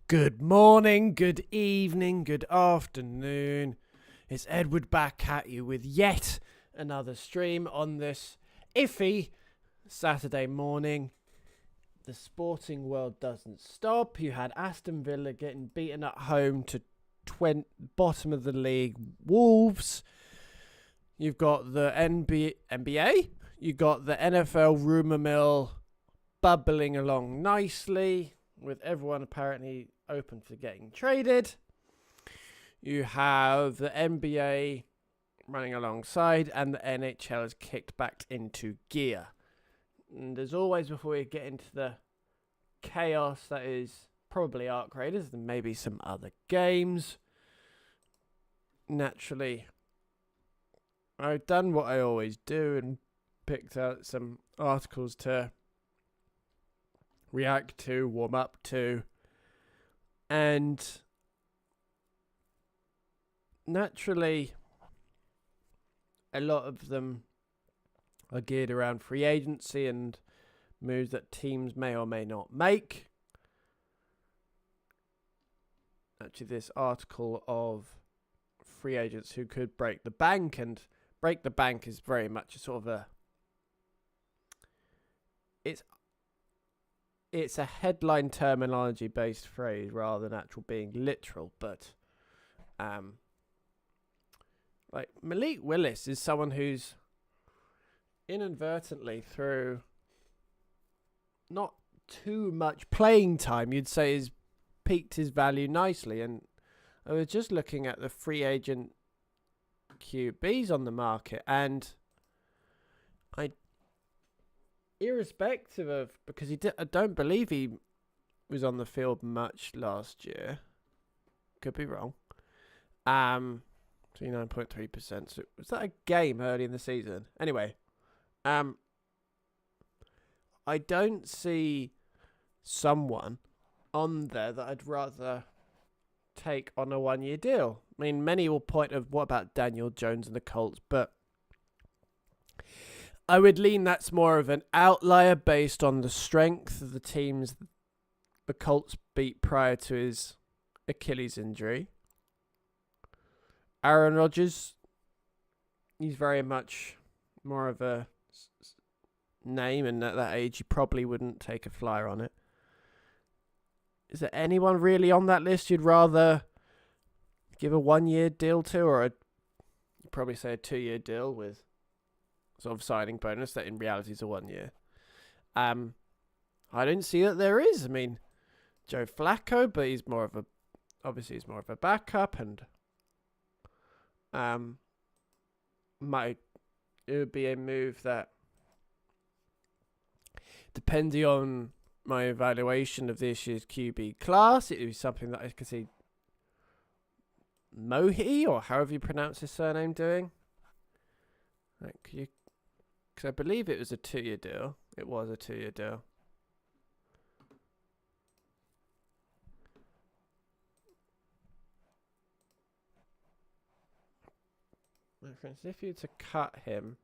Good morning, good evening, good afternoon. It's Edward back at you with yet another stream on this iffy Saturday morning. The sporting world doesn't stop. You had Aston Villa getting beaten at home to bottom of the league Wolves. You've got the NBA. You've got the NFL rumour mill bubbling along nicely, with everyone apparently open for getting traded. You have the NBA running alongside, and the NHL has kicked back into gear. And as always, before we get into the chaos that is probably Arc Raiders and maybe some other games, naturally, I've done what I always do and picked out some articles to react to, warm up to, and naturally a lot of them are geared around free agency and moves that teams may or may not make. Actually, this article of free agents who could break the bank, and break the bank is very much a sort of it's a headline terminology based phrase rather than actual being literal, but like Malik Willis is someone who's inadvertently, through not too much playing time, you'd say has peaked his value nicely. And I was just looking at the free agent QBs on the market, and irrespective of, because I don't believe he was on the field much last year. Could be wrong. 29.3%. So was that a game early in the season? Anyway, I don't see someone on there that I'd rather take on a 1-year deal. I mean, many will point of what about Daniel Jones and the Colts, but I would lean that's more of an outlier based on the strength of the teams the Colts beat prior to his Achilles injury. Aaron Rodgers, he's very much more of a name, and at that age, you probably wouldn't take a flyer on it. Is there anyone really on that list you'd rather give a 1-year deal to, or you'd probably say a 2-year deal with sort of signing bonus that in reality is a 1 year? I don't see that there is. I mean, Joe Flacco, but he's more of a backup, and it would be a move that, depending on my evaluation of this year's QB class, it would be something that I could see Mohi, or however you pronounce his surname, doing. Like, because I believe it was a 2-year deal. It was a 2-year deal. For instance, if you were to cut him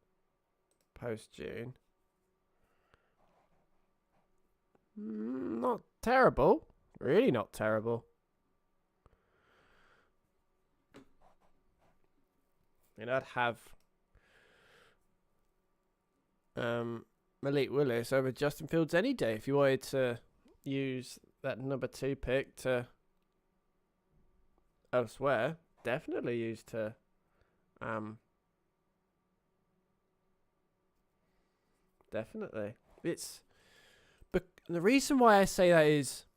post-June, not terrible. Really not terrible. And I'd have Malik Willis over Justin Fields any day if you wanted to use that number 2 pick to elsewhere. Definitely use to definitely. But the reason why I say that is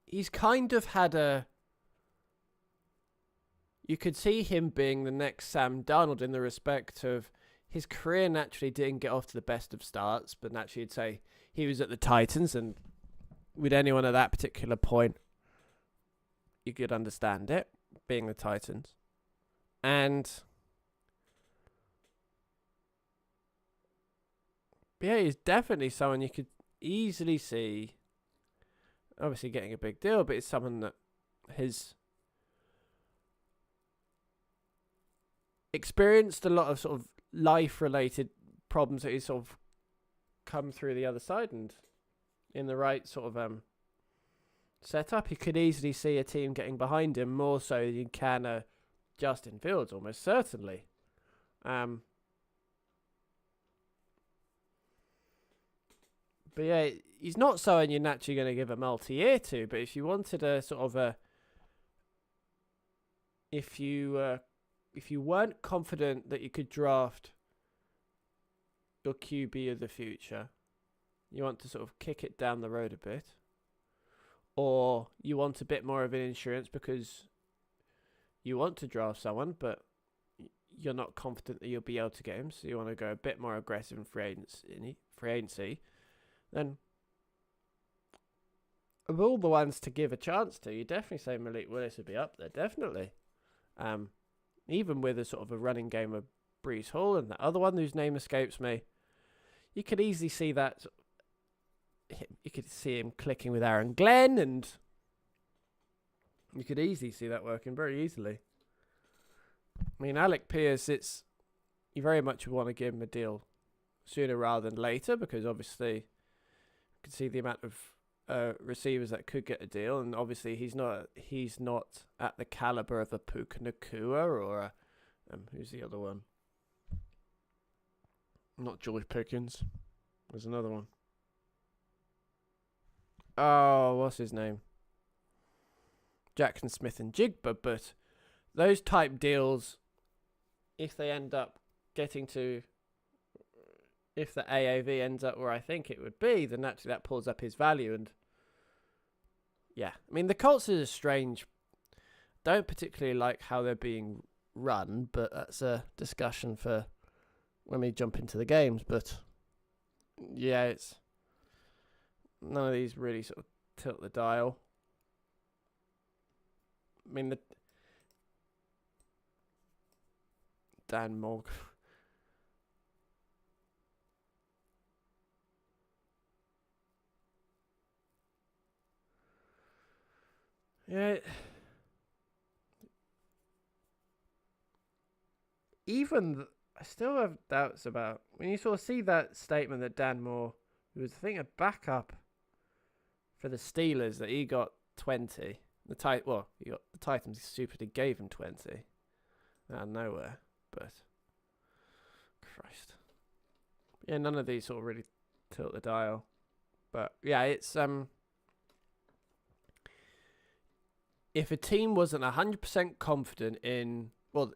he's kind of had you could see him being the next Sam Darnold in the respect of his career naturally didn't get off to the best of starts, but naturally you'd say he was at the Titans, and with anyone at that particular point, you could understand it, being the Titans. And yeah, he's definitely someone you could easily see, obviously getting a big deal, but it's someone that his experienced a lot of sort of life-related problems that he's sort of come through the other side, and in the right sort of setup. You could easily see a team getting behind him more so than you can Justin Fields, almost certainly. But yeah, he's not someone you're naturally going to give a multi-year to. But if you wanted a sort of a, if you weren't confident that you could draft your QB of the future, you want to sort of kick it down the road a bit, or you want a bit more of an insurance because you want to draft someone, but you're not confident that you'll be able to get him, so you want to go a bit more aggressive in free agency, then of all the ones to give a chance to, you definitely say Malik Willis would be up there, definitely. Even with a sort of a running game of Breece Hall and the other one whose name escapes me, you could easily see that. You could see him clicking with Aaron Glenn, and you could easily see that working very easily. I mean, Alec Pierce, you very much would want to give him a deal sooner rather than later, because obviously you can see the amount of receivers that could get a deal, and obviously he's not at the caliber of a Puka Nacua or who's the other one? Not George Pickens. There's another one. Oh, what's his name? Jackson Smith and Jigba, but those type deals, if they end up getting to, if the AAV ends up where I think it would be, then naturally that pulls up his value. And yeah, I mean, the Colts is a strange, don't particularly like how they're being run, but that's a discussion for when we jump into the games. But yeah, it's none of these really sort of tilt the dial. I mean, the Dan Morg. Yeah. I still have doubts about when you sort of see that statement that Dan Moore, who was I think a backup for the Steelers, that he got 20. The Titans stupidly gave him 20 out of nowhere. But Christ, yeah, none of these sort of really tilt the dial. But yeah, it's if a team wasn't 100% confident in, well,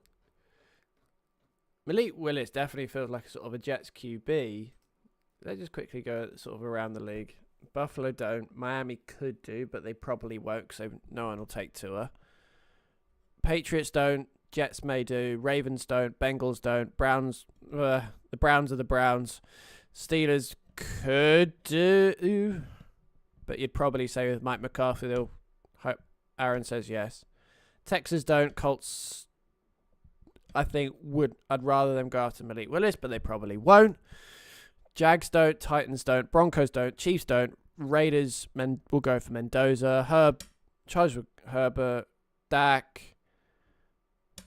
Malik Willis definitely feels like a sort of a Jets QB. They just quickly go sort of around the league. Buffalo don't. Miami could do, but they probably won't, so no one will take Tua. Patriots don't. Jets may do. Ravens don't. Bengals don't. Browns, the Browns are the Browns. Steelers could do, but you'd probably say with Mike McCarthy, they'll hope. Aaron says yes. Texans don't. Colts, I think, I'd rather them go after Malik Willis, but they probably won't. Jags don't. Titans don't. Broncos don't. Chiefs don't. Raiders will go for Mendoza. Charged with Herbert. Dak.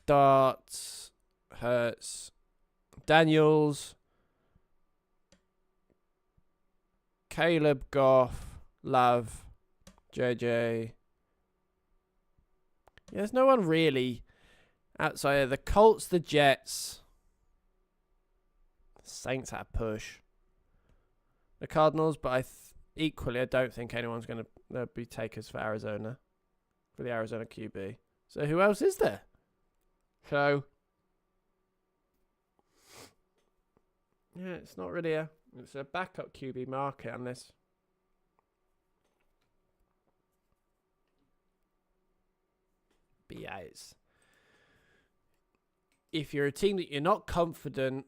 Darts. Hurts. Daniels. Caleb. Goff. Love. JJ. Yeah, there's no one really outside of the Colts, the Jets. The Saints had a push. The Cardinals, but equally, I don't think anyone's going to be takers for Arizona, for the Arizona QB. So who else is there? So, yeah, it's not really it's a backup QB market unless. But yeah, if you're a team that you're not confident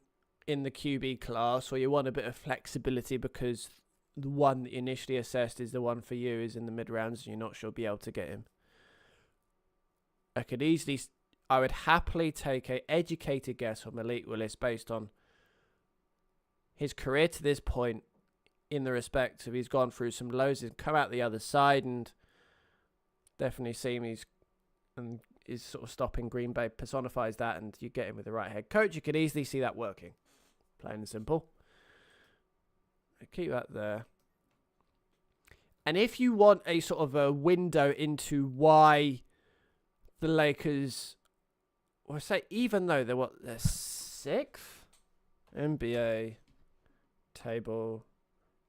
in the QB class, or you want a bit of flexibility because the one that you initially assessed is the one for you is in the mid rounds and you're not sure you'll be able to get him, I would happily take a educated guess on Malik Willis based on his career to this point, in the respect of he's gone through some lows and come out the other side, and definitely seem is sort of stopping Green Bay personifies that, and you get him with the right head coach, you could easily see that working. Plain and simple. Keep that there. And if you want a sort of a window into why the Lakers, well, say even though they're 6th NBA table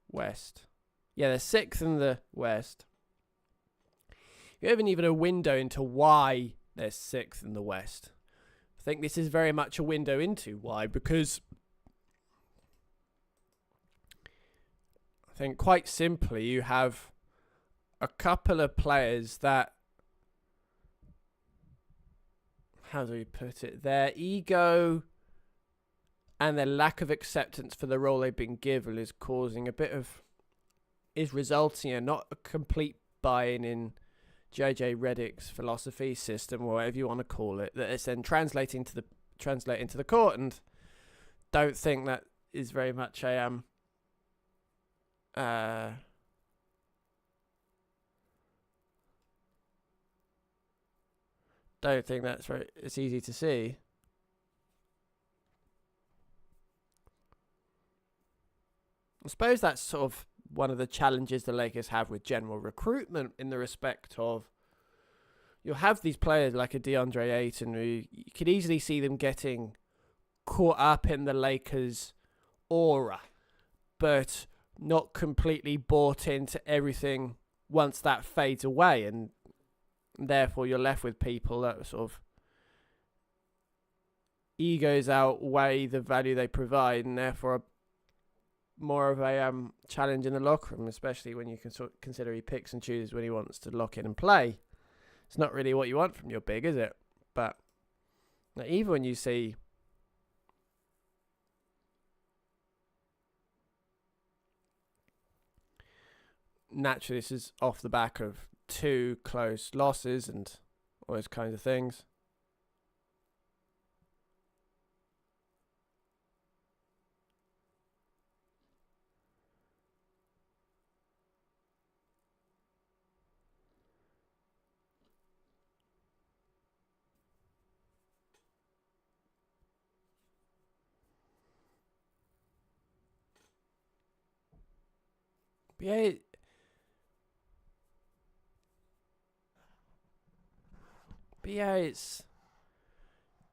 West. Yeah, they're 6th in the West. You haven't even a window into why they're 6th in the West. I think this is very much a window into why, because I think quite simply you have a couple of players that, how do we put it, their ego and their lack of acceptance for the role they've been given is resulting in not a complete buy-in in JJ Redick's philosophy, system, or whatever you want to call it, that it's then translating to the court, and don't think that is very much a don't think it's easy to see. I suppose that's sort of one of the challenges the Lakers have with general recruitment, in the respect of you'll have these players like a DeAndre Ayton who you could easily see them getting caught up in the Lakers aura, but not completely bought into everything once that fades away, and therefore you're left with people that sort of egos outweigh the value they provide, and therefore are more of a challenge in the locker room, especially when you can sort of consider he picks and chooses when he wants to lock in and play. It's not really what you want from your big, is it? But even when you see naturally this is off the back of 2 close losses and all those kinds of things. Yeah, it's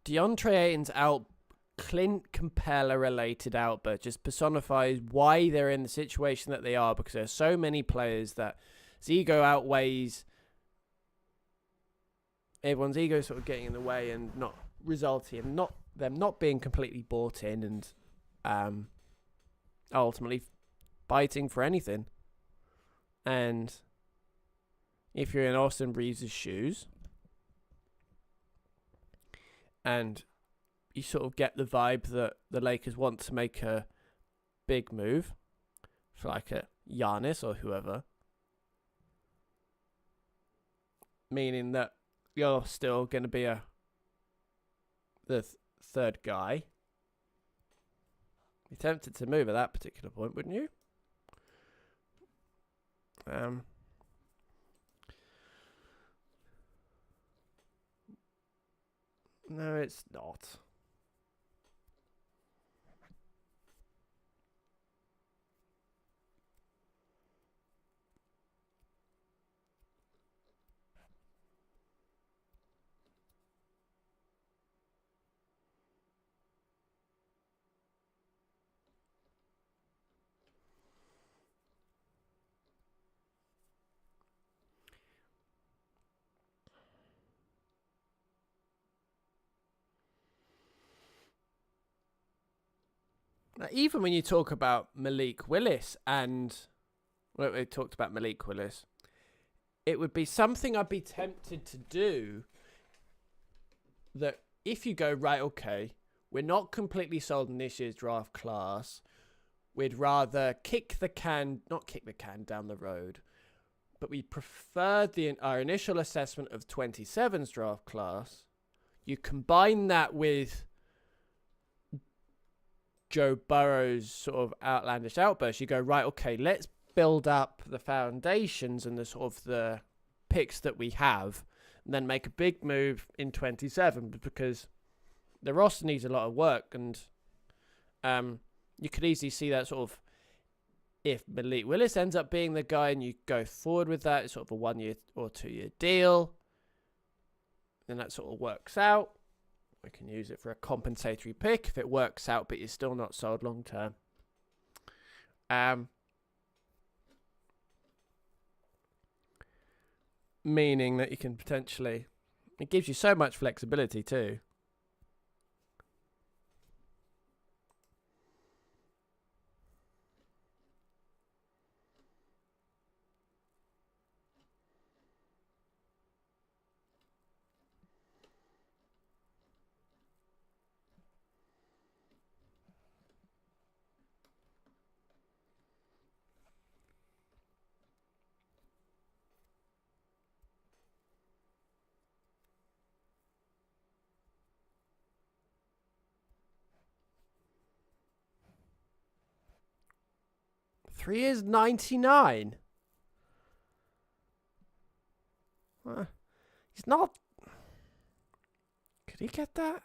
DeAndre Ayton's Clint Capella related outburst just personifies why they're in the situation that they are, because there's so many players that his ego outweighs everyone's ego, sort of getting in the way and not resulting in them not being completely bought in and ultimately fighting for anything. And if you're in Austin Reeves' shoes and you sort of get the vibe that the Lakers want to make a big move for like a Giannis or whoever, meaning that you're still going to be the third guy, you're tempted to move at that particular point, wouldn't you? No, it's not. Now, even when you talk about Malik Willis it would be something I'd be tempted to do, that if you go, right, okay, we're not completely sold in this year's draft class, we'd rather not kick the can down the road, but we prefer our initial assessment of 27's draft class. You combine that with Joe Burrow's sort of outlandish outburst, you go, right, okay, let's build up the foundations and the sort of the picks that we have, and then make a big move in 27, because the roster needs a lot of work, and you could easily see that sort of if Malik Willis ends up being the guy and you go forward with that, it's sort of a 1 year or 2 year deal, then that sort of works out. We can use it for a compensatory pick if it works out, but you're still not sold long term. Meaning that you can potentially, it gives you so much flexibility too. Three years, 99. He's not. Could he get that?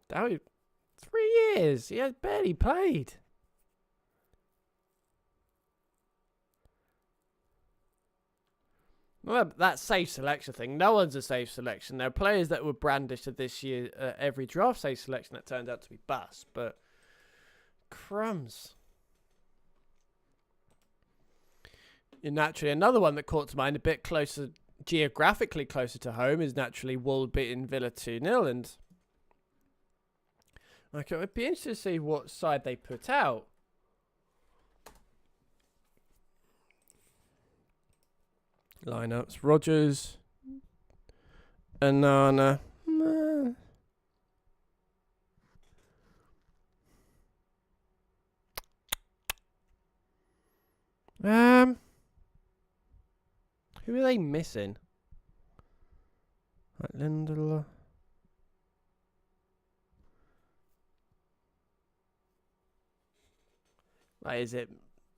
That 3 years. He has barely played. Well, that safe selection thing. No one's a safe selection. There are players that were brandished at this year, every draft safe selection that turned out to be bust. But crumbs. And naturally, another one that caught to mind, a bit closer, geographically closer to home, is naturally Wool beating Villa 2-0. And it would be interesting to see what side they put out. Lineups: Rodgers, Anana. Who are they missing? Like Lindelof. Like, is it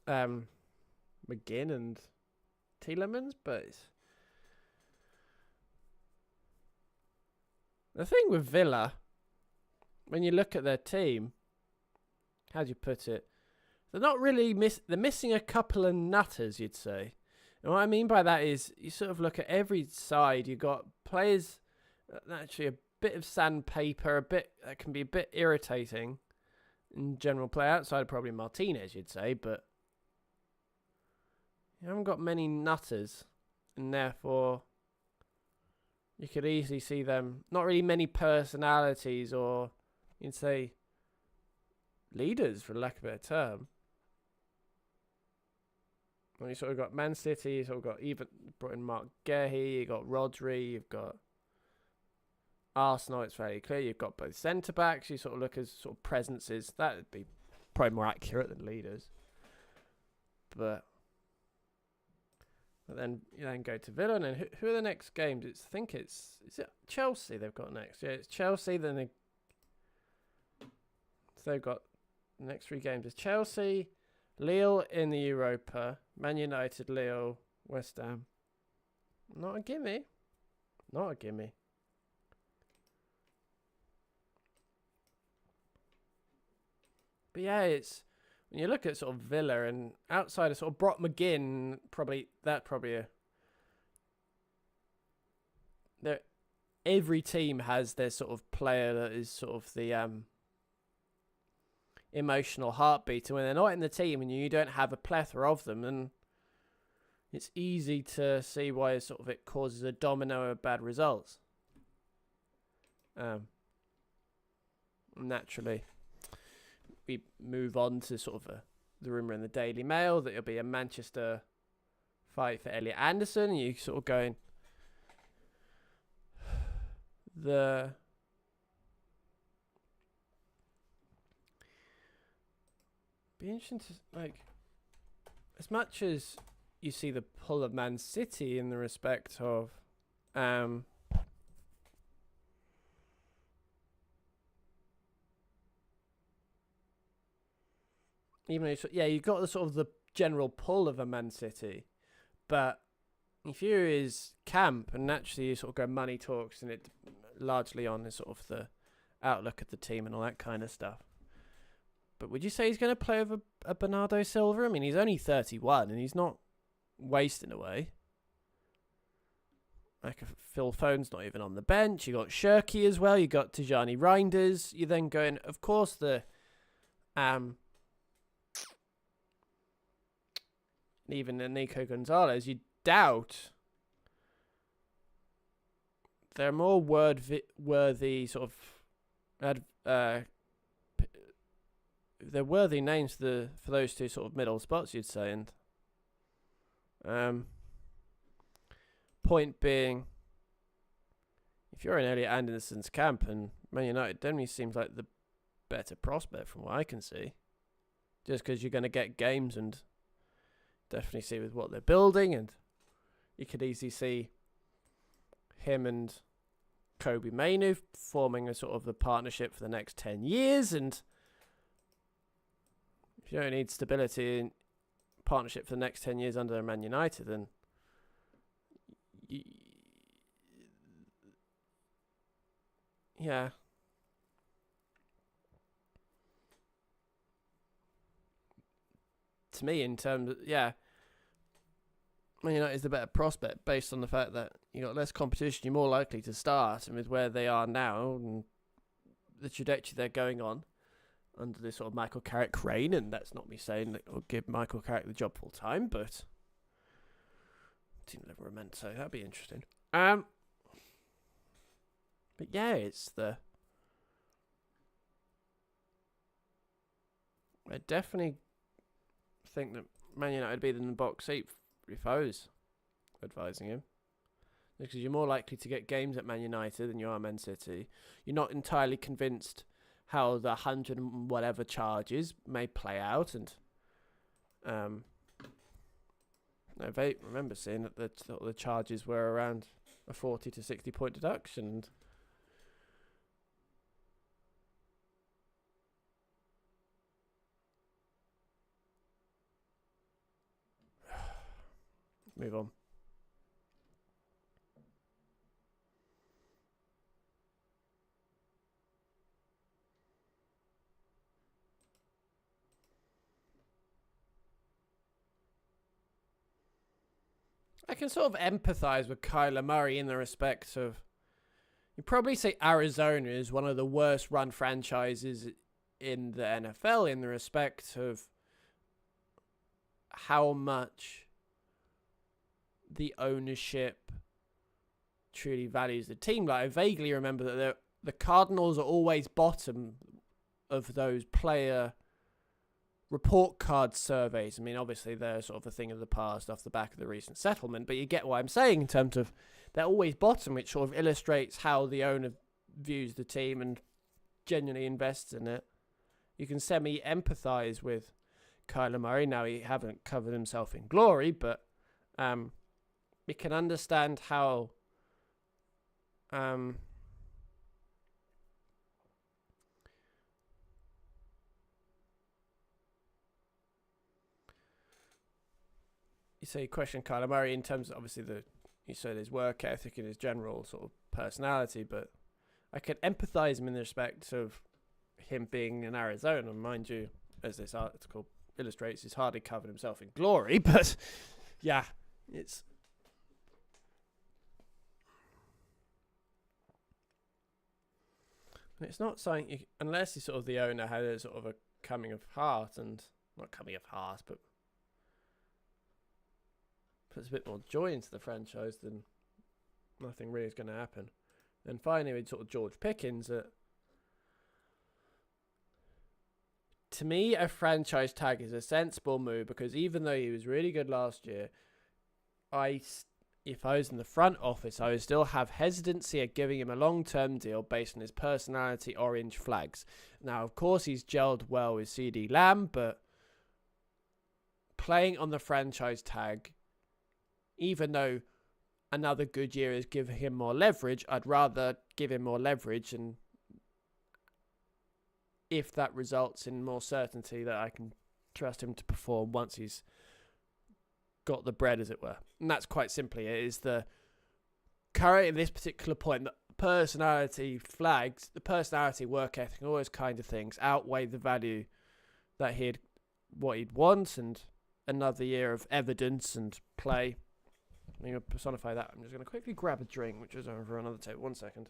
McGinn and Tielemans? But the thing with Villa, when you look at their team, how do you put it? They're not really they're missing a couple of nutters, you'd say. And what I mean by that is you sort of look at every side. You've got players actually a bit of sandpaper, a bit that can be a bit irritating in general play outside of probably Martinez, you'd say, but you haven't got many nutters, and therefore you could easily see them not really many personalities, or you'd say leaders, for lack of a better term. Well, you sort of got Man City, you sort of got even brought in Mark Guehi, you got Rodri, you've got Arsenal, it's fairly clear. You've got both centre backs, you sort of look as sort of presences. That would be probably more accurate than leaders. But then you then go to Villa, and then who are the next games? Is it Chelsea they've got next? Yeah, it's Chelsea, then they've got the next 3 games is Chelsea, Lille in the Europa, Man United, Lille, West Ham. Not a gimme. Not a gimme. But yeah, it's when you look at sort of Villa and outside of sort of Brock McGinn, every team has their sort of player that is sort of the emotional heartbeat, and when they're not in the team and you don't have a plethora of them, then it's easy to see why sort of it causes a domino of bad results. Naturally, we move on to sort of the rumour in the Daily Mail that it'll be a Manchester fight for Elliot Anderson, and you sort of going be interesting to, like, as much as you see the pull of Man City in the respect of even though you've got the sort of the general pull of a Man City, but if you're his camp, and naturally you sort of go money talks, and it largely on the sort of the outlook of the team and all that kind of stuff. But would you say he's going to play over a Bernardo Silva? I mean, he's only 31 and he's not wasting away. Like, Phil Foden's not even on the bench. You got Shirky as well. You got Tijani Reinders. You then going, of course, even the Nico Gonzalez. You doubt they're more worthy sort of they're worthy names for those two sort of middle spots, you'd say. And point being, if you're in Elliot Anderson's camp, and Man United definitely seems like the better prospect from what I can see, just because you're going to get games and definitely see with what they're building, and you could easily see him and Kobe Mainu forming a sort of the partnership for the next 10 years. And if you don't need stability in partnership for the next 10 years under Man United, then yeah. To me, in terms of, Man United is the better prospect based on the fact that you got less competition, you're more likely to start, and with where they are now and the trajectory they're going on under this sort of Michael Carrick reign, and that's not me saying that will give Michael Carrick the job full time, but team level meant so that'd be interesting. But yeah, I definitely think that Man United would be in the box seat if I was advising him, because you're more likely to get games at Man United than you are Man City. You're not entirely convinced how the 100 and whatever charges may play out, and I remember seeing that the charges were around a 40 to 60 point deduction. And move on. I can sort of empathise with Kyler Murray in the respect of, you'd probably say Arizona is one of the worst run franchises in the NFL in the respect of how much the ownership truly values the team. Like, I vaguely remember that the Cardinals are always bottom of those player report card surveys. I mean, obviously they're sort of a thing of the past off the back of the recent settlement, but you get what I'm saying in terms of they're always bottom, which sort of illustrates how the owner views the team and genuinely invests in it. You can semi-empathise with Kyler Murray. Now, he haven't covered himself in glory, but we can understand how you say you question Kyler Murray in terms of, obviously, you said his work ethic and his general sort of personality, but I could empathise him in the respect of him being in Arizona. Mind you, as this article illustrates, he's hardly covered himself in glory, but yeah, it's not something unless he's sort of the owner had a sort of a coming of heart, and not coming of heart, but puts a bit more joy into the franchise, then nothing really is going to happen. And finally, with sort of George Pickens, to me, a franchise tag is a sensible move, because even though he was really good last year, if I was in the front office, I would still have hesitancy at giving him a long-term deal based on his personality orange flags. Now, of course, he's gelled well with CD Lamb, but playing on the franchise tag, even though another good year is giving him more leverage, I'd rather give him more leverage, and if that results in more certainty that I can trust him to perform once he's got the bread, as it were. And that's quite simply it, is the current, at this particular point, the personality flags, the personality, work ethic, all those kind of things outweigh the value that what he'd want, and another year of evidence and play. I'm going to personify that. I'm just going to quickly grab a drink, which is over another table. 1 second.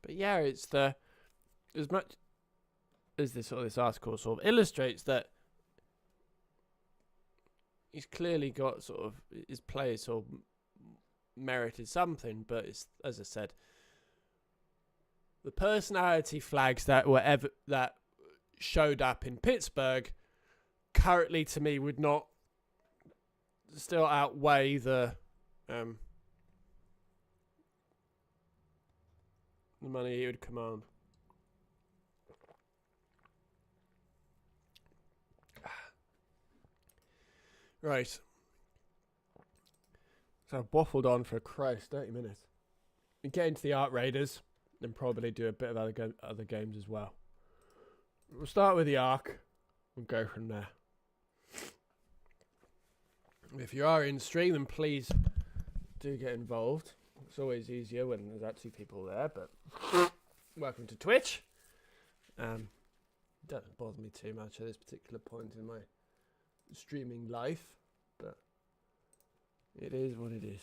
But yeah, it's as much as this article sort of illustrates that he's clearly got sort of his players sort of merited something, but it's, as I said, the personality flags that showed up in Pittsburgh currently to me would not still outweigh the money he would command. Right. So I've waffled on for 30 minutes. We get into the Art Raiders and probably do a bit of other games as well. We'll start with the Ark and go from there. If you are in stream, then please do get involved. It's always easier when there's actually people there, but welcome to Twitch. Doesn't bother me too much at this particular point in my streaming life, but it is what it is.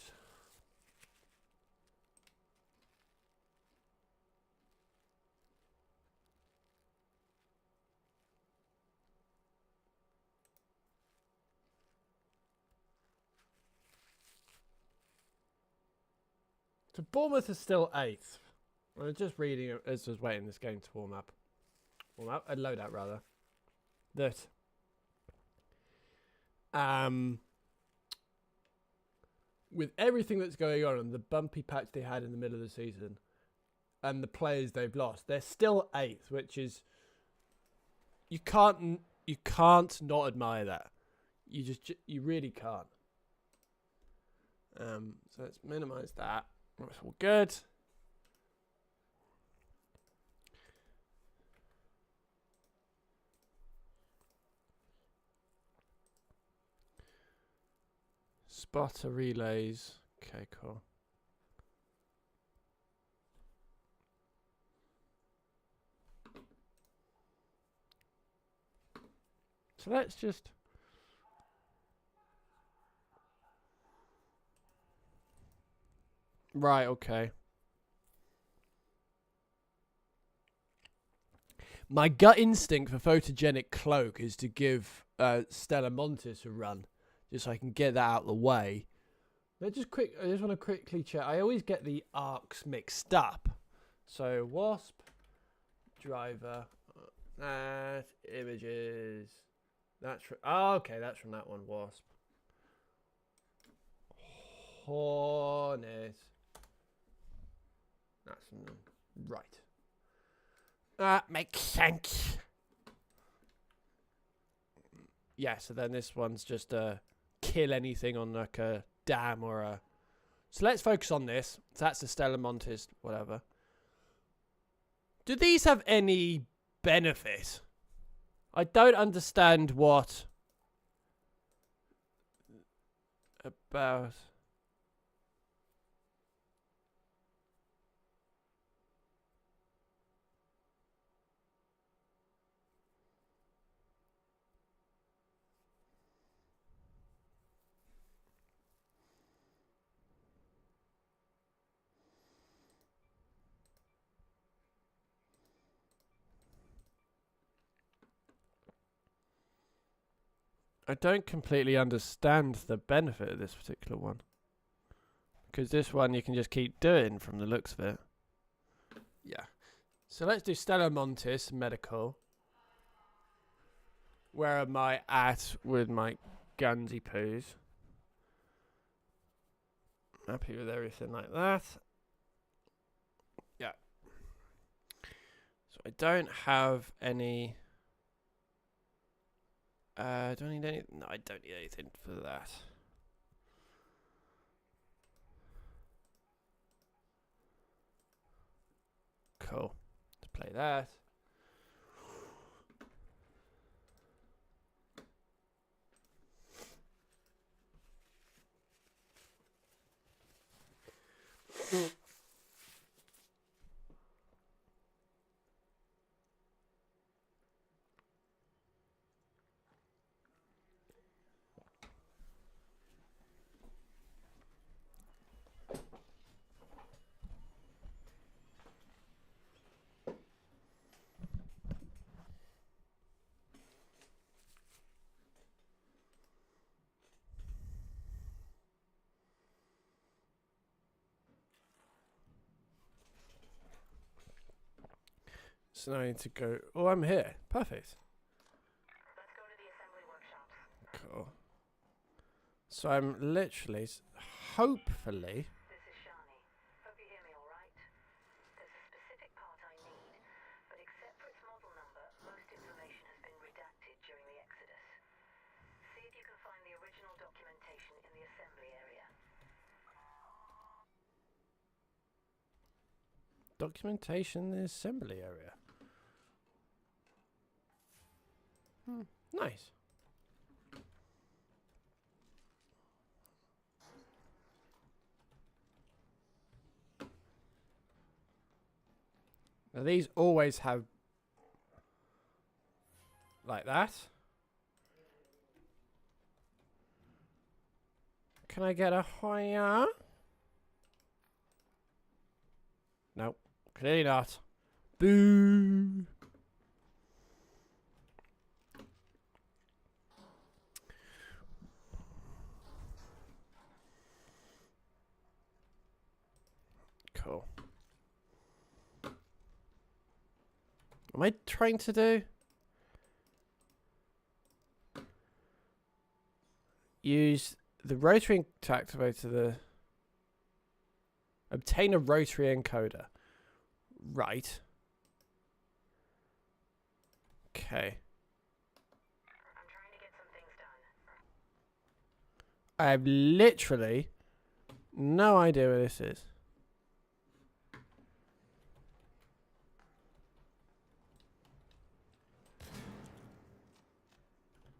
So Bournemouth is still 8th. I was just reading it as I was waiting this game to warm up. Load out rather. That with everything that's going on and the bumpy patch they had in the middle of the season and the players they've lost, they're still 8th, which is you can't not admire that. You really can't. So let's minimize that. That's all good. Spotter relays. Okay, cool. So let's just... Right, okay. My gut instinct for Photogenic Cloak is to give Stella Montis a run, just so I can get that out of the way. I just want to quickly check. I always get the arcs mixed up. So Wasp, driver, images. That's okay. That's from that one. Wasp, Hornet. That's from them. Right. That makes sense. Yeah, so then this one's just kill anything on like a dam or a... So let's focus on this. So that's the Stella Montis, whatever. Do these have any benefit? I don't understand what... about... I don't completely understand the benefit of this particular one. Because this one you can just keep doing from the looks of it. Yeah. So let's do Stella Montis Medical. Where am I at with my gunsy poos? Happy with everything like that. Yeah. So I don't have any... do I need any... No, I don't need anything for that. Cool. Let's play that. So now I need to go... Oh, I'm here. Perfect. Let's go to the assembly workshops. Cool. So I'm literally... Hopefully... This is Shani. Hope you hear me all right. There's a specific part I need, but except for its model number, most information has been redacted during the Exodus. See if you can find the original documentation in the assembly area. Documentation in the assembly area. Nice. Now these always have like that. Can I get a higher? Nope. Clearly not. Boo. Cool. What am I trying to do? Use the rotary to activate the... Obtain a rotary encoder. Right. Okay. I'm trying to get some things done. I have literally no idea what this is.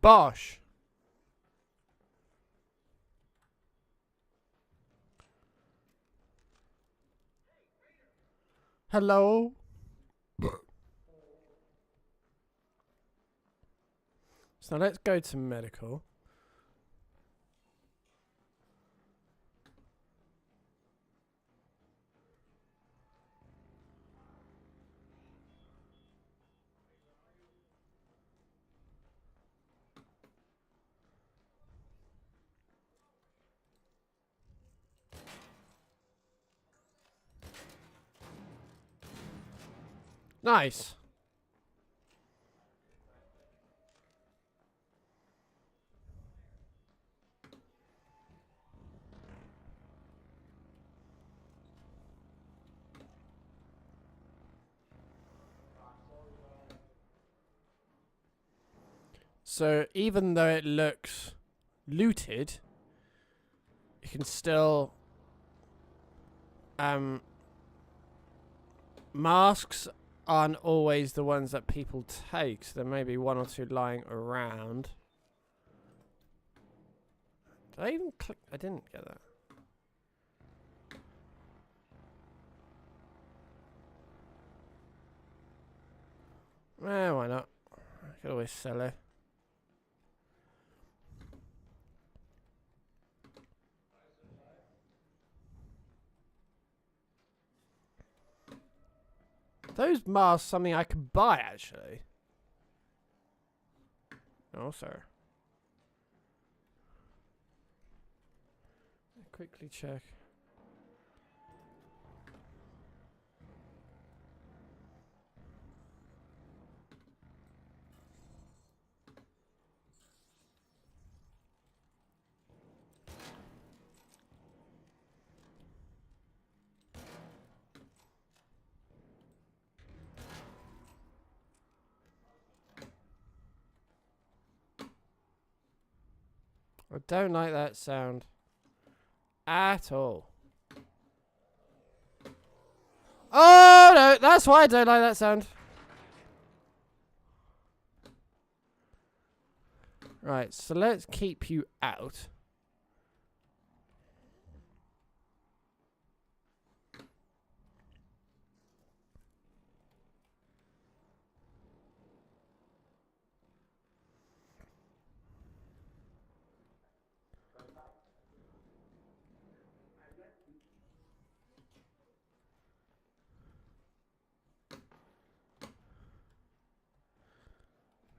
Bosh. Hello. So let's go to medical. Nice. So even though it looks looted, you can still masks aren't always the ones that people take, so there may be one or two lying around. Did I even click? I didn't get that. Why not? I could always sell it. Those masks something I could buy, actually. Oh, sir. quickly check. I don't like that sound at all. Oh no, that's why I don't like that sound. Right, so let's keep you out.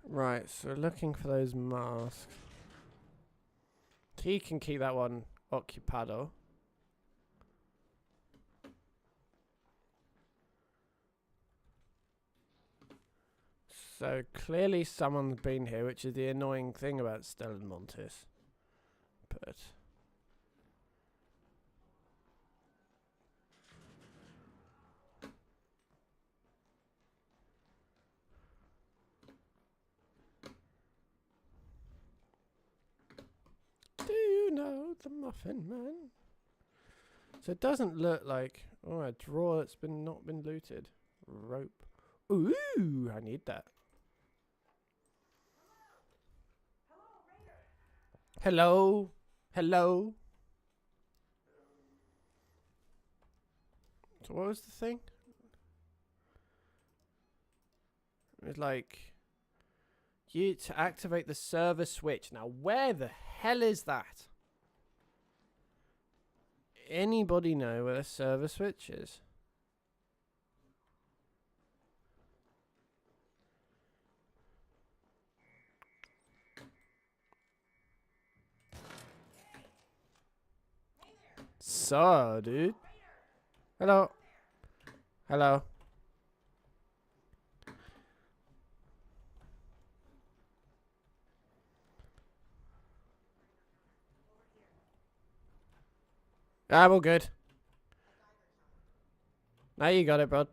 Right, so we're looking for those masks. He can keep that one occupado. So clearly someone's been here, which is the annoying thing about Stellenmontis. But do you know the Muffin Man? So it doesn't look like a drawer that's not been looted. Rope. Ooh, I need that. Hello? Hello? So what was the thing? It's like you to activate the server switch. Now where the hell is that? Anybody know where the server switch is? So, dude. Hello. Hello. I'm all good. Now you got it, bud.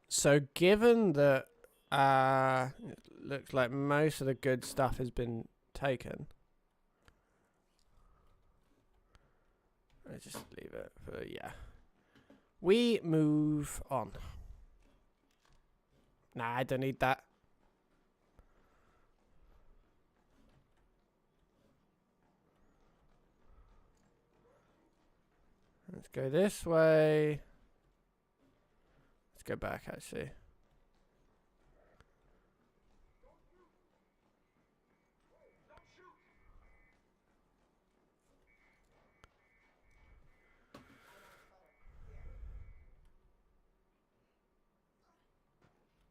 So given that it looks like most of the good stuff has been taken, I just leave it for yeah. We move on. Nah, I don't need that. Let's go this way. Let's go back actually.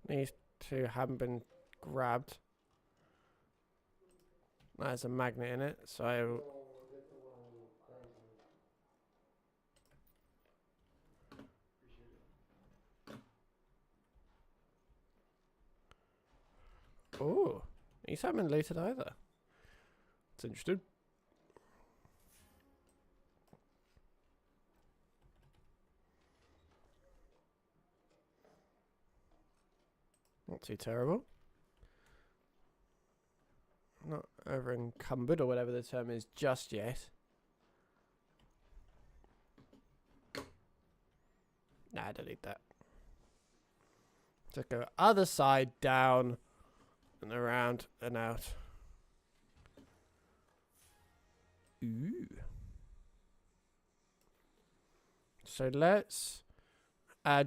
These two haven't been grabbed. There's a magnet in it, so oh, these haven't been looted either. It's interesting. Not too terrible. Not over encumbered or whatever the term is just yet. Nah, I don't need that. Just go other side, down, and around and out. Ooh. So let's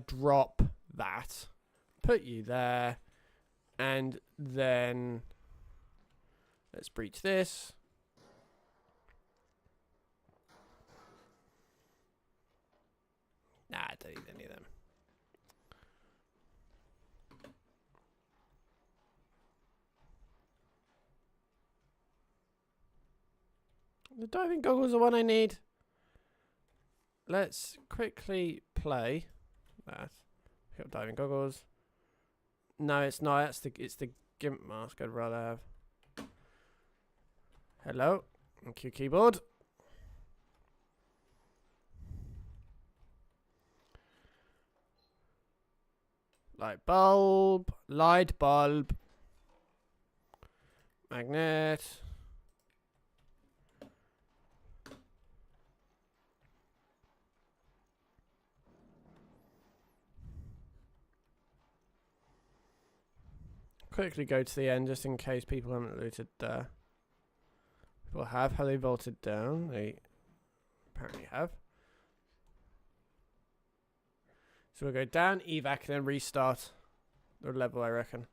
drop that. Put you there. And then Let's breach this. Nah, I don't need any of them. The diving goggles are the one I need. Let's quickly play that. Pick up diving goggles. No, it's not. It's the gimp mask I'd rather have. Hello. Thank you, keyboard. Light bulb. Light bulb. Magnet. Quickly go to the end just in case people haven't looted there. People have they vaulted down? They apparently have. So we'll go down, evac, then restart the level, I reckon.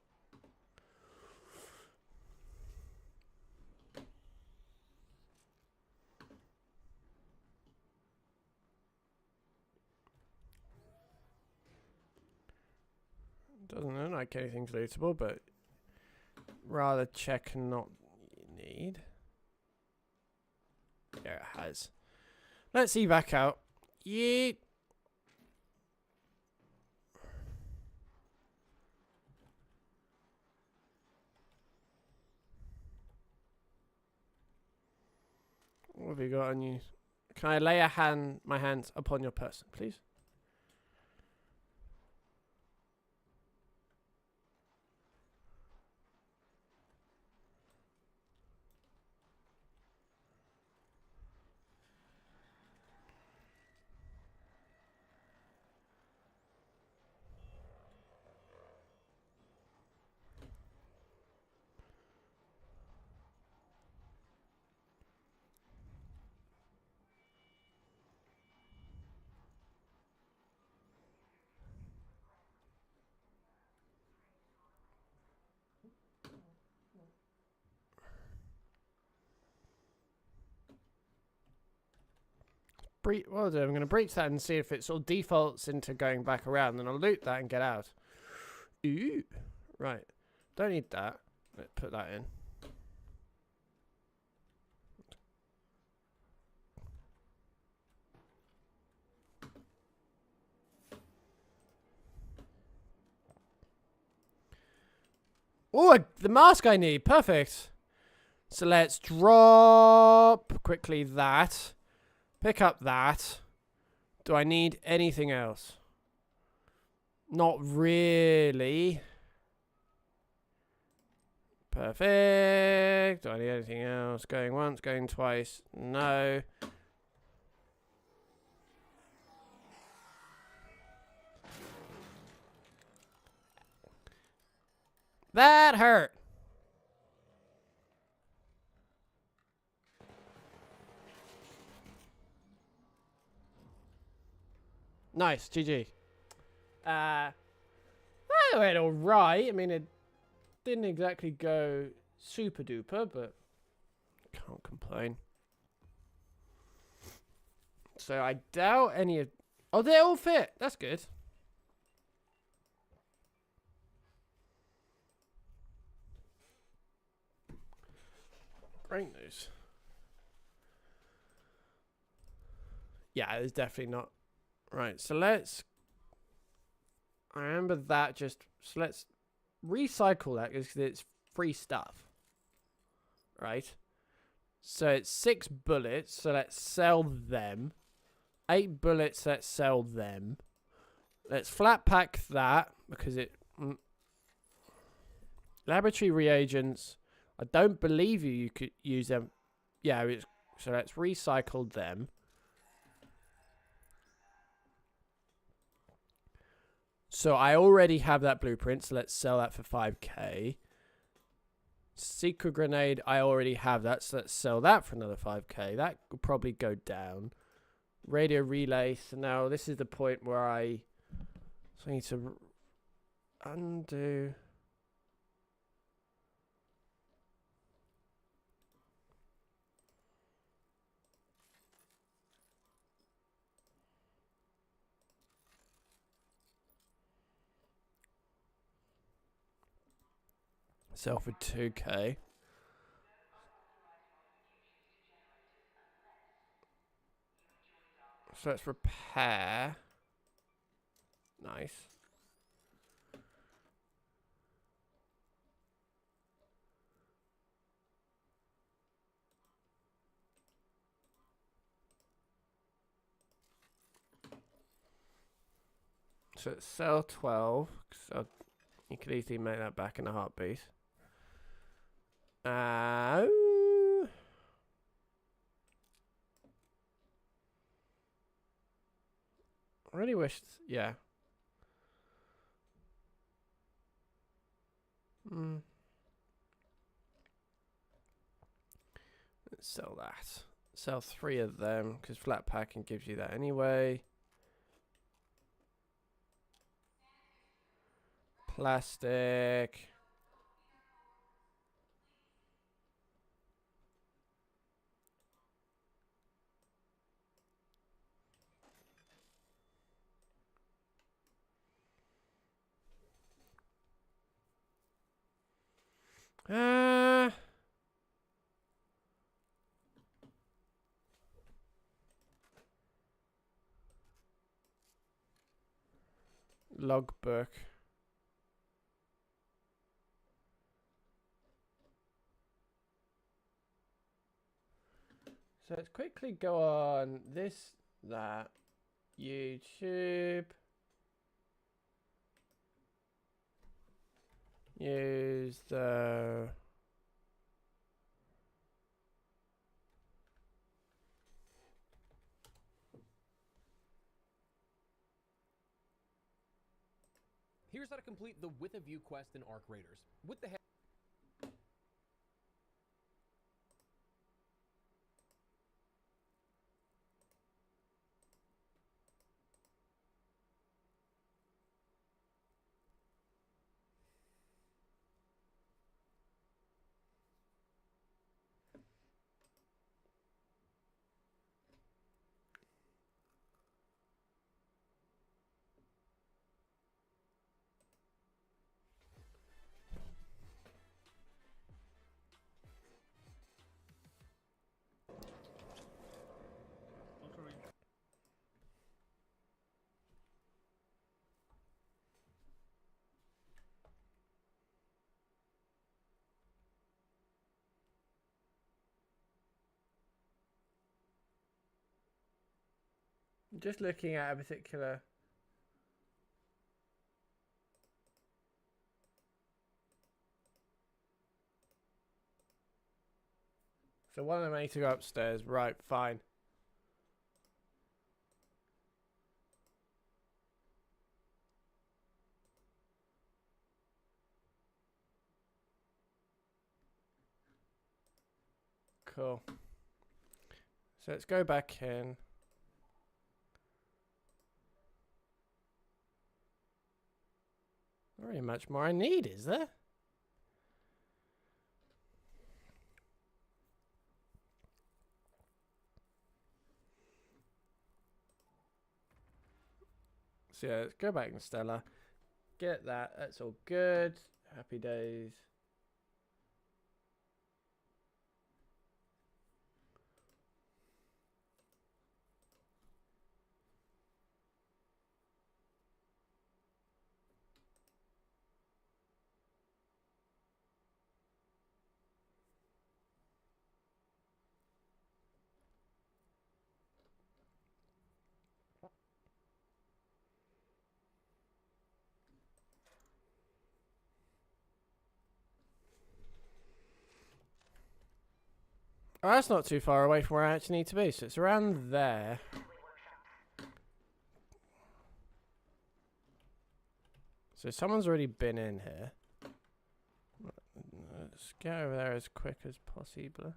Doesn't look like anything's lootable, but rather check and not need. Yeah, it has. Let's evac out. Yeet. What have you got on you? Can I lay my hands upon your person, please? Well, I'm going to breach that and see if it sort of defaults into going back around. Then I'll loot that and get out. Ooh. Right. Don't need that. Let's put that in. Oh, the mask I need. Perfect. So let's drop quickly that. Pick up that. Do I need anything else? Not really. Perfect. Do I need anything else? Going once, going twice. No. That hurt. Nice, GG. That went alright. I mean, it didn't exactly go super duper, but can't complain. So I doubt any of... Oh, they all fit. That's good. Great news. Yeah, it's definitely not... Right, so let's... I remember that just... So let's recycle that because it's free stuff. Right? So it's 6 bullets, so let's sell them. 8 bullets, let's sell them. Let's flat pack that because it... Laboratory reagents. I don't believe you could use them. Yeah, so let's recycle them. So I already have that blueprint, so let's sell that for 5k. Secret grenade, I already have that, so let's sell that for another 5k. That will probably go down. Radio relay, so now this is the point where I need to undo. Sell for 2k. So let's repair. Nice. So let's sell 12. So you could easily make that back in a heartbeat. I really wished, yeah. Let's sell that. Sell 3 of them, because flat packing gives you that anyway. Plastic. Logbook. So let's quickly go on this, that, YouTube. Use the... Here's how to complete the With a View quest in Arc Raiders. With the Just looking at a particular... So one of them need to go upstairs. Right, fine. Cool. So let's go back in. Not really much more I need, is there? So yeah, let's go back in Stella. Get that. That's all good. Happy days. Oh, that's not too far away from where I actually need to be. So it's around there. So someone's already been in here. Let's get over there as quick as possible.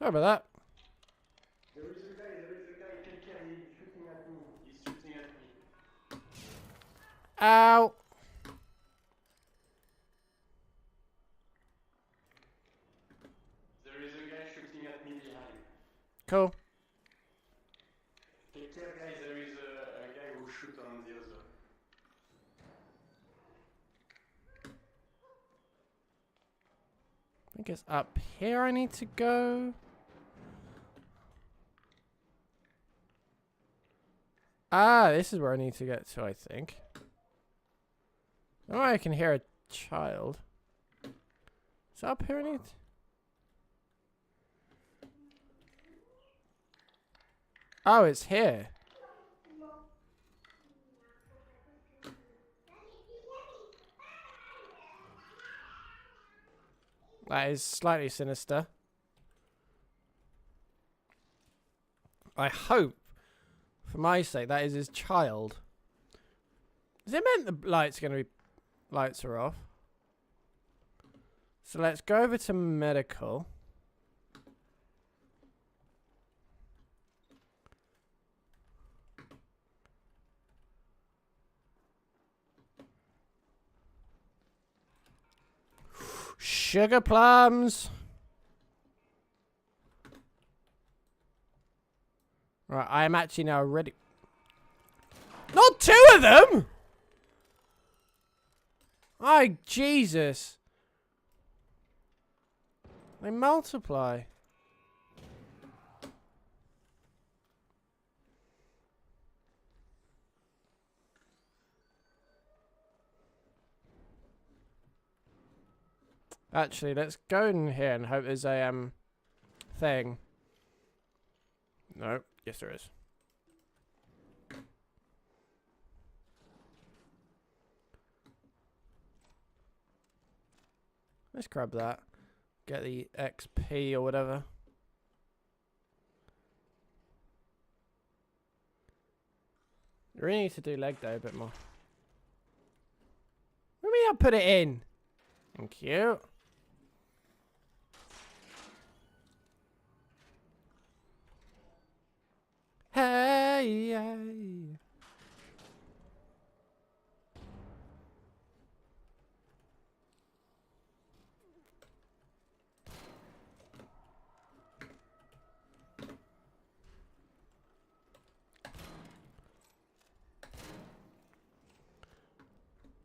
Sorry about that. There is a guy, take care, he's shooting at me. He's shooting at me. Ow. There is a guy shooting at me behind. Cool. Take care, guys, there is a guy who shoot on the other. I think it's up here I need to go. Ah, this is where I need to get to, I think. Oh, I can hear a child. Is it up here I need? Oh, it's here. That is slightly sinister. I hope, for my sake, that is his child. Does it mean the lights are off? So let's go over to medical. Sugar plums. Right, I am actually now ready. Not two of them! Oh, Jesus. They multiply. Actually, let's go in here and hope there's a thing. No, yes there is. Let's grab that. Get the XP or whatever. You really need to do leg day a bit more. Let me not put it in. Thank you. Hey, hey.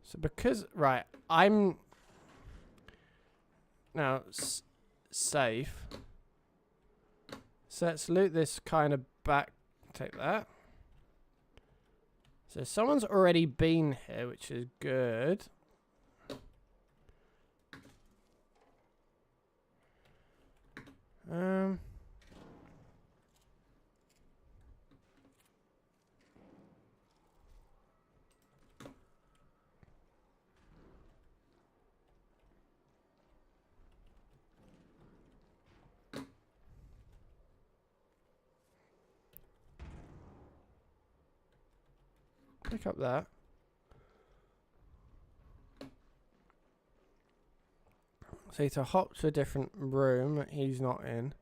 So because, right, I'm now safe. So let's loot this kind of back. Take that. So someone's already been here, which is good. Pick up that. So to hop to a different room that he's not in.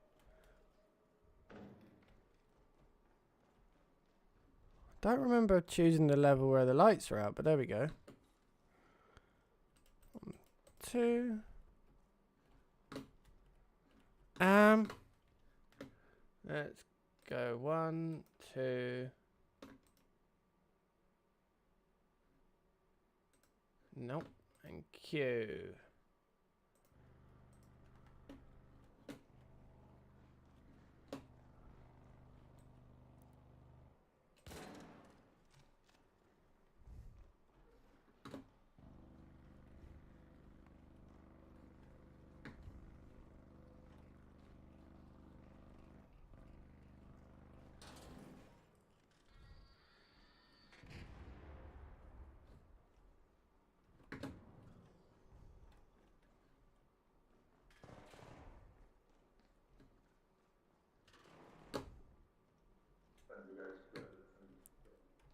Don't remember choosing the level where the lights are out, but there we go. 1, 2. Let's go 1, 2. Nope. Thank you.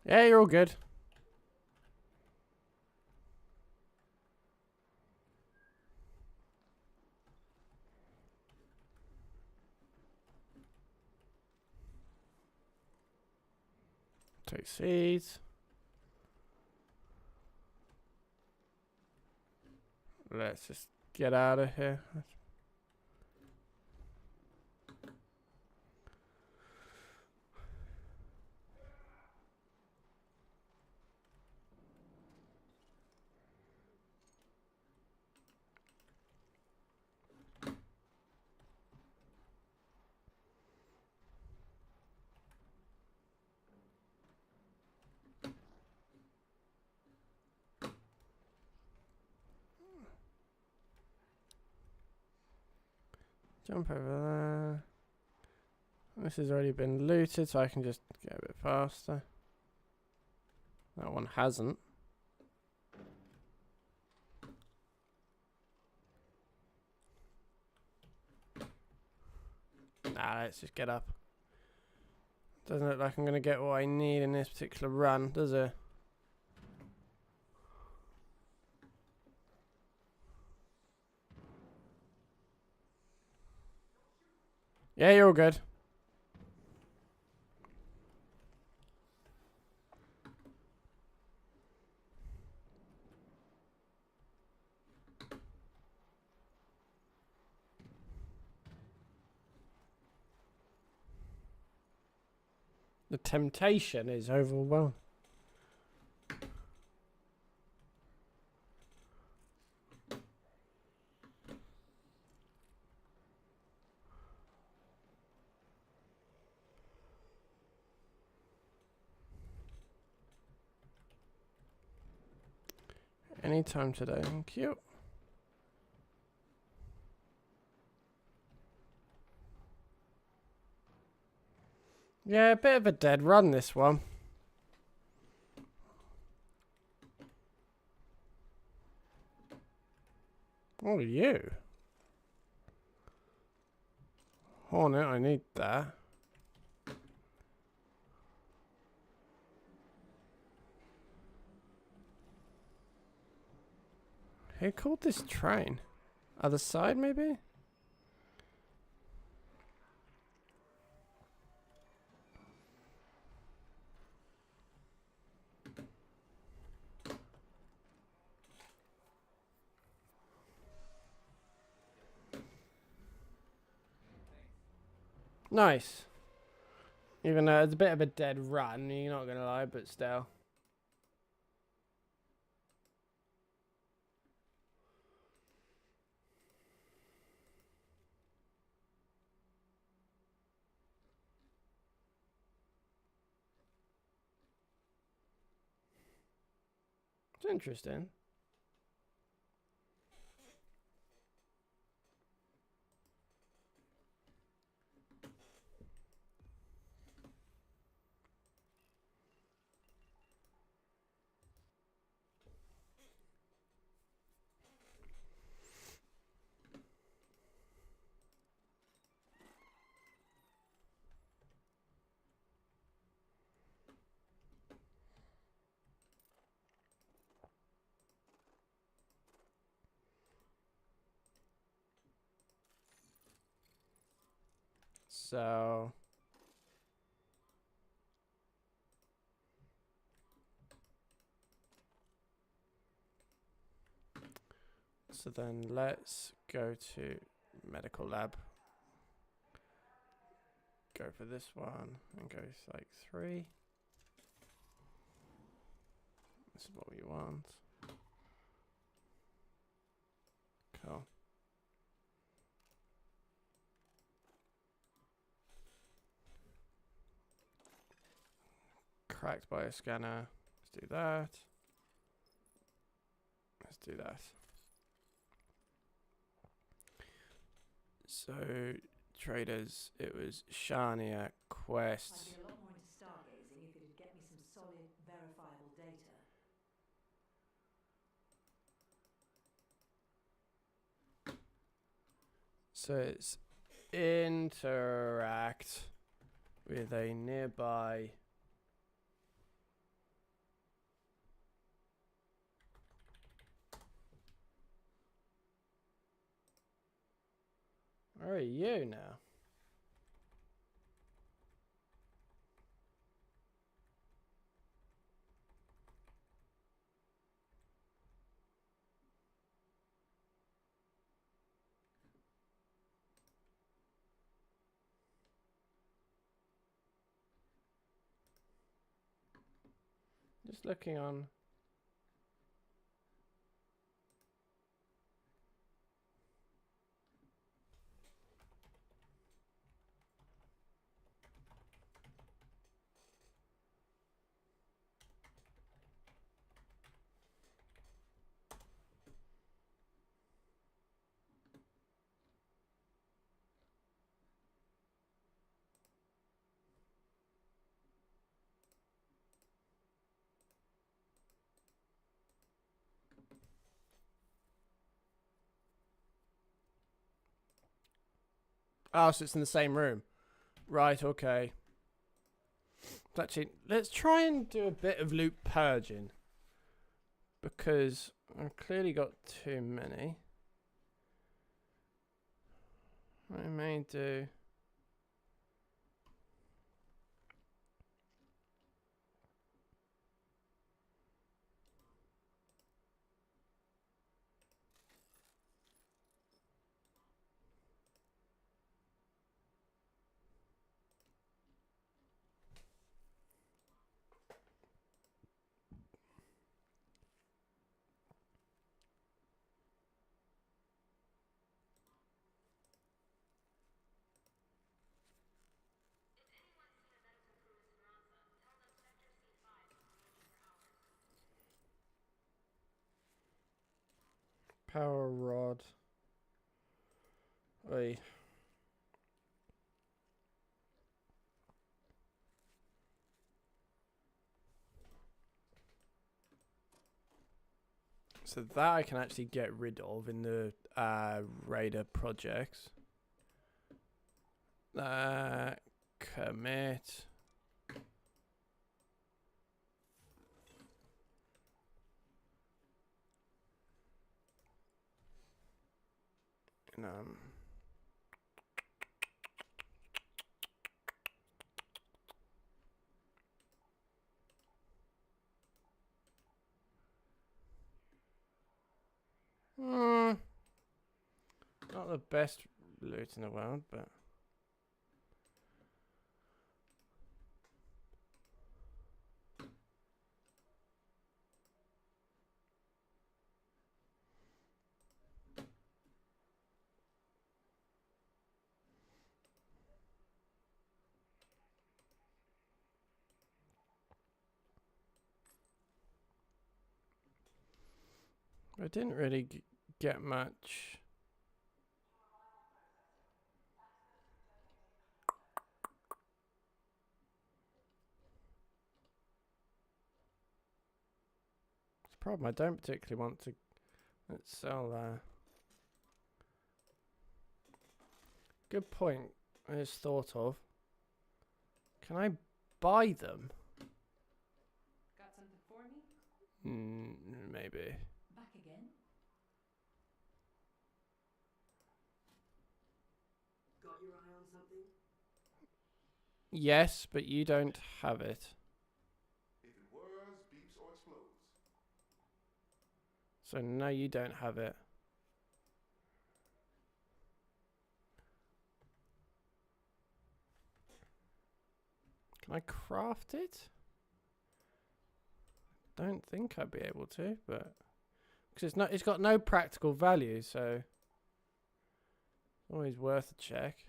Yeah, you're all good. Take seeds. Let's just get out of here. Jump over there. This has already been looted, so I can just get a bit faster. That one hasn't. Nah, let's just get up. Doesn't look like I'm going to get what I need in this particular run, does it? Yeah, you're all good. The temptation is overwhelming. Anytime today, thank you. Yeah, a bit of a dead run, this one. What are you? Hornet, I need that. Who called this train? Other side, maybe? Nice. Even though it's a bit of a dead run, you're not gonna lie, but still. It's interesting. So then let's go to medical lab. Go for this one and go to like 3. This is what we want. Cool. Cracked by a scanner. Let's do that. Let's do that. So, traders, it was Shania, quests. I'd be a lot more into stargazing if it'd get me some solid, verifiable data. So it's interact with a nearby Where are you now? Just looking on. Oh, so it's in the same room. Right, okay. Actually, let's try and do a bit of loop purging. Because I've clearly got too many. I may do... Power rod. Oi. So that I can actually get rid of in the Raider projects. Commit. And, not the best loot in the world, but... I didn't really get much. It's a problem. I don't particularly want to. Let's sell. Good point. I just thought of. Can I buy them? Got something for me? Maybe. Back again? Got your eye on something? Yes, but you don't have it. If it whirs, beeps, or explodes. So no, you don't have it. Can I craft it? Don't think I'd be able to, but because it's got no practical value, so always worth a check.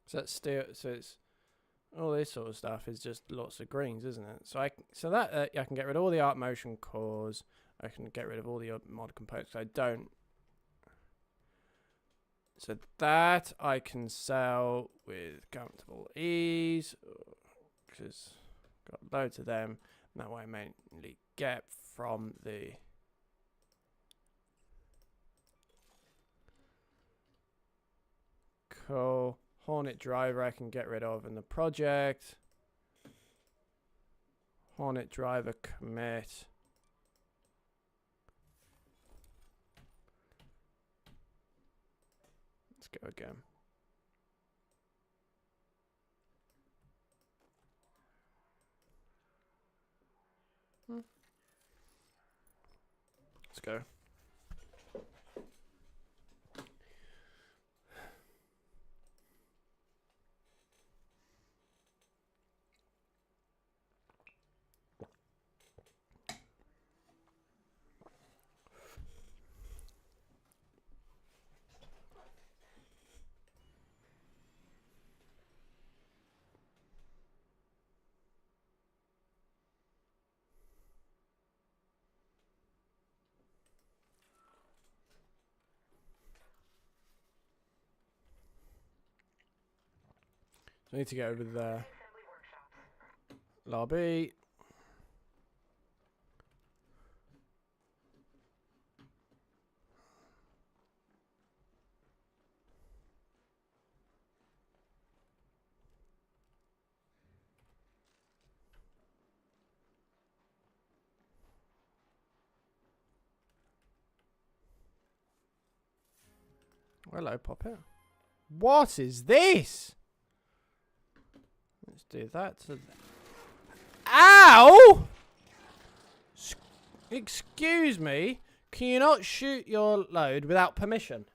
So that's still, so it's all this sort of stuff is just lots of greens, isn't it? So I can get rid of all the art motion cores. I can get rid of all the mod components. I don't. So that I can sell with comfortable ease because got loads of them. And that way I mainly get from the cool. Hornet driver I can get rid of in the project. Hornet driver commit. Let's go again. Let's go. I need to get over there. Assembly workshops. Lobby. Hello, Poppet. What is this? Let's do that to Ow! Excuse me. Can you not shoot your load without permission?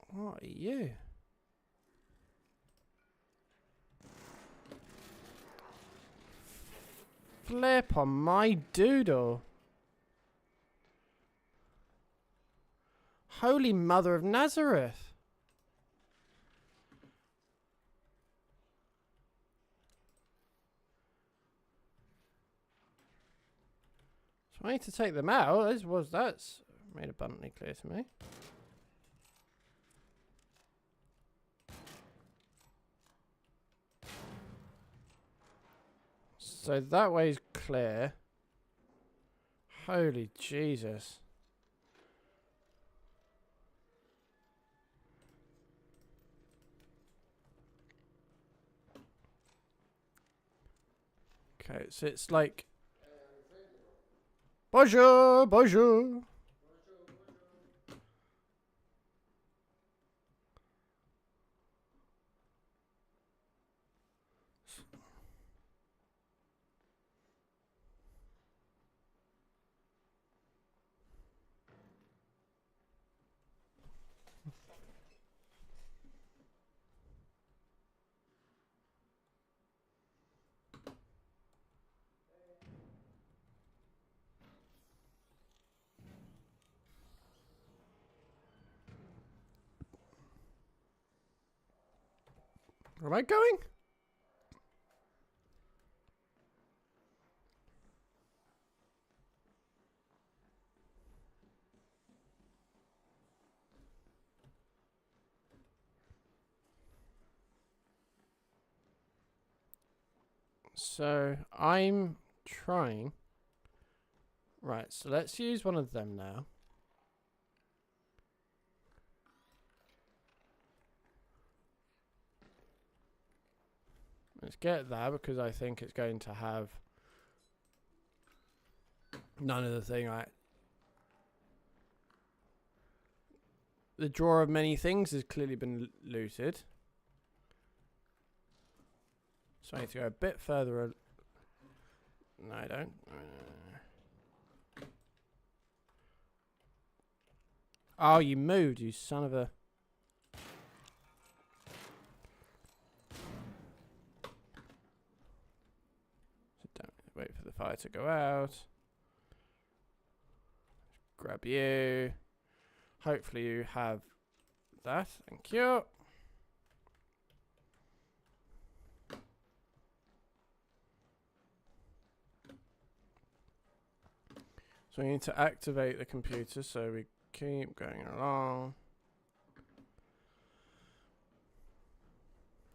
What are you? Flip on my doodle. Holy Mother of Nazareth. So I need to take them out. That's made abundantly clear to me. So that way's clear. Holy Jesus. Okay, so it's like bonjour, bonjour. Where am I going? So I'm trying. Right, so let's use one of them now. Let's get that because I think it's going to have none of the thing. Right. The drawer of many things has clearly been looted. So I need to go a bit further. No, I don't. Oh, you moved, you son of a... Wait for the fire to go out. Grab you. Hopefully you have that. Thank you. So we need to activate the computer so we keep going along.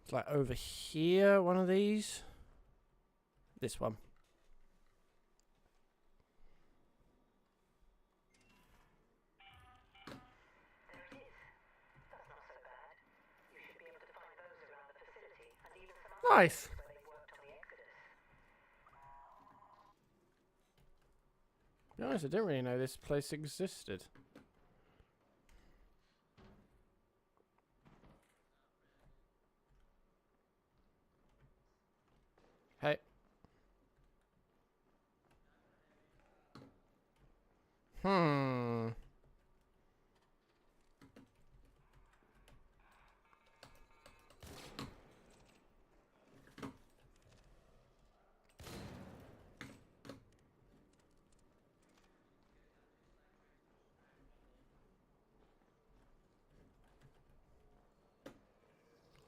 It's like over here, one of these. This one. There it is. That's not so bad. You should be able to find those around the facility and even some other Nice. places where they worked on the Exodus. To be honest, I didn't really know this place existed. Hey.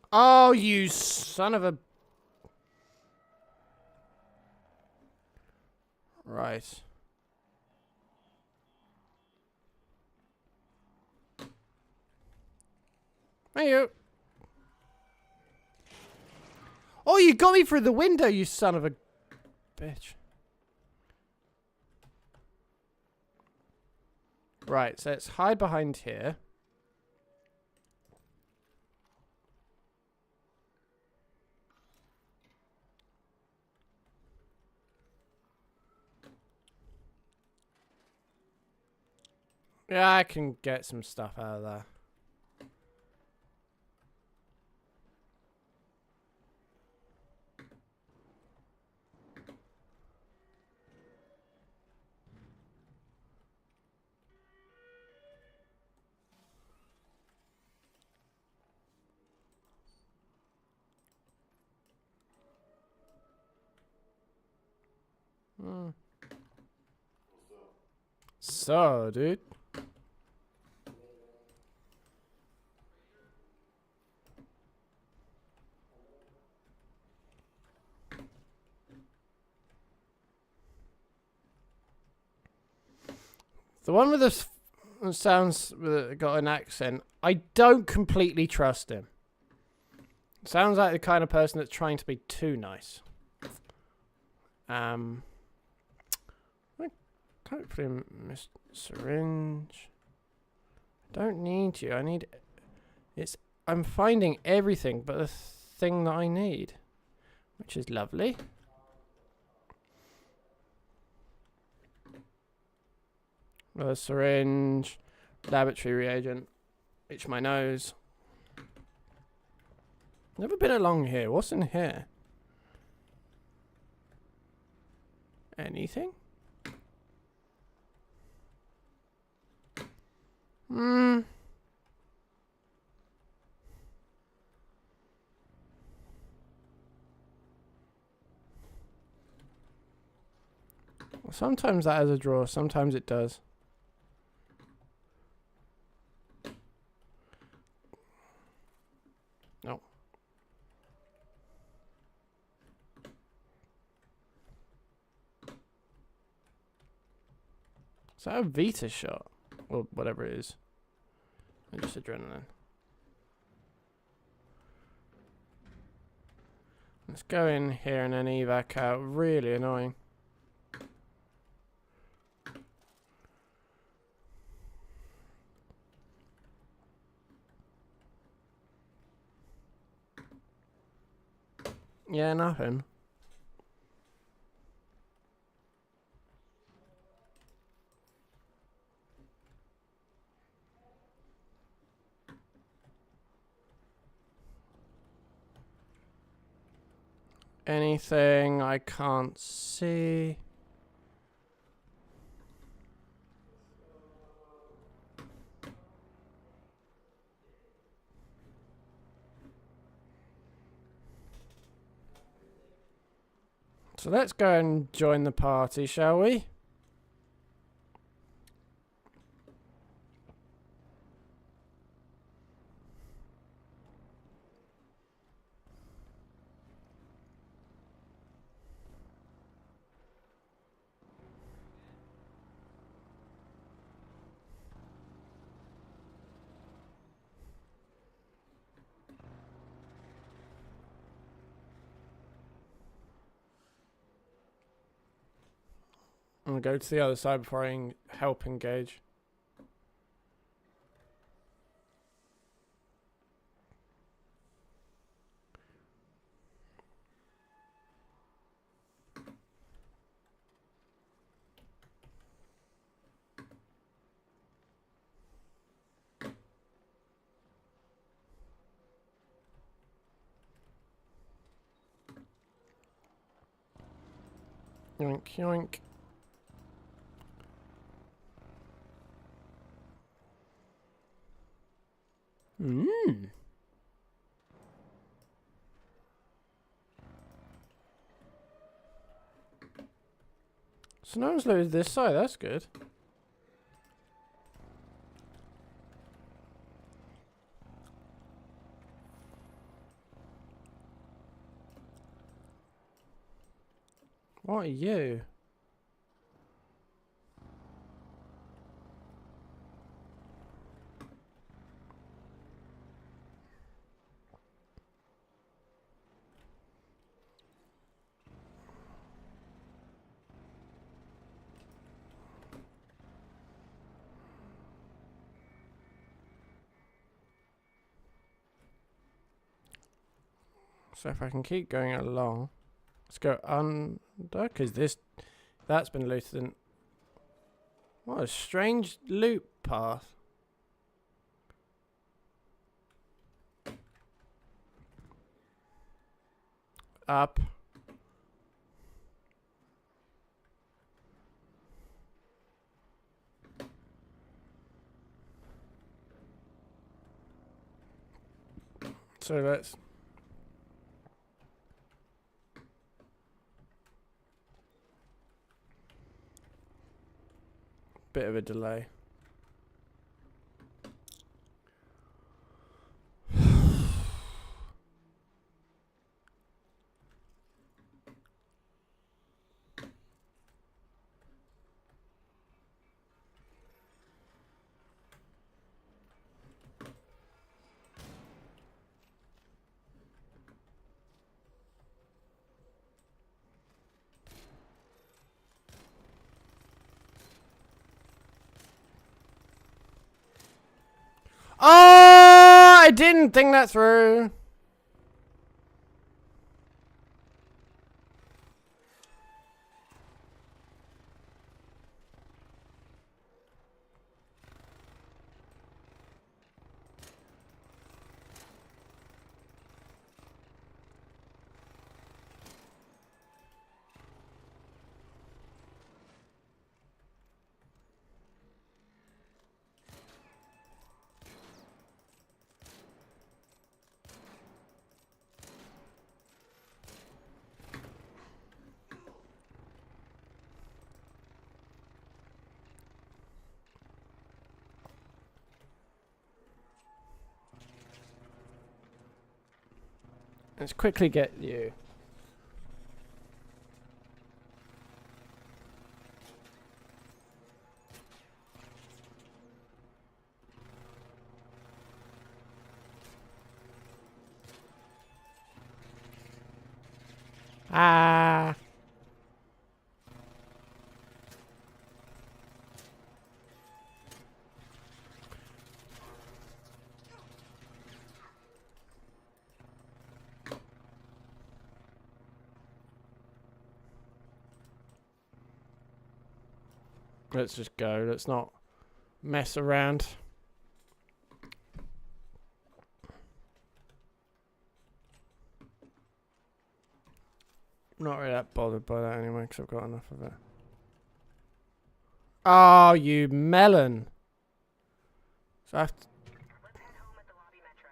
Oh, you son of a... Right. Hey, you. Oh, you got me through the window, you son of a bitch. Right, so let's hide behind here. Yeah, I can get some stuff out of there. So, dude. The one with the sounds got an accent. I don't completely trust him. Sounds like the kind of person that's trying to be too nice. Hopefully, Miss Syringe. Don't need you. I need. I'm finding everything but the thing that I need, which is lovely. A syringe, laboratory reagent. Itch my nose. Never been along here. What's in here? Anything? Well, sometimes that has a drawer, sometimes it does. No. Is that a Vita shot? Or whatever it is. And just adrenaline. Let's go in here and then evac out. Really annoying. Yeah, nothing. Anything I can't see. So let's go and join the party, shall we? I'm gonna go to the other side before I help engage. Yoink, yoink. So no one's looted this side, that's good. What are you? So if I can keep going along, let's go under, because that's been looted. And what a strange loop path. Up. So let's bit of a delay. Oh, I didn't think that through. Let's quickly get you. Ah. Let's just go. Let's not mess around. Not really that bothered by that anyway, because I've got enough of it. Oh, you melon. So I have to... Let's head home at the lobby metro.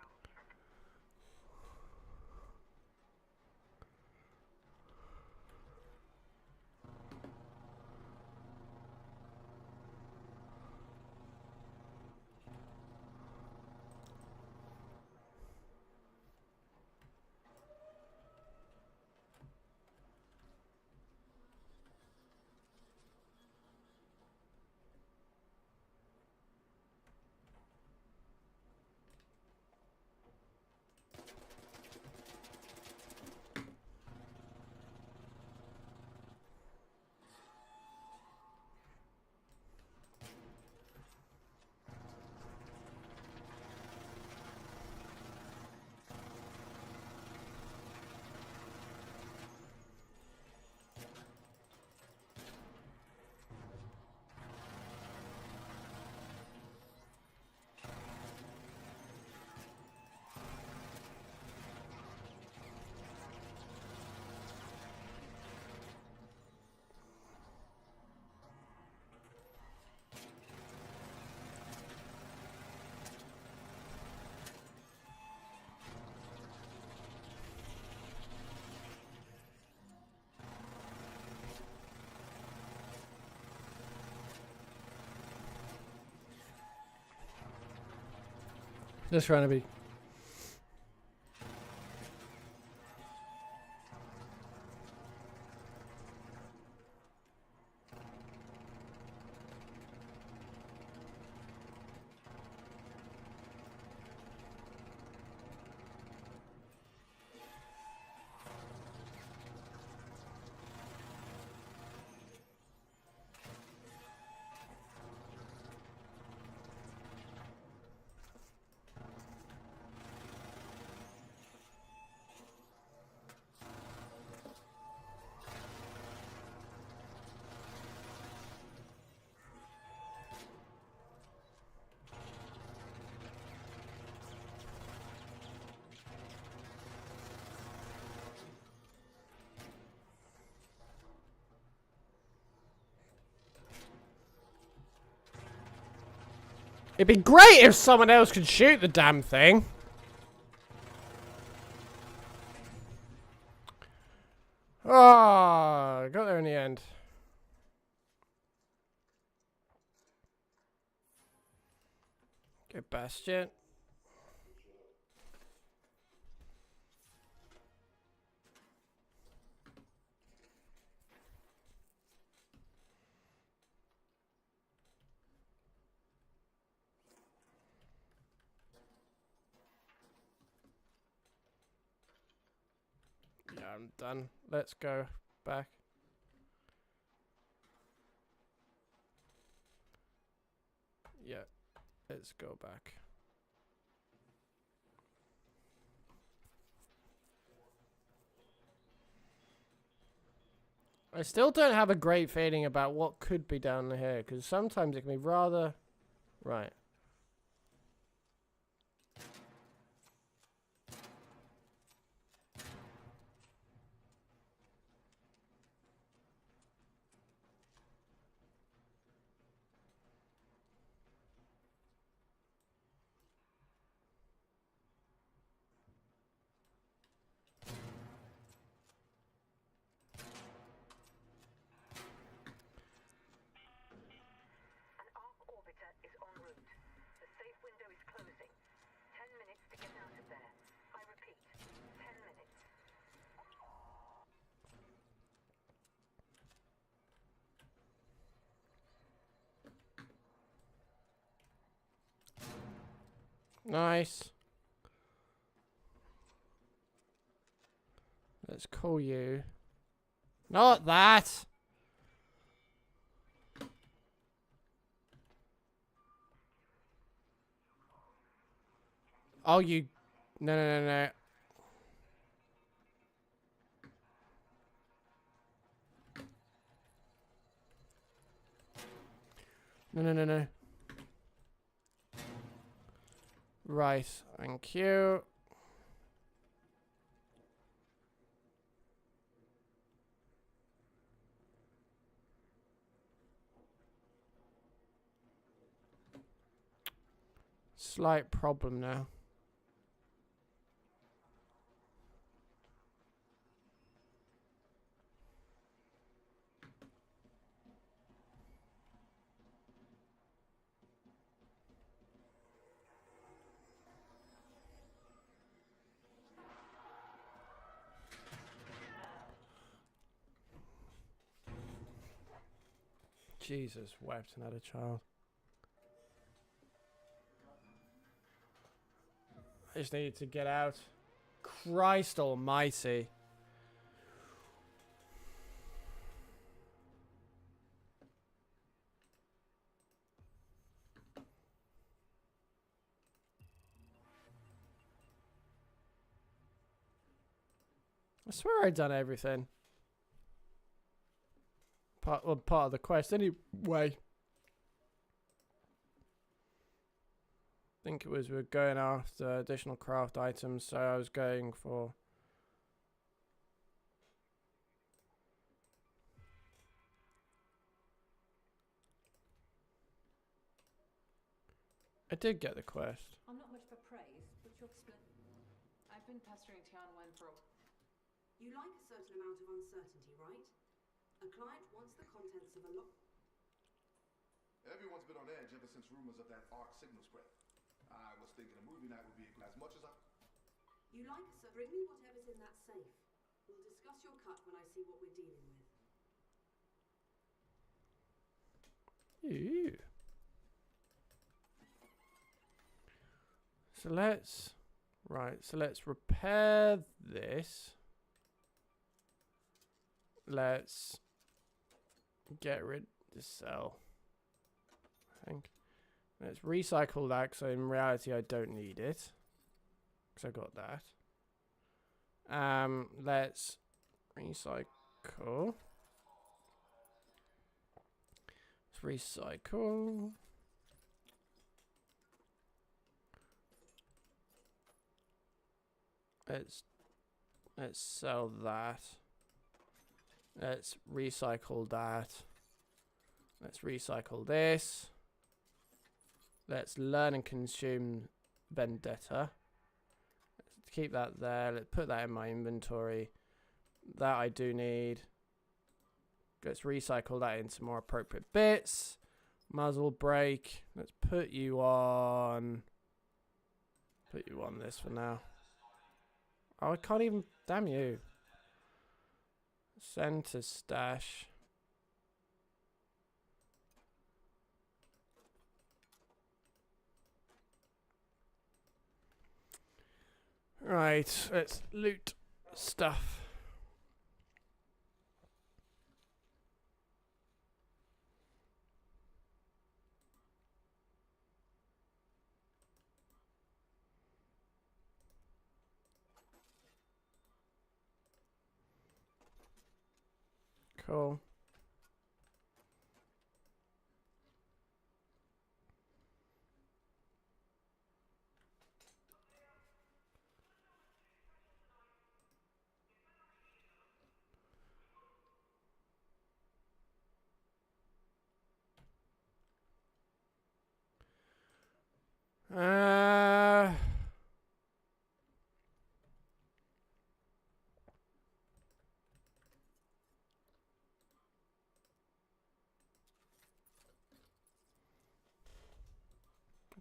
Just trying to be... It'd be great if someone else could shoot the damn thing. Oh, got there in the end. Good bastion. Yeah, I'm done. Let's go back. Yeah, let's go back. I still don't have a great feeling about what could be down here, because sometimes it can be rather... Right. An arc orbiter is en route. The safe window is closing. 10 minutes to get out of there. I repeat, 10 minutes. Nice. Let's call you. Not that! Oh, you... No, no, no, no. No, no, no, no. Right, thank you. Slight problem now. Jesus wept and had a child. I just needed to get out. Christ almighty. I swear I'd done everything. Part of the quest anyway. I think it was we were going after additional craft items, so I was going for... I did get the quest. I'm not much for praise, but you're I've been pestering Tian Wen for a... You like a certain amount of uncertainty, right? A client wants the contents of a lot. Everyone's been on edge ever since rumors of that arc signal spread. I was thinking a movie night would be as much as I... You like a bring me whatever's in that safe. We'll discuss your cut when I see what we're dealing with. Ew. So let's... Right, so let's repair this. Let's get rid of the cell. I think. Let's recycle that, so in reality I don't need it. Because I got that. Let's recycle. Let's recycle. Let's sell that. Let's recycle that. Let's recycle this. Let's learn and consume Vendetta. Let's keep that there. Let's put that in my inventory. That I do need. Let's recycle that into more appropriate bits. Muzzle brake. Let's put you on. Put you on this for now. Oh, I can't even. Damn you. Center stash. Right, let's loot stuff. Cool. Uh,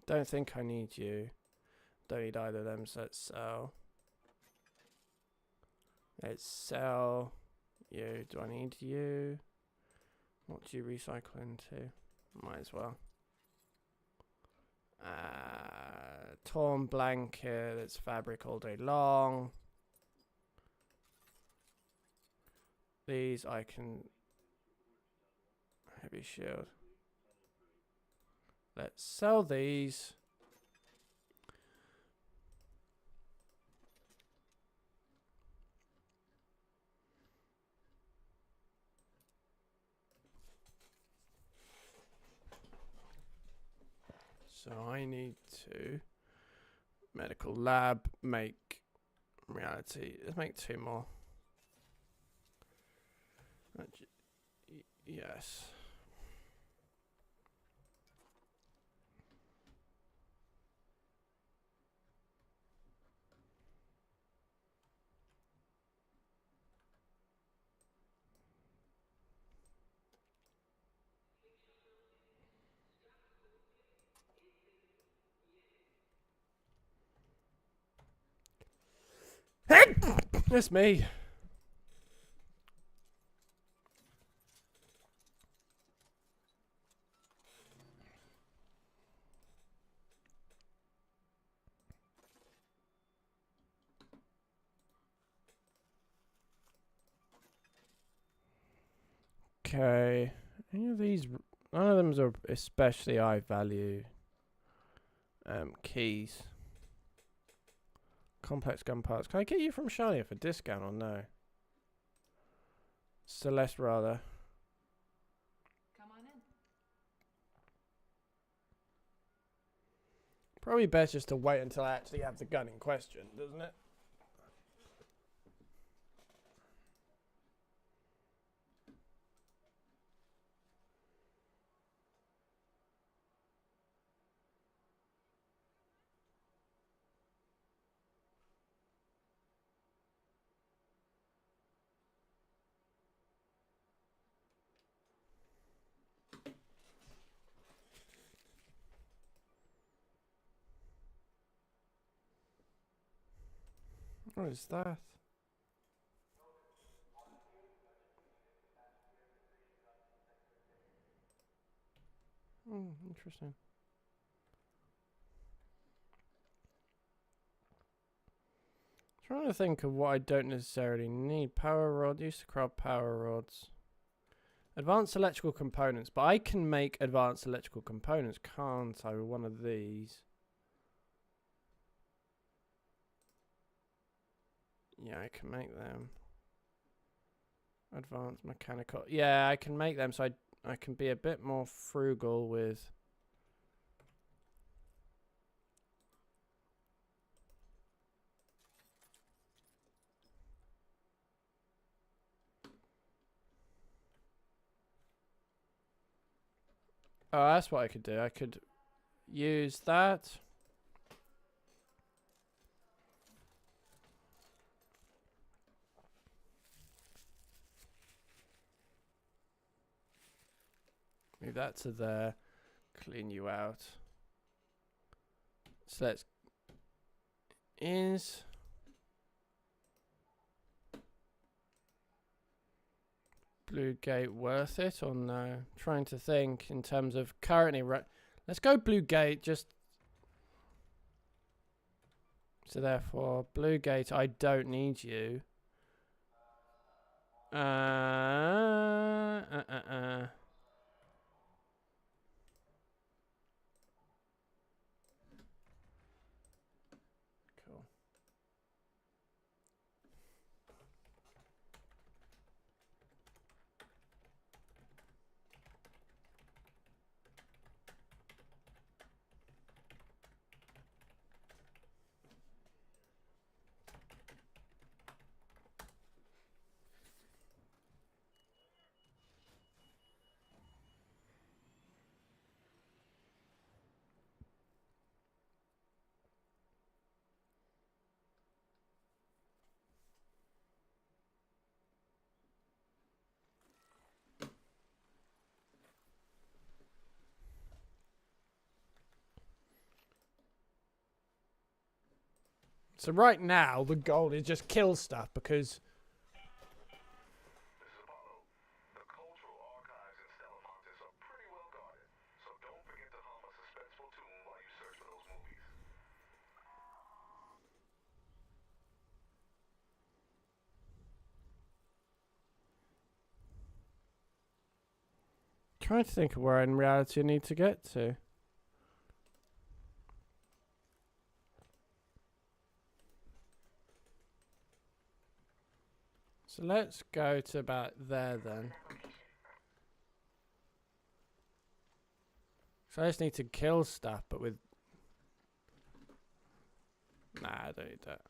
don't think I need you. Don't need either of them, so let's sell. Let's sell you. Do I need you? What do you recycle into? Might as well. Torn blanket. It's fabric all day long. These I can. Heavy shield. Let's sell these. So I need to medical lab make reality. Let's make 2 more. Yes. That's me. Okay. Any of these? None of them are especially high value. Keys. Complex gun parts. Can I get you from Shania for discount or no? Celeste rather. Come on in. Probably best just to wait until I actually have the gun in question, doesn't it? What is that? Interesting. Trying to think of what I don't necessarily need. Power rod. Used to craft power rods. Advanced electrical components. But I can make advanced electrical components, can't I, with one of these? Yeah, I can make them. Advanced mechanical. Yeah, I can make them, so I can be a bit more frugal with... Oh, that's what I could do. I could use that. Move that to there. Clean you out. So let's... Is... Blue Gate worth it or no? Trying to think in terms of currently... Let's go Blue Gate, just... So therefore, Blue Gate, I don't need you. Cool. So right now, the goal is just kill stuff because... This is Apollo. The cultural archives in Stellafontis are pretty well guarded, so don't forget to hum a suspenseful tune while you search for those movies. Trying to think of where in reality I need to get to. So let's go to about there then. So I just need to kill stuff, but with... Nah, I don't need that.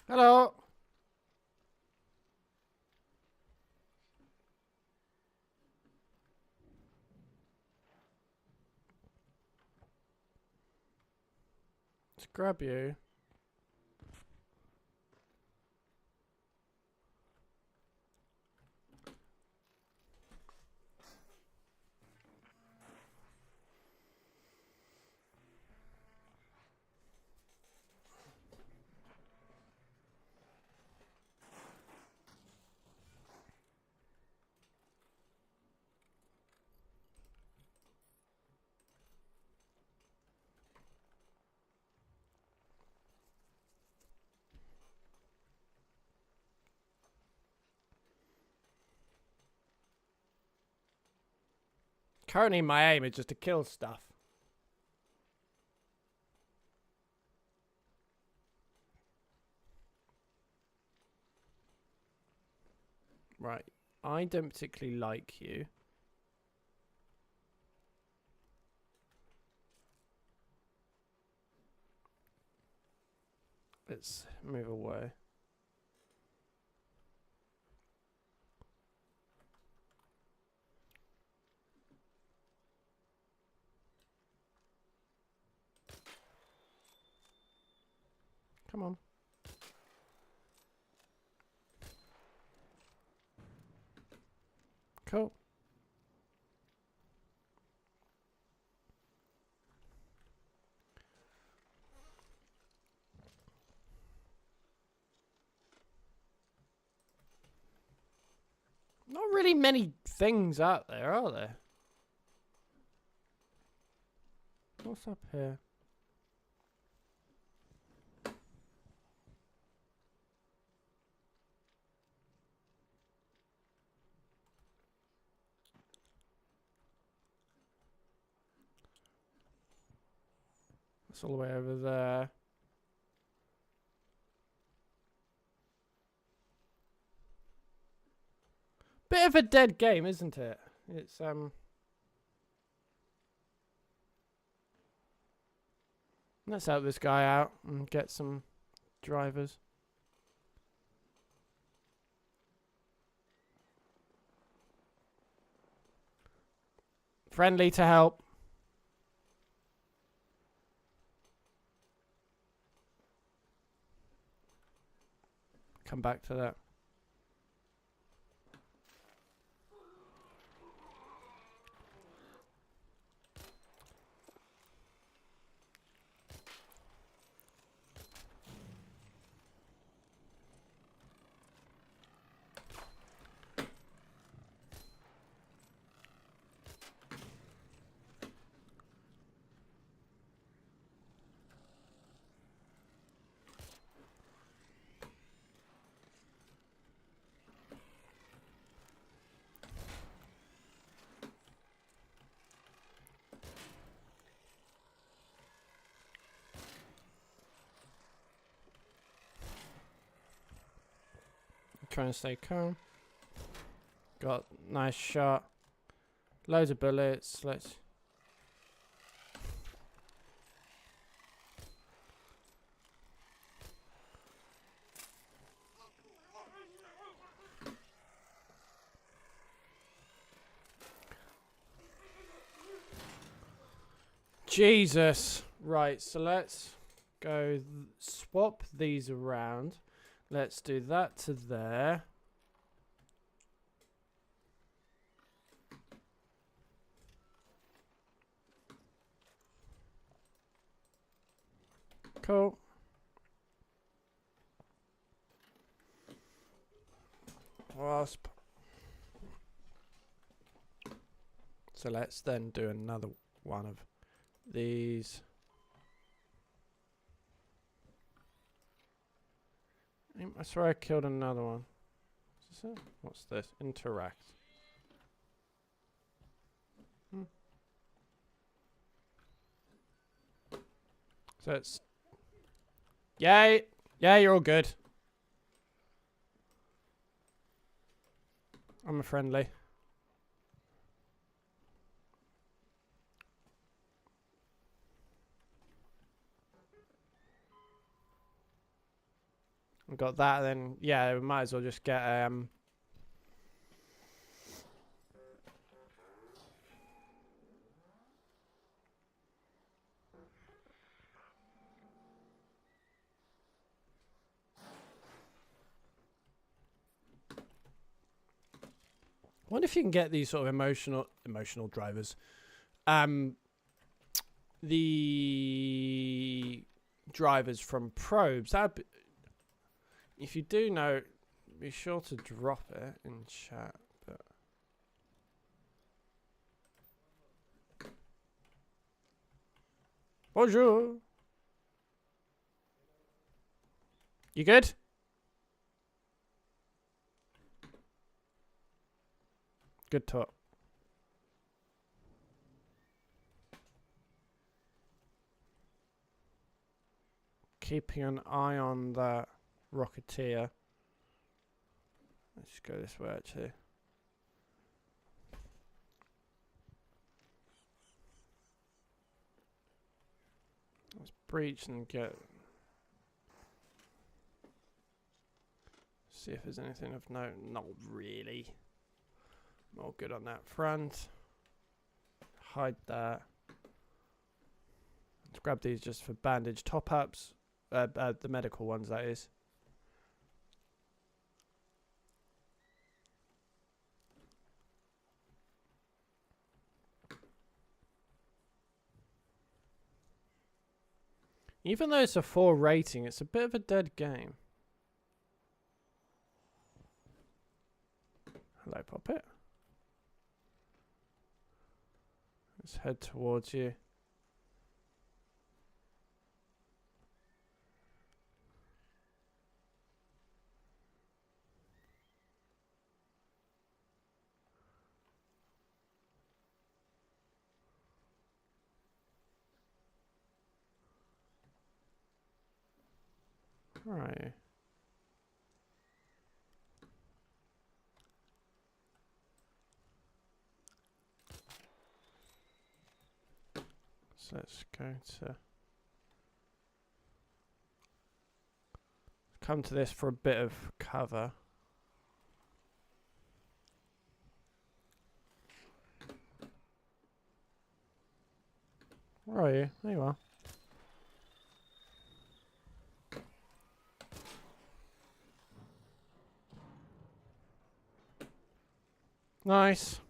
Hello. Let's grab you. Currently my aim is just to kill stuff. Right. I don't particularly like you. Let's move away. Come on. Cool. Not really many things out there, are there? What's up here? It's all the way over there. Bit of a dead game, isn't it? It's Let's help this guy out and get some drivers. Friendly to help. Come back to that. Trying to stay calm. Got nice shot. Loads of bullets. Let's. Jesus. Right, so let's go swap these around. Let's do that to there. Cool. Wasp. So let's then do another one of these. I swear I killed another one. Is this it? What's this? Interact. So it's... Yay! Yeah, you're all good. I'm a friendly. We got that, then yeah, we might as well just get wonder if you can get these sort of emotional drivers. The drivers from probes. If you do know, be sure to drop it in chat. But bonjour. You good? Good talk. Keeping an eye on that Rocketeer. Let's go this way actually. Let's breach and get... See if there's anything of note. Not really. I'm all good on that front. Hide that. Let's grab these just for bandage top-ups. The medical ones, that is. Even though it's a 4 rating, it's a bit of a dead game. Hello, Poppet. Let's head towards you. Right. So let's go to come to this for a bit of cover. Where are you? There you are. Nice.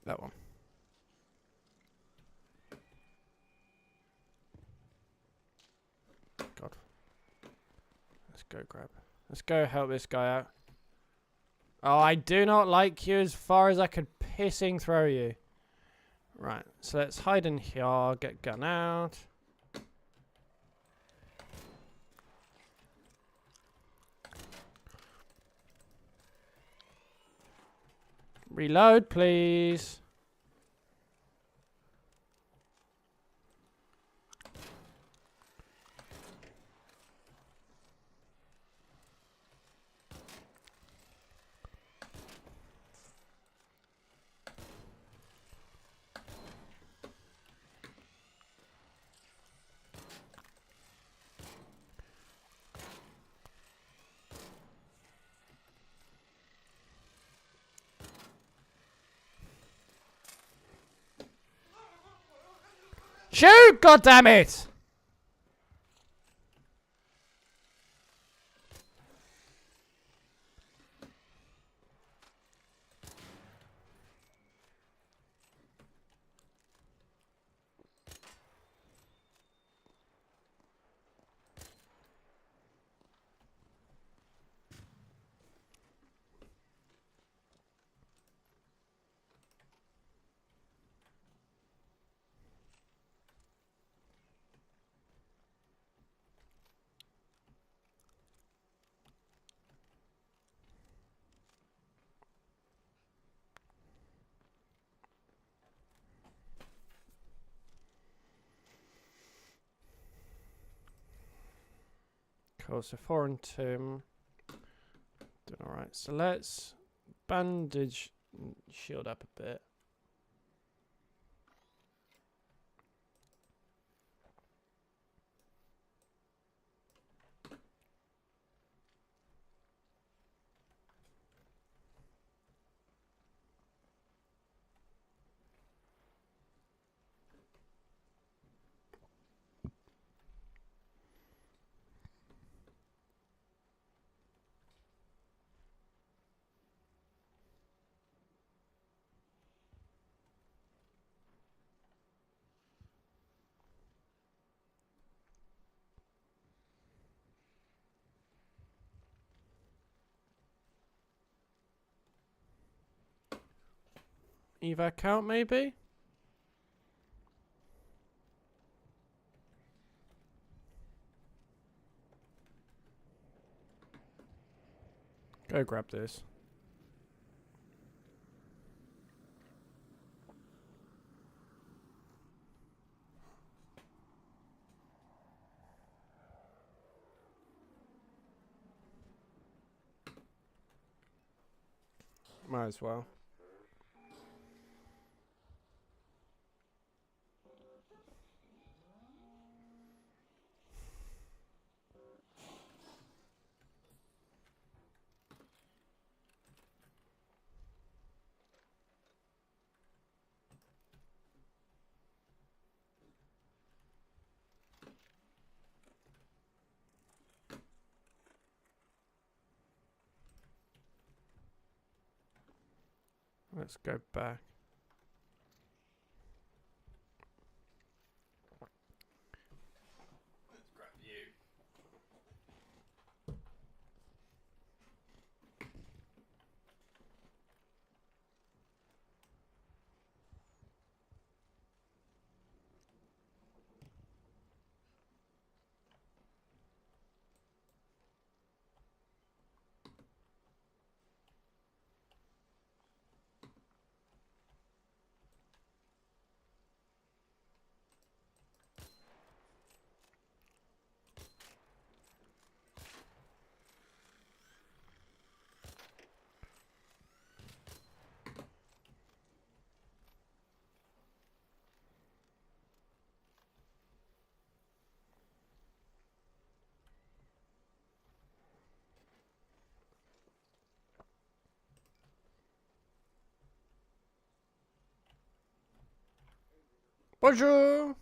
That one. God. Let's go grab. Let's go help this guy out. Oh, I do not like you as far as I could pissing throw you. Right, so let's hide in here, get gun out. Reload, please. Shoot, goddammit! Cool, so 4 and 2. Doing alright. So let's bandage shield up a bit. Evac out, maybe? Go grab this. Might as well. Let's go back. Let's grab you. Bonjour.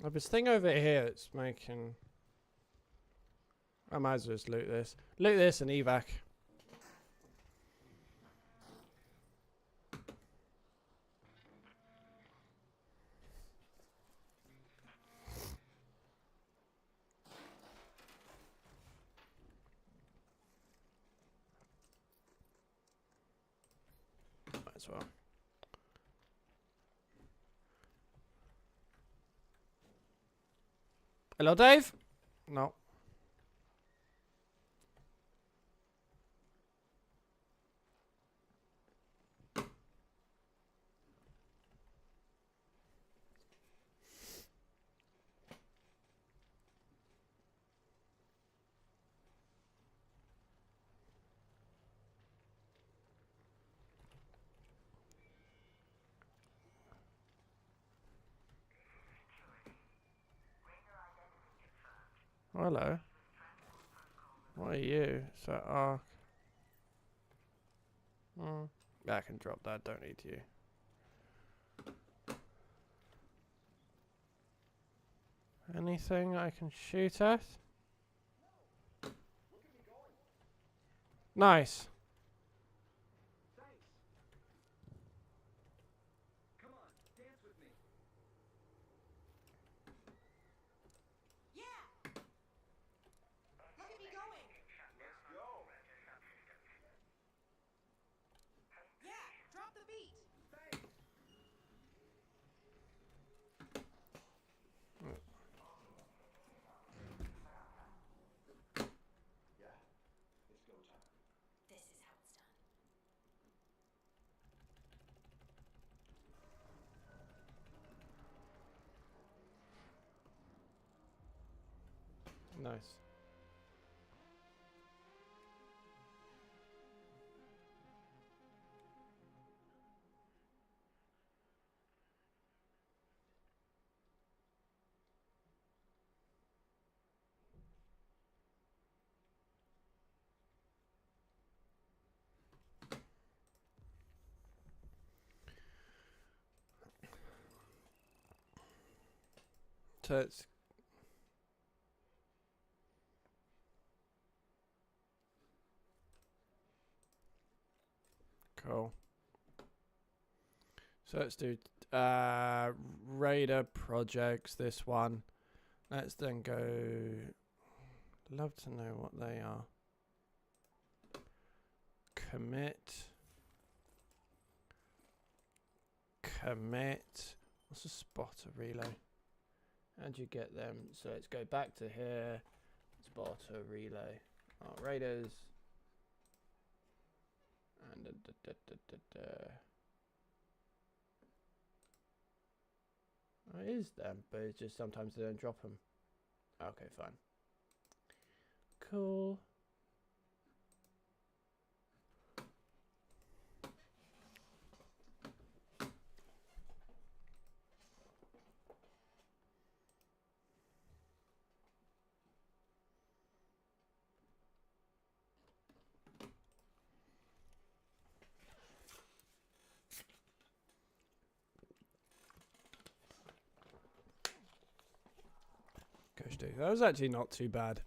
I've this thing over here that's making... I might as well just loot this. Loot this and evac. Might as well. Hello, Dave? No. Hello. What are you? Is that arc? Yeah, I can drop that. Don't need you. Anything I can shoot at? Nice. Come on, dance with me. Yeah! Look at me going! Let's go. Yeah! Drop the beat! Thanks. Yeah, it's go time. This is how it's done. Nice. So it's cool. So let's do Raider projects, this one. Let's then go... Love to know what they are. Commit. What's a spotter relay? How'd you get them? So let's go back to here. Spotter relay. Oh, Raiders. And oh, it is them, but it's just sometimes they don't drop them. Okay, fine. Cool. Gosh, dude, that was actually not too bad.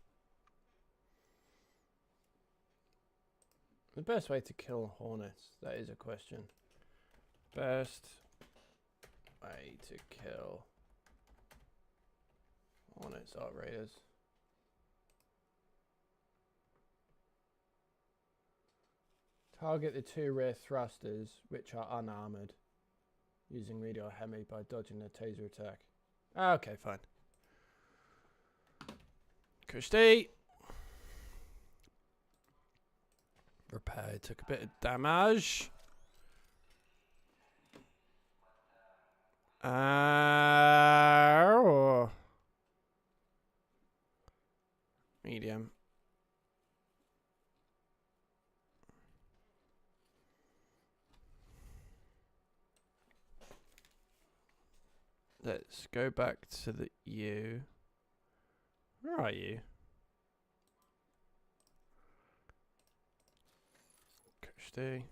The best way to kill hornets, that is a question. Best way to kill hornets are raiders. Target the two rear thrusters, which are unarmored, using radio hemi by dodging a taser attack. Okay, fine. Kushti. Repair took a bit of damage. Medium. Let's go back to the U. Where are you? Kushti.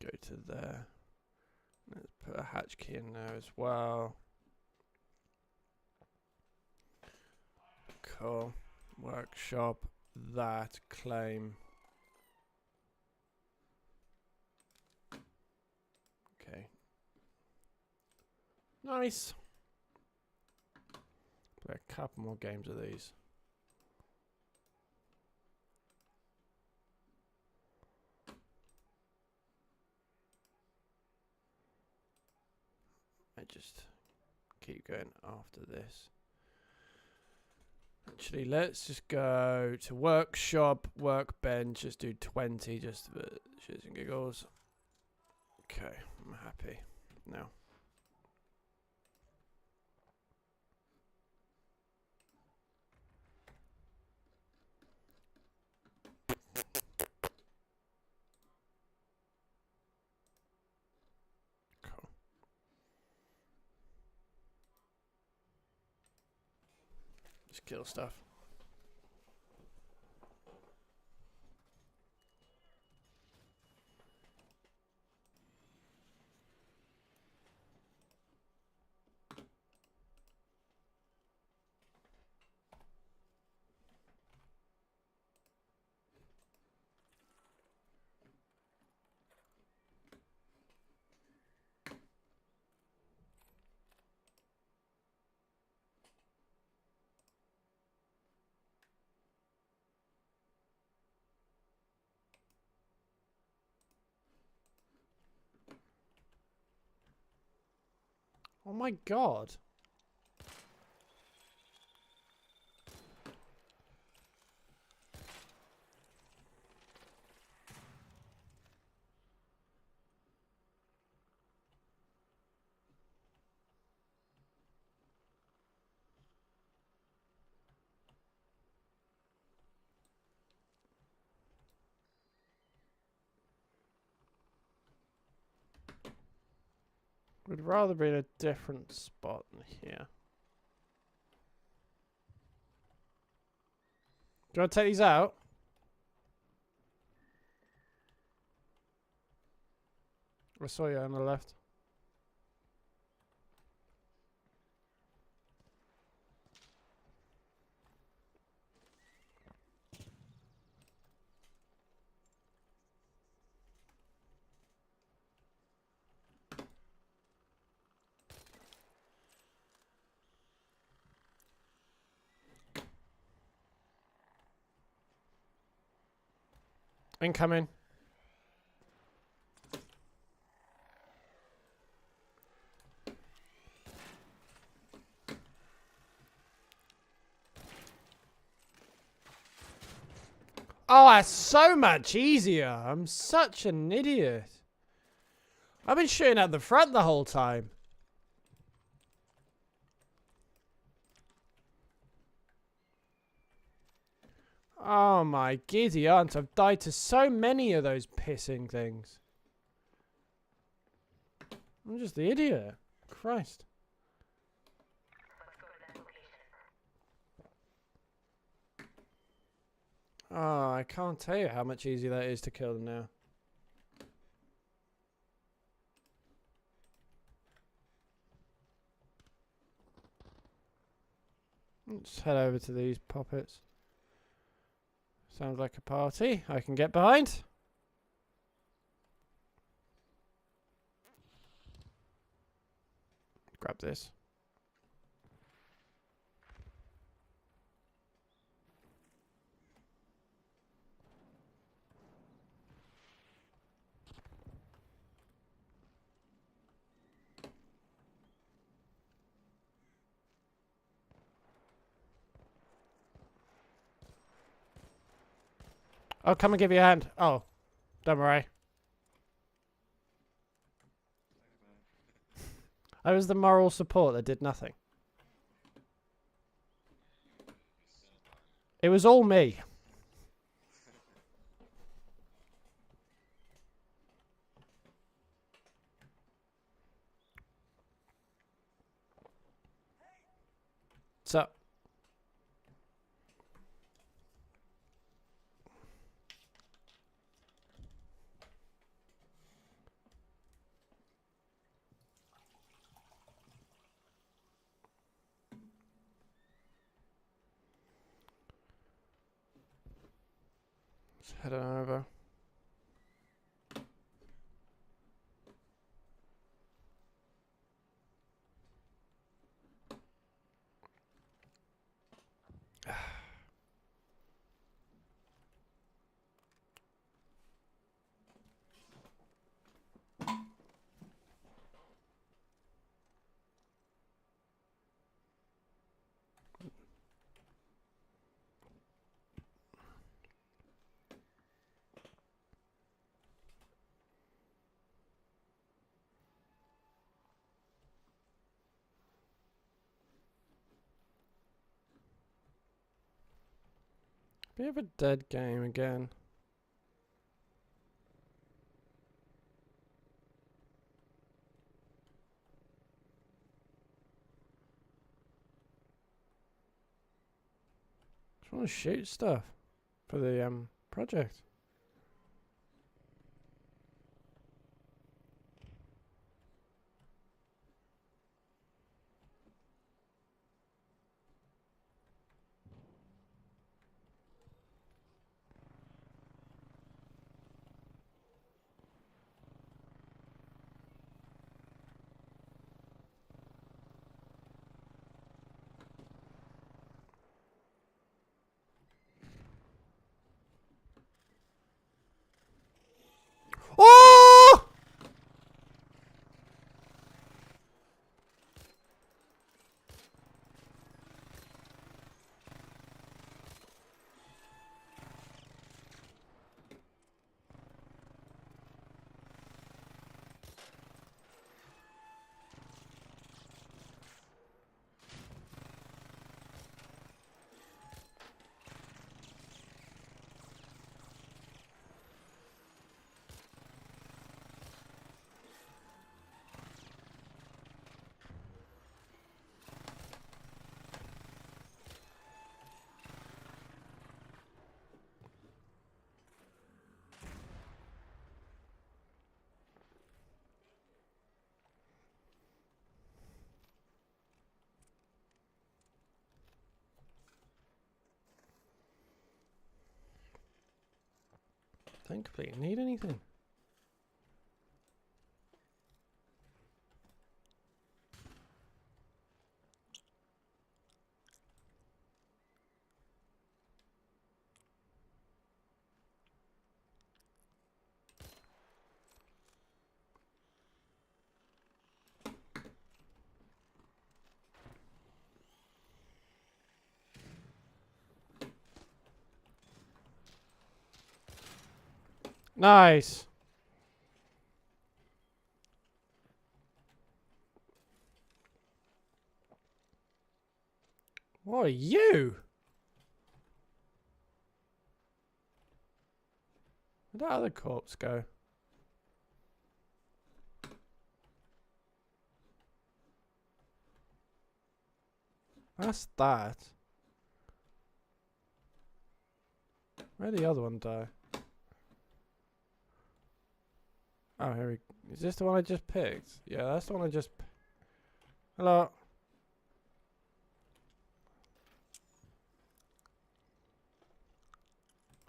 Go to there. Let's put a hatch key in there as well. Cool. Workshop. That. Claim. Okay. Nice. Play a couple more games of these. I just keep going after this. Actually, let's just go to workshop, workbench, just do 20 just for shits and giggles. Okay, I'm happy now. Cool. Just kill stuff. Oh my god. Would rather be in a different spot than here. Do you want to take these out? I saw you on the left. Incoming. Oh, that's so much easier. I'm such an idiot. I've been shooting at the front the whole time. Oh my giddy aunt, I've died to so many of those pissing things. I'm just the idiot. Christ. Oh, I can't tell you how much easier that is to kill them now. Let's head over to these poppets. Sounds like a party I can get behind. Grab this. I'll come and give you a hand. Oh, don't worry. I was the moral support that did nothing. It was all me. So, Let's head on over. Bit of a dead game again. Just want to shoot stuff for the project. Oh! Don't completely need anything. Nice. What are you? Where'd that other corpse go? That's that. Where'd the other one die? Oh, here we... Is this the one I just picked? Yeah, that's the one I just... Hello.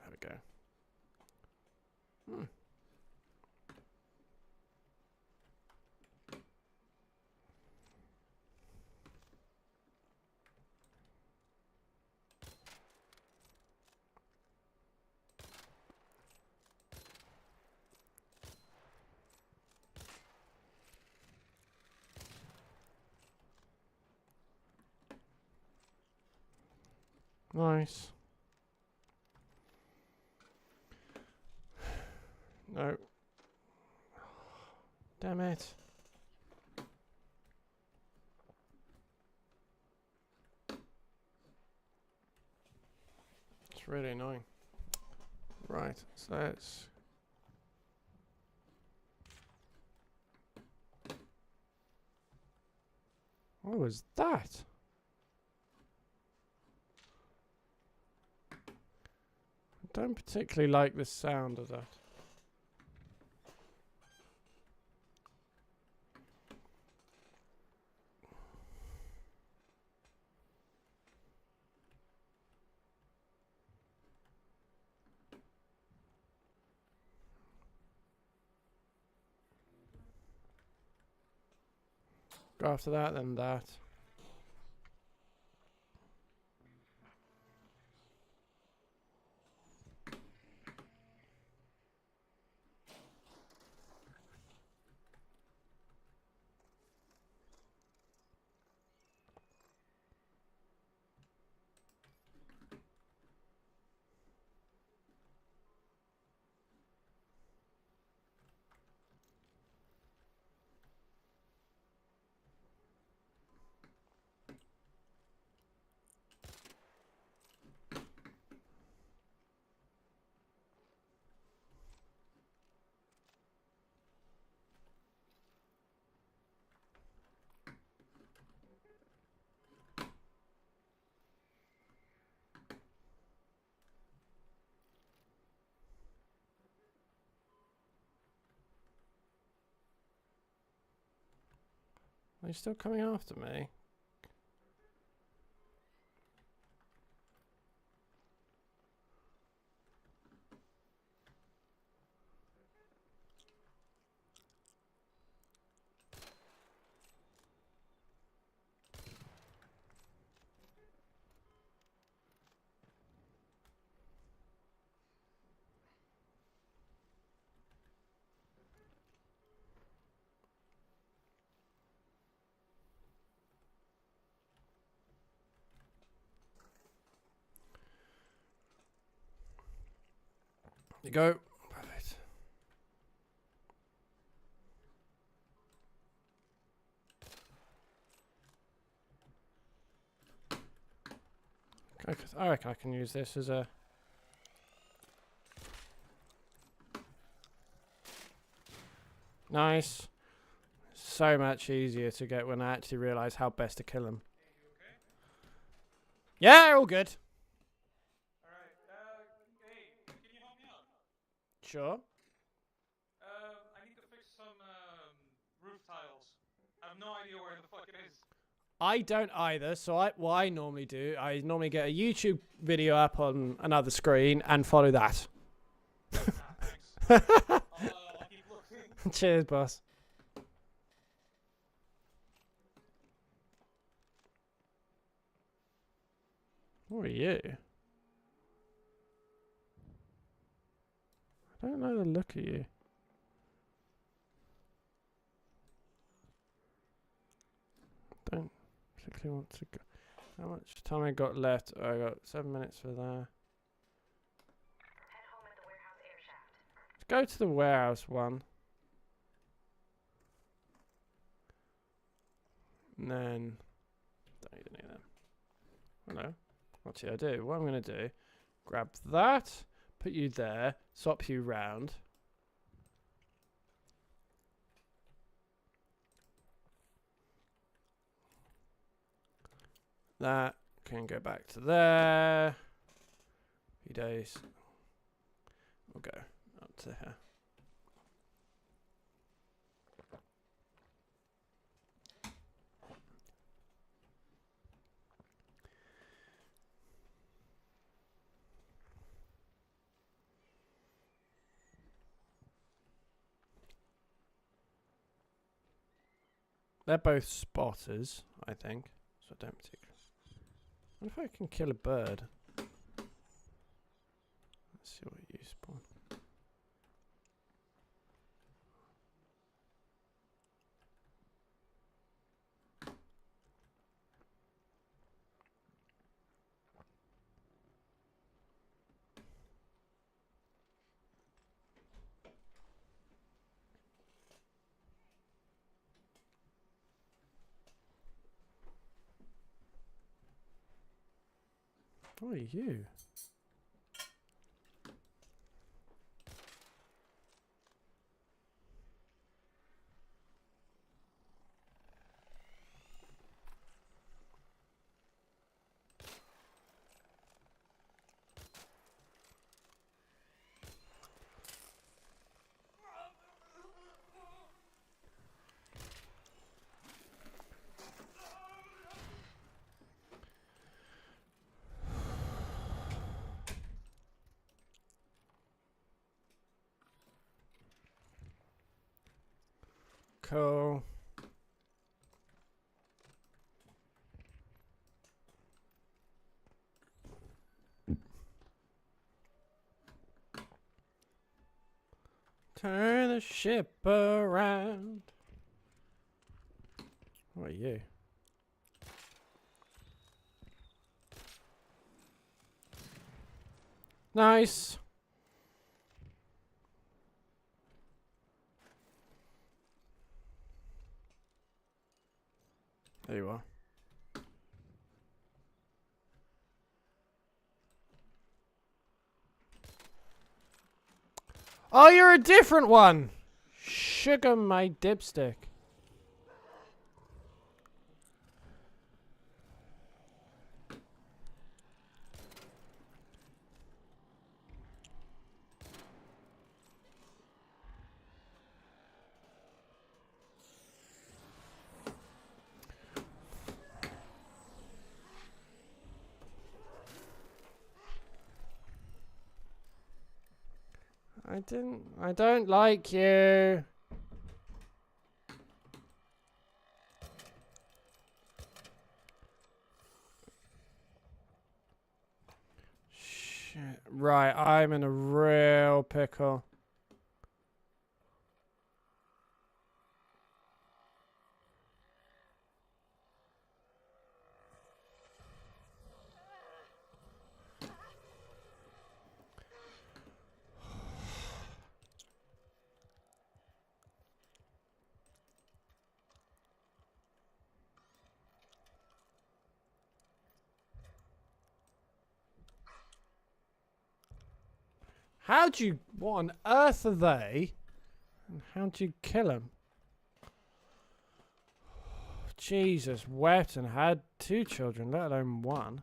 There we go. Hmm. Nice. No. Damn it. It's really annoying. Right, so let's... What was that? I don't particularly like the sound of that. Go after that, then that. Are you still coming after me? You go. Perfect. Okay, 'cause I reckon I can use this as a... Nice. So much easier to get when I actually realise how best to kill them. Yeah, all good. Alright, hey, can you help me out? Sure. I need to fix some, roof tiles. I have no idea where the fuck it is. I don't either, so what I normally do, I normally get a YouTube video up on another screen and follow that. Thanks. I'll keep looking. Cheers, boss. Who are you? I don't know the look of you. Don't particularly want to go. How much time I got left? Oh, I got 7 minutes for that. Head home at the warehouse air shaft. Let's go to the warehouse one. And then... Don't need any of them. Hello. Actually, I do. What I'm going to do... Grab that. Put you there. Swap you round. That can go back to there. Few days. We'll go up to here. They're both spotters, I think. So I don't particularly. I wonder if I can kill a bird. Let's see what you spawn. What are you? Cool. Turn the ship around. What are you? Nice. There you are. Oh, you're a different one. Sugar my dipstick. I don't like you. Shit. Right, I'm in a real pickle. How'd you... What on earth are they? And how'd you kill them? Jesus, wept and had 2 children, let alone 1.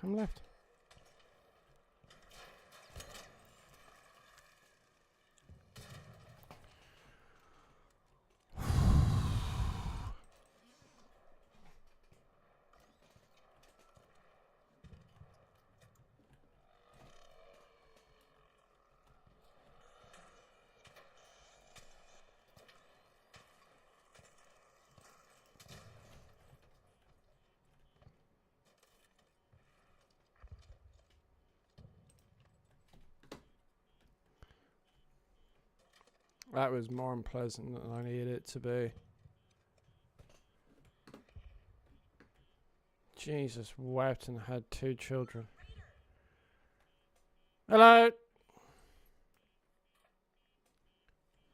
Come left. That was more unpleasant than I needed it to be. Jesus wept and had 2 children. Hello.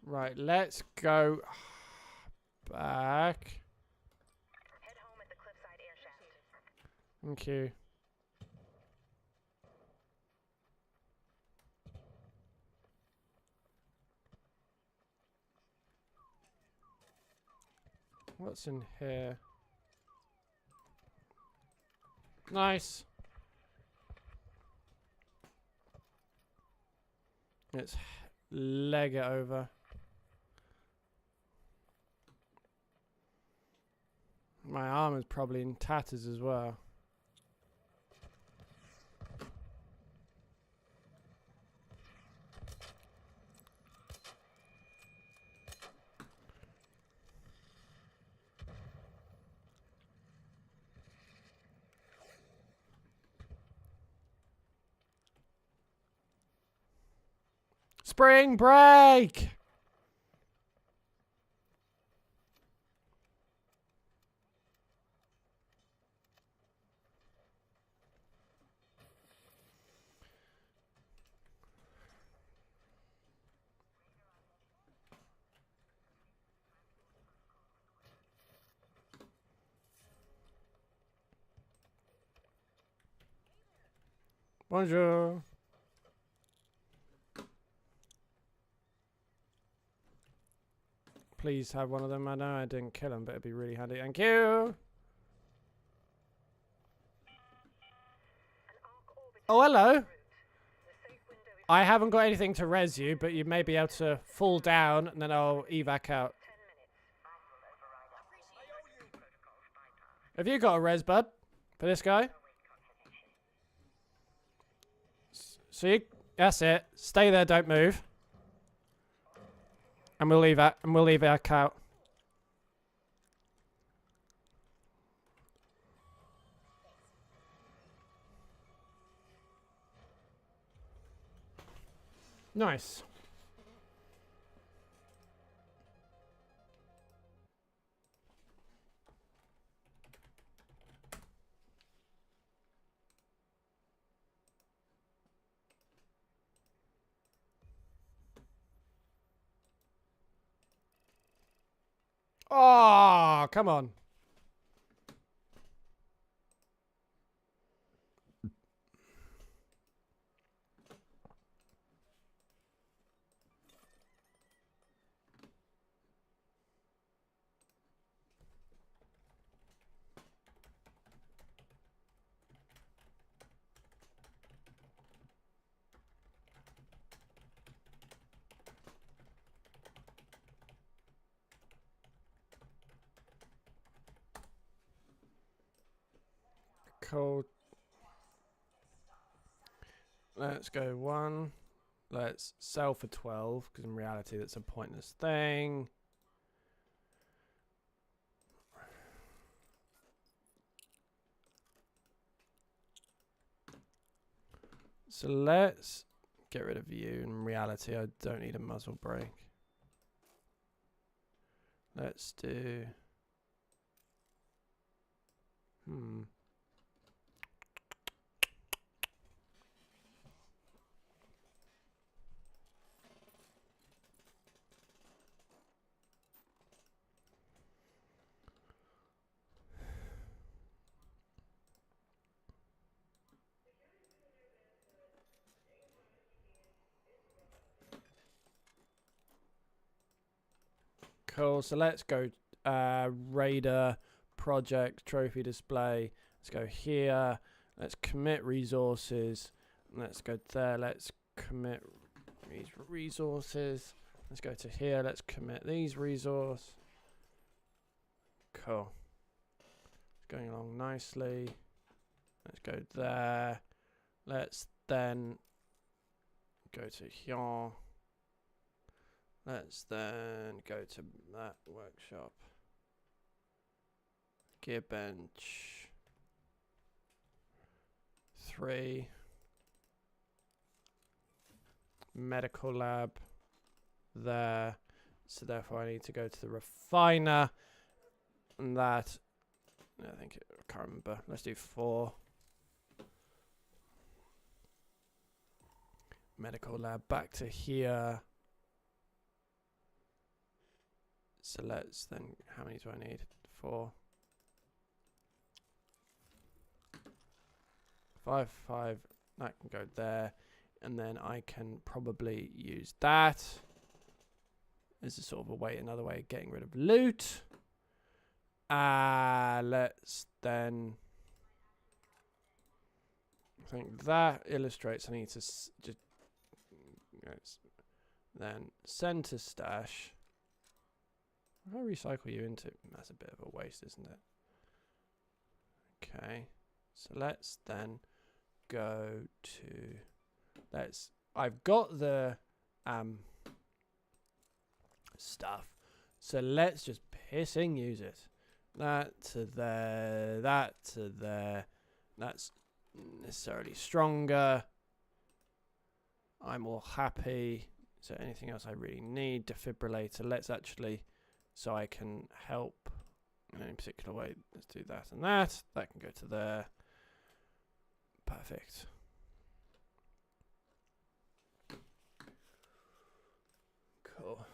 Right, let's go back. Head home at the cliffside air shaft. Thank you. What's in here? Nice. Let's leg it over. My arm is probably in tatters as well. Spring break! Bonjour. Please have one of them. I know I didn't kill him, but it'd be really handy. Thank you. Oh, hello. I haven't got anything to res you, but you may be able to fall down, and then I'll evac out. Have you got a res, bud? For this guy? See? That's it. Stay there, don't move. And we'll leave that, and we'll leave our out. Nice. Oh, come on. Cool. Let's go 1. Let's sell for 12, because in reality that's a pointless thing. So let's get rid of you. In reality, I don't need a muzzle brake. Let's do... Cool, so let's go Raider, Project, Trophy Display. Let's go here. Let's commit resources. Let's go there. Let's commit these resources. Let's go to here. Let's commit these resources. Cool. It's going along nicely. Let's go there. Let's then go to here. Let's then go to that workshop. Gearbench 3. Medical lab there. So therefore I need to go to the refiner. And that, I think, I can't remember. Let's do 4. Medical lab back to here. So let's then, how many do I need? 4. 5, 5, that can go there. And then I can probably use that as a sort of a way, another way of getting rid of loot. Let's then, I think that illustrates, I need to just, then send to stash. If I recycle you into, that's a bit of a waste, isn't it? Okay, so let's then go to, I've got the stuff, so let's just pissing use it. That to there, that to there, that's necessarily stronger. I'm all happy. So anything else I really need? Defibrillator, let's actually, so I can help in any particular way. Let's do that and that. That can go to there. Perfect. Cool.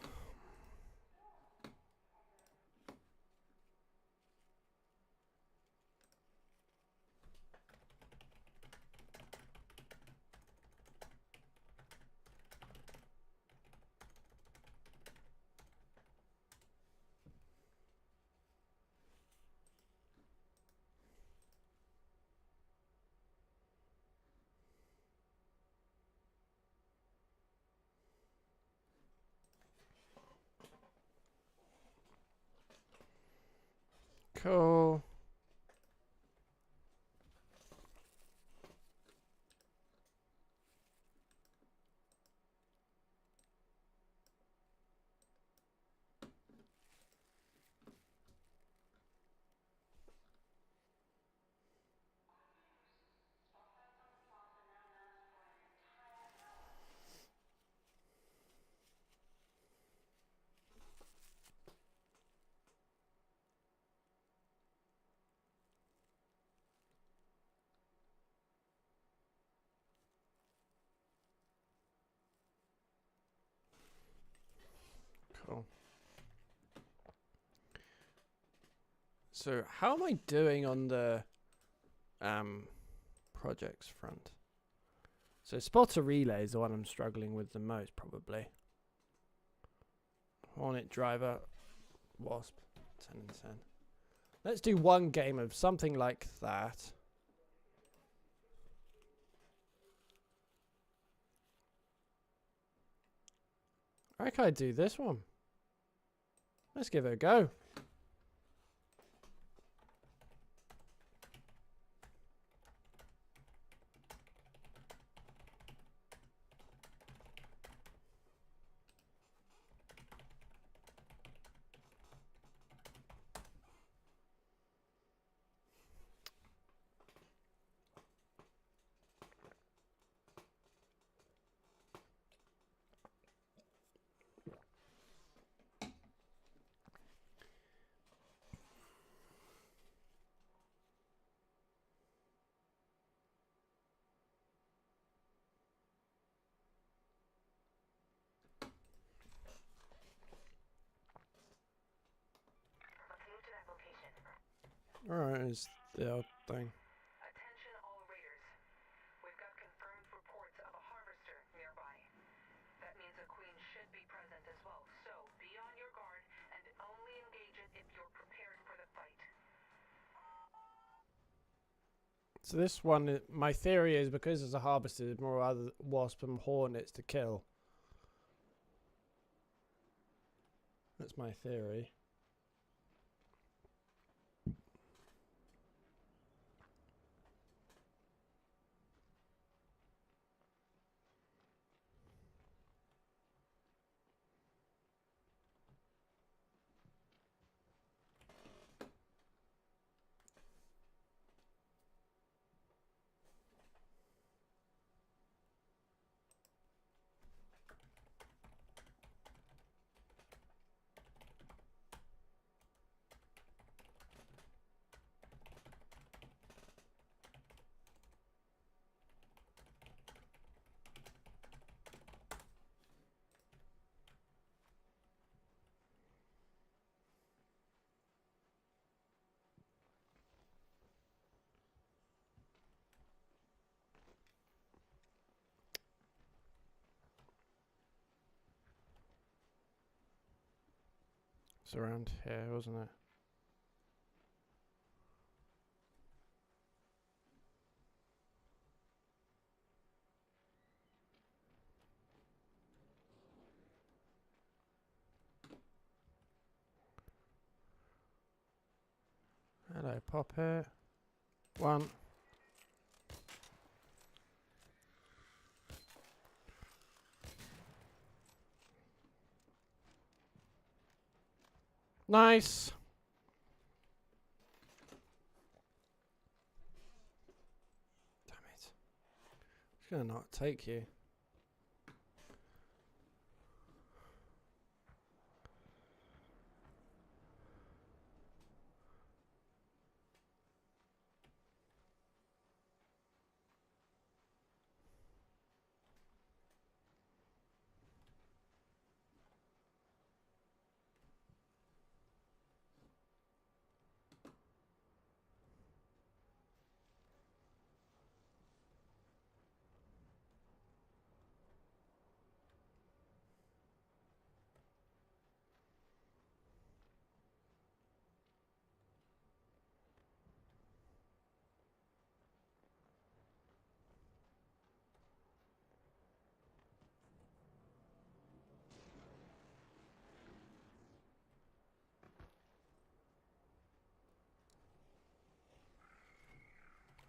Cool. Cool. So how am I doing on the projects front? So spotter relay is the one I'm struggling with the most, probably. Hornet driver, wasp, 10 and 10. Let's do one game of something like that. I reckon I do this one. Let's give it a go. Let's move to that location. Alright, it's the old thing. Attention all raiders. We've got confirmed reports of a harvester nearby. That means a queen should be present as well, so be on your guard and only engage it if you're prepared for the fight. So this one, my theory is because there's a harvester, there's more other wasp and hornets to kill. That's my theory. It's around here, wasn't it? Hello, pop it. One. Nice. Damn it. It's gonna not take you.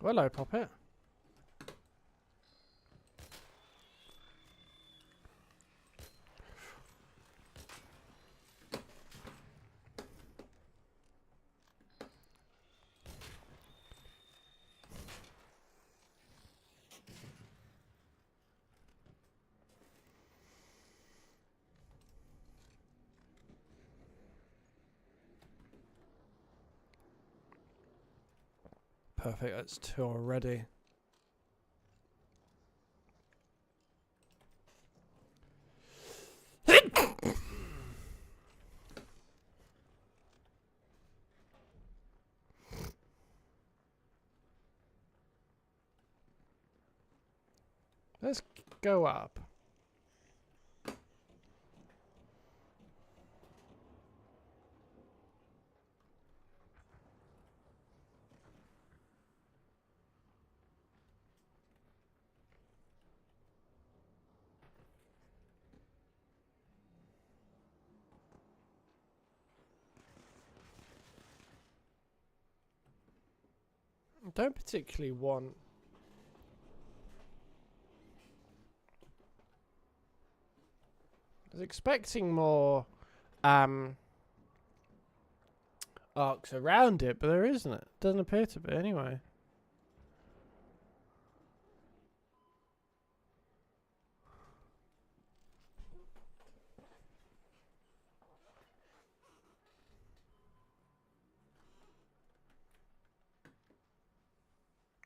Hello, Poppet. Perfect, that's 2 already. Let's go up. I don't particularly want... I was expecting more arcs around it, but there isn't it. Doesn't appear to be anyway.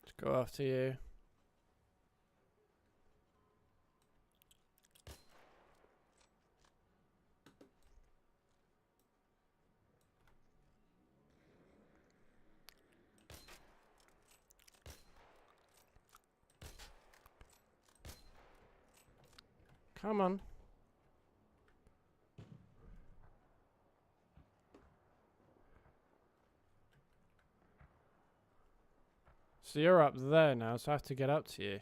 Let's go after you. Come on. So you're up there now, so I have to get up to you.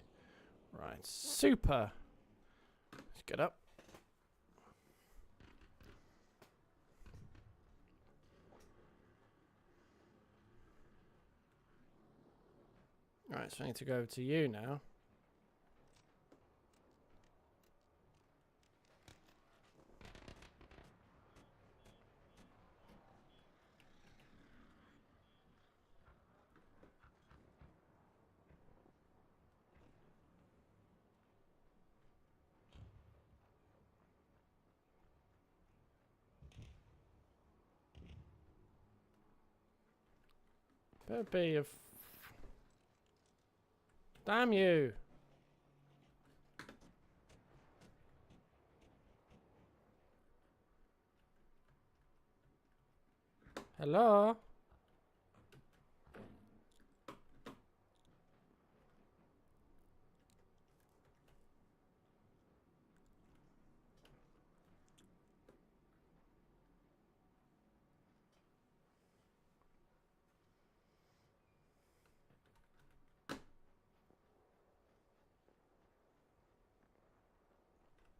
Right, super. Let's get up. Right, so I need to go over to you now. Better be a... Damn you! Hello?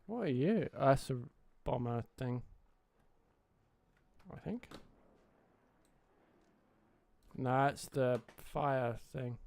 What are you? Oh, that's a bomber thing. I think. No, it's the fire thing.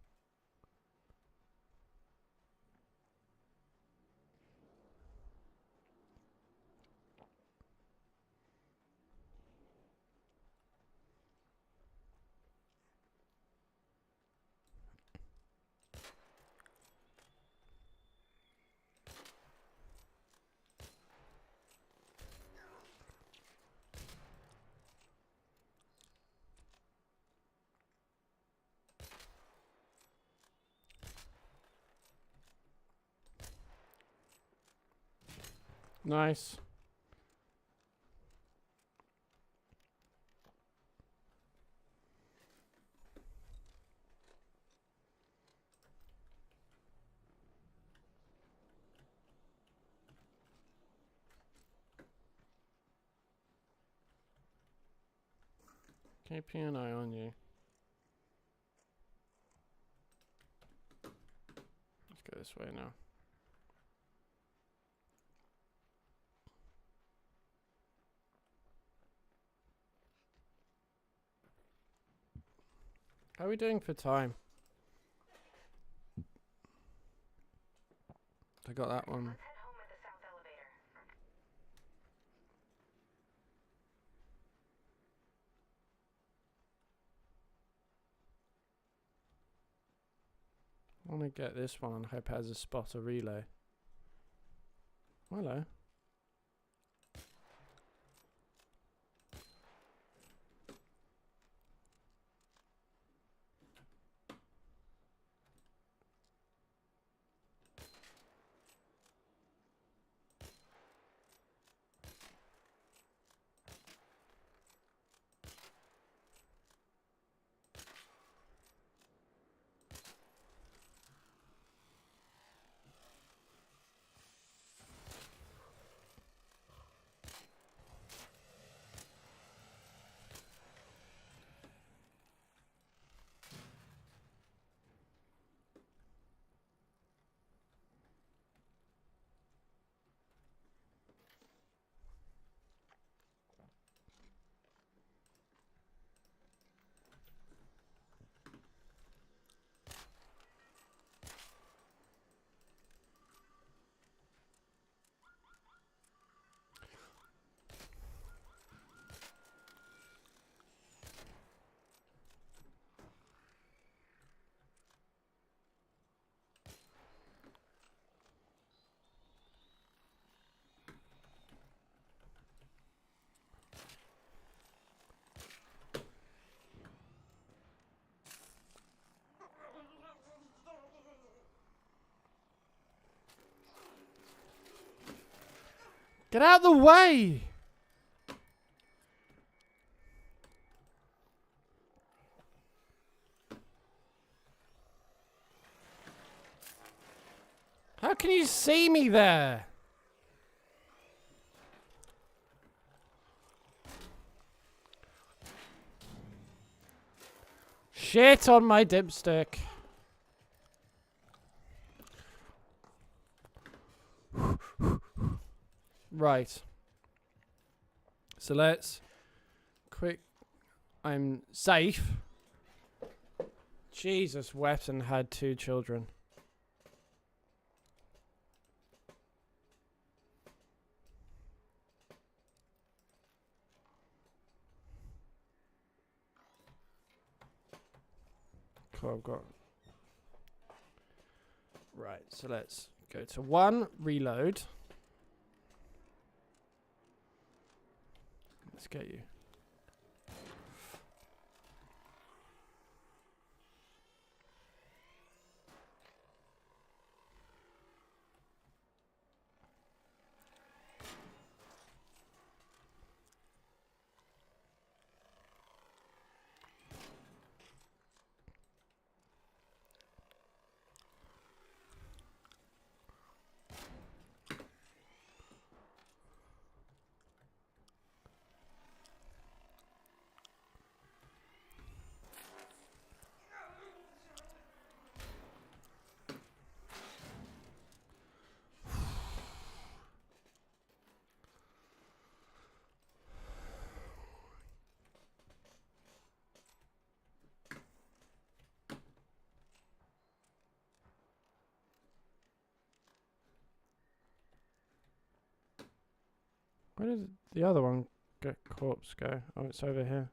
Nice. Keeping an eye on you. Let's go this way now. How are we doing for time? I got that one. Let's head home at the south elevator. I want to get this one and hope it has a spotter relay. Hello. Get out of the way! How can you see me there? Shit on my dipstick. Right. So let's quick. I'm safe. Jesus wept and had 2 children. Cool, I've got. Right, so let's go to 1, reload. Let's get you. Where did the other one get corpse go? Oh, it's over here.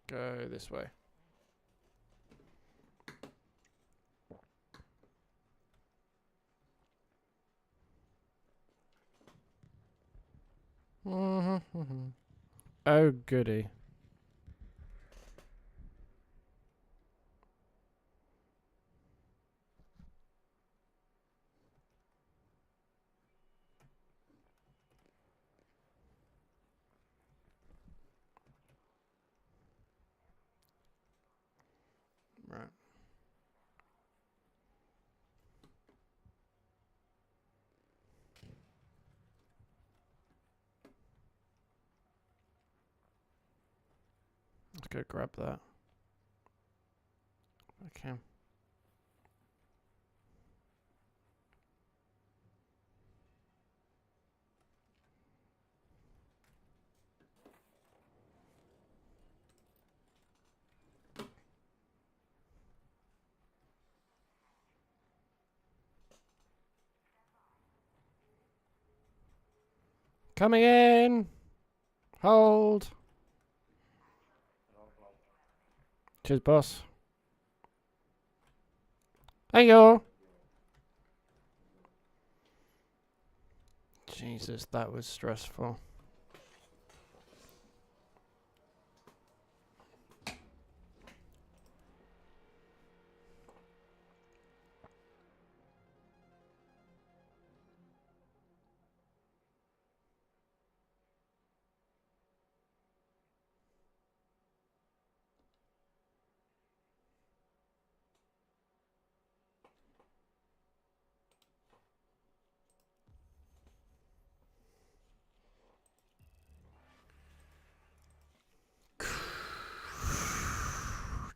Go this way. Oh, goody. Right. go grab that. Okay. Coming in. Hold. Cheers, boss. Hey, yo. Jesus, that was stressful.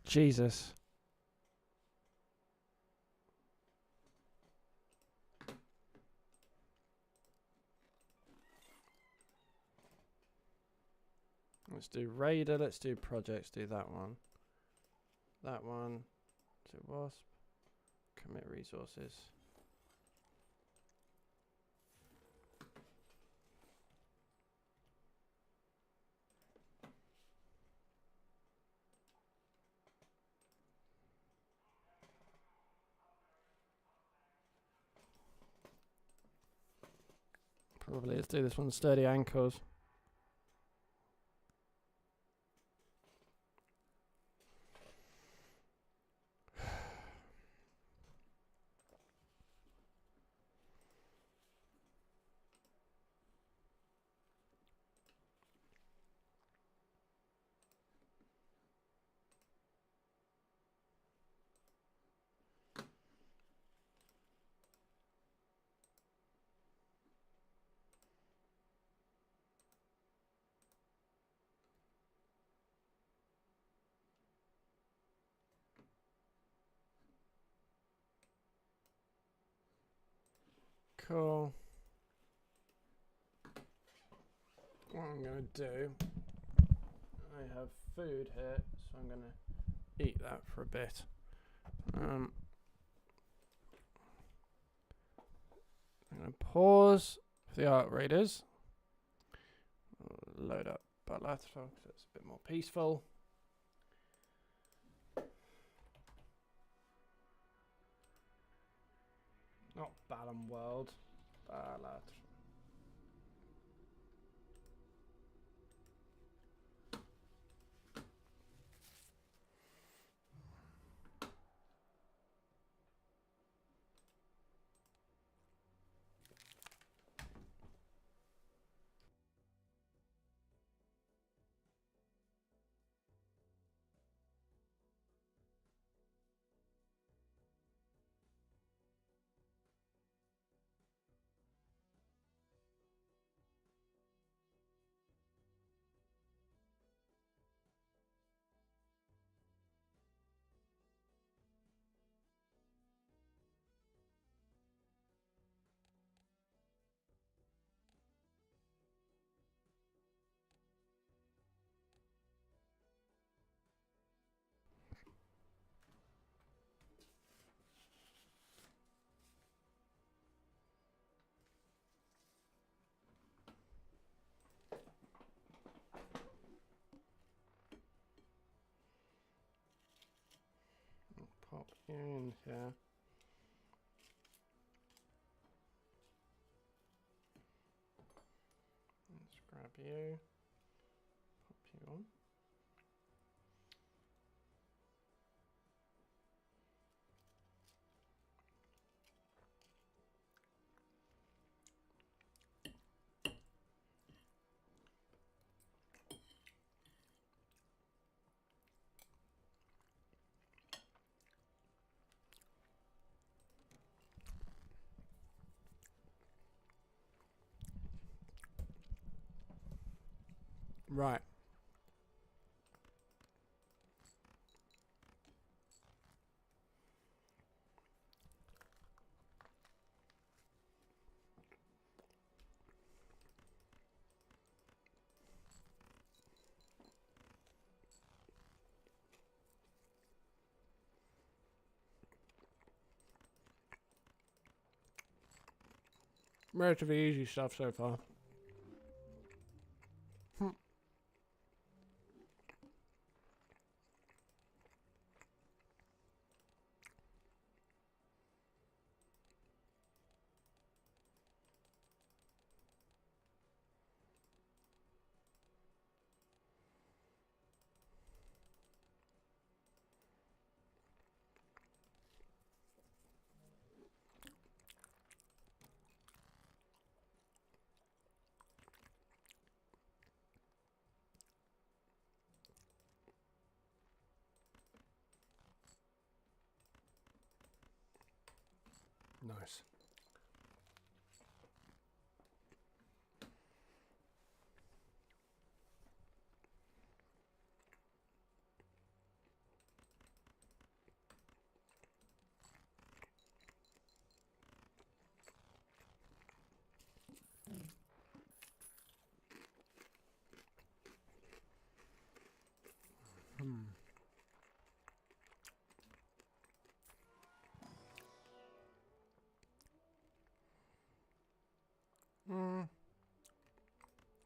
Jesus. Let's do Raider, let's do projects, do that one. That one. To Wasp. Commit resources. Probably let's do this one, sturdy ankles. Cool. What I'm gonna do, I have food here, so I'm gonna eat that for a bit. I'm gonna pause for the art raiders. Load up Balatro so it's a bit more peaceful. Not Balam World. Balatro. Pop you in here. Let's grab you. Pop you on. Right. Relatively easy stuff so far. Nice.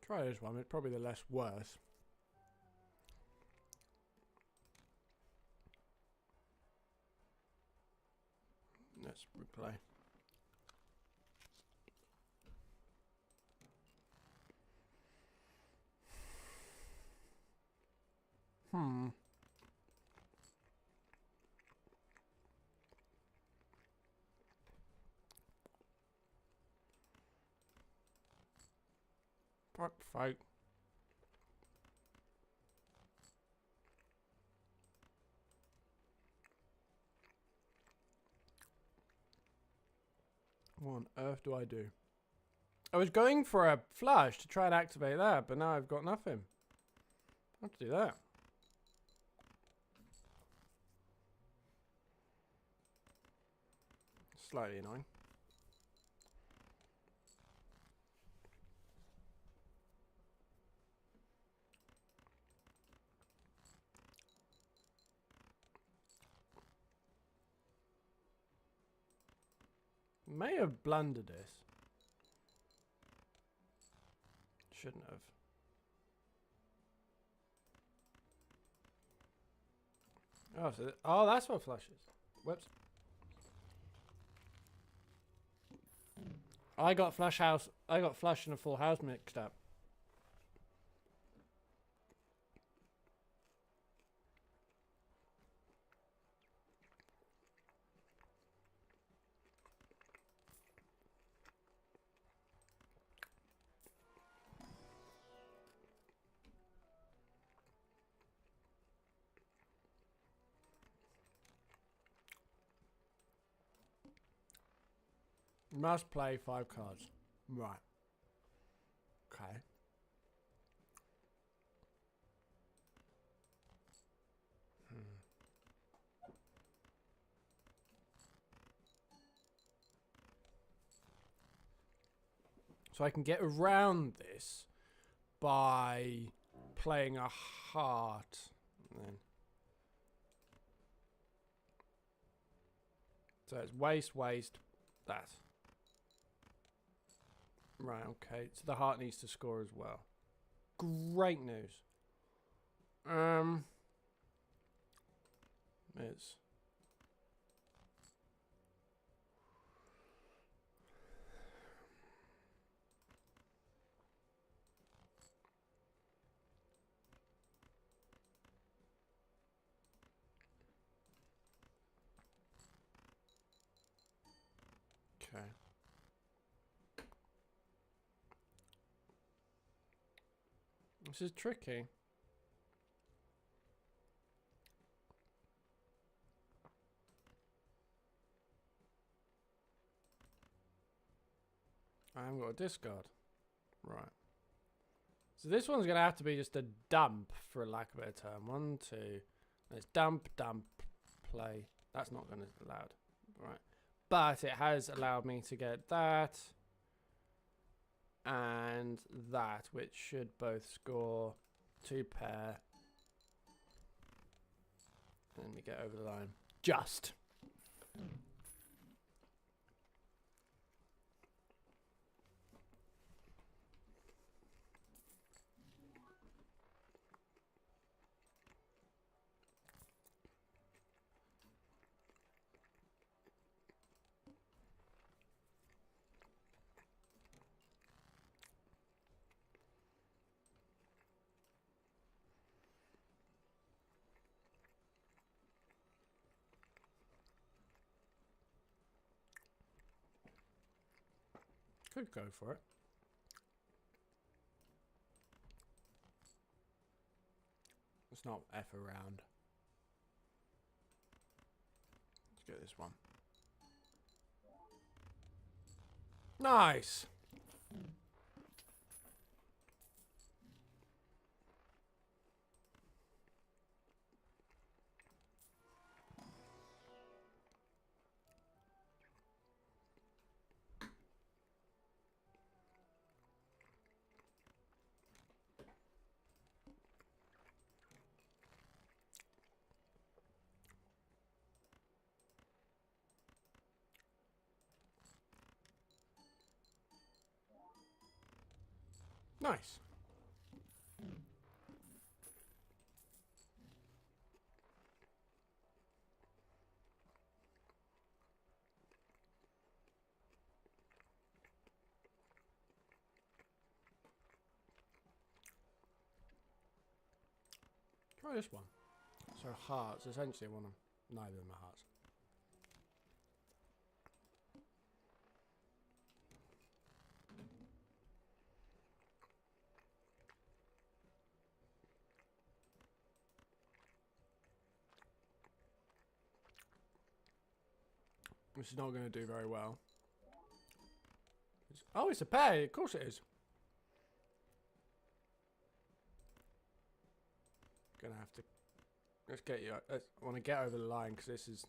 Try this one. It's probably the less worse. Let's replay. Fuck fight. What on earth do I do? I was going for a flush to try and activate that, but now I've got nothing. I have to do that. Slightly annoying. May have blundered this. Shouldn't have. Oh, so oh, that's what flush is. Whoops. I got flush and a full house mixed up. Must play 5 cards. Right. Okay. So I can get around this by playing a heart. And then so it's waste, that. Right, okay. So the heart needs to score as well. Great news. It's okay. This is tricky. I haven't got a discard. Right. So this one's going to have to be just a dump, for lack of a better term. 1, 2. Let's dump, play. That's not going to be allowed. Right. But it has allowed me to get that and that, which should both score 2 pair. And we get over the line. Just. Could go for it. Let's not F around. Let's get this one. Nice! Nice. Try this one. So hearts, essentially one of neither of them are hearts. This is not going to do very well. Oh, it's a pair. Of course it is. Gonna have to. Let's get you. I want to get over the line because this is.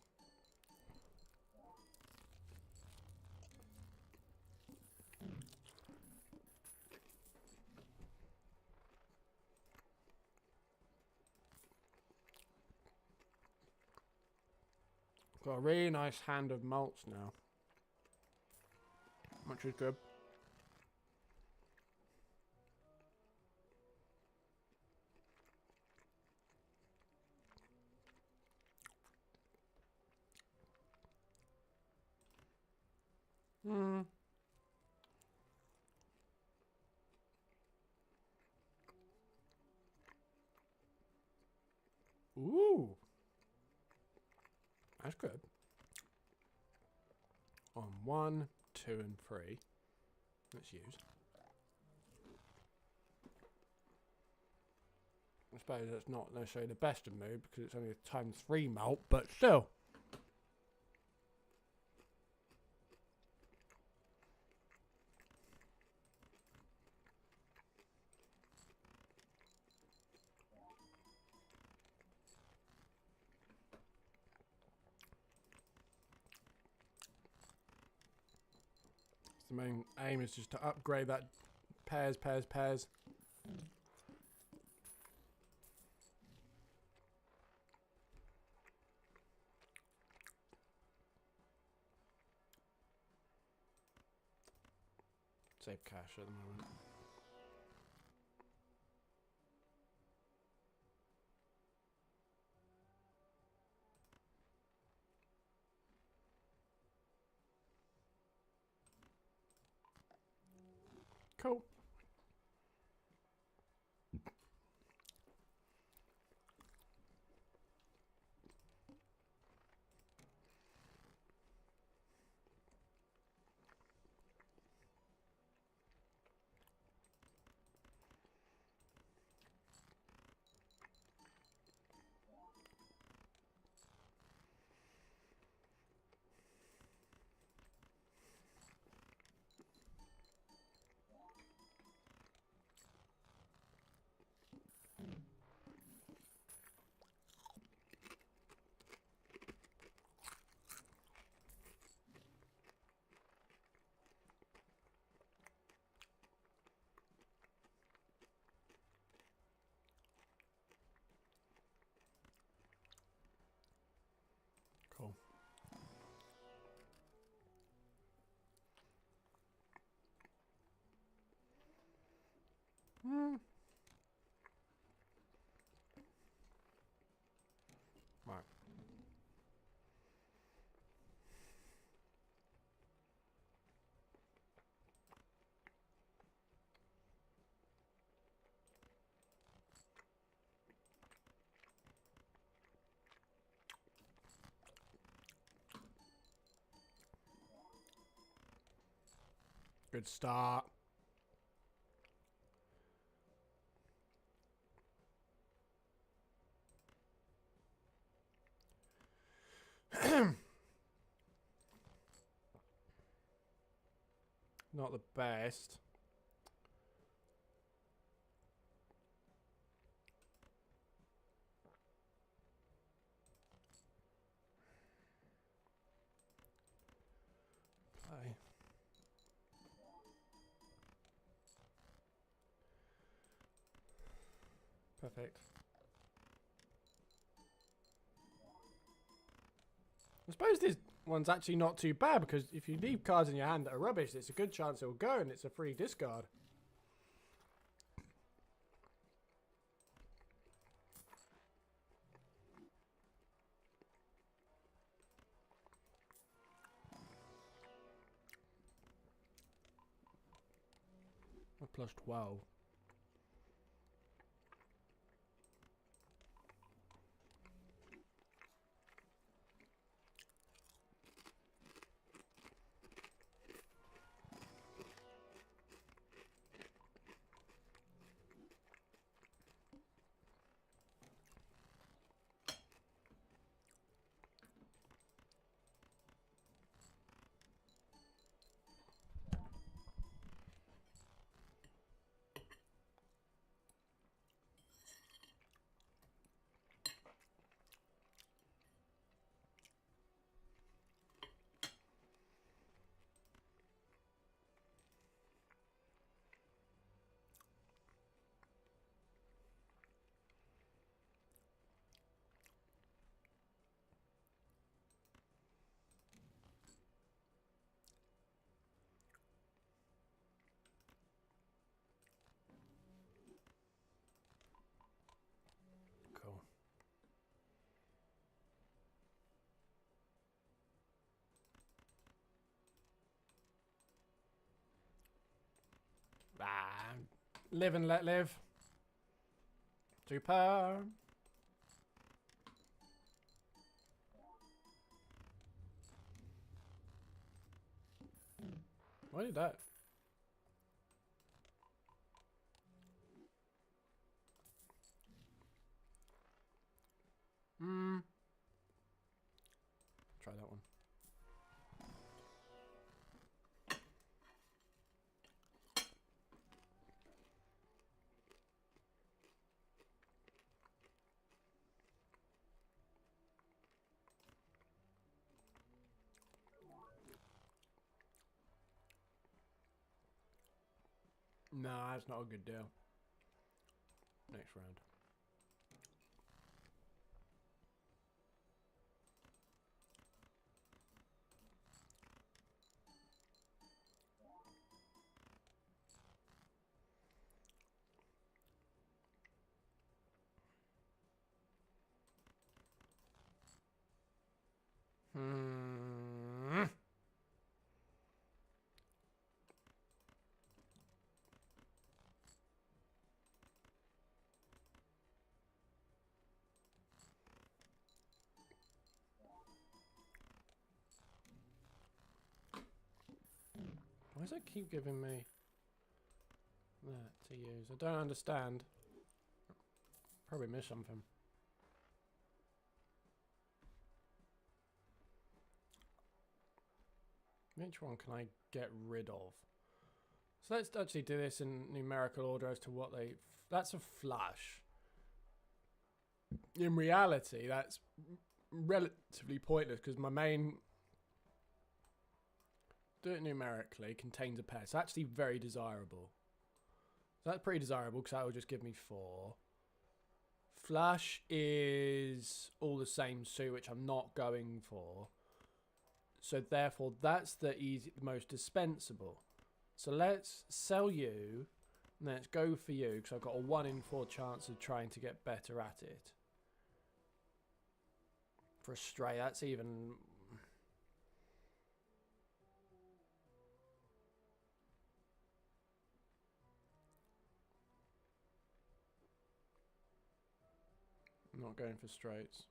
Got a really nice hand of malts now, which is good. Ooh. That's good. On 1, 2, and 3. Let's use. I suppose that's not necessarily the best of mood because it's only a ×3 malt, but still. The main aim is just to upgrade that pairs. Save cash at the moment. Cool. Cool. Right. Good start. Not the best. Play. Perfect. I suppose this one's actually not too bad, because if you leave cards in your hand that are rubbish, it's a good chance it will go, and it's a free discard. A plus 12. Cool. Ah, live and let live. Super. Why did that? Try that one. Nah, that's not a good deal. Next round. Why does it keep giving me that to use? I don't understand. Probably missed something. Which one can I get rid of? So let's actually do this in numerical order as to what they... That's a flush. In reality, that's relatively pointless, because my main... Do it numerically, contains a pair. It's actually very desirable. So that's pretty desirable, because that will just give me 4. Flush is all the same suit, which I'm not going for. So therefore, that's the most dispensable. So let's sell you, and let's go for you, because I've got a 1 in 4 chance of trying to get better at it. For a stray, that's even... I'm not going for straights.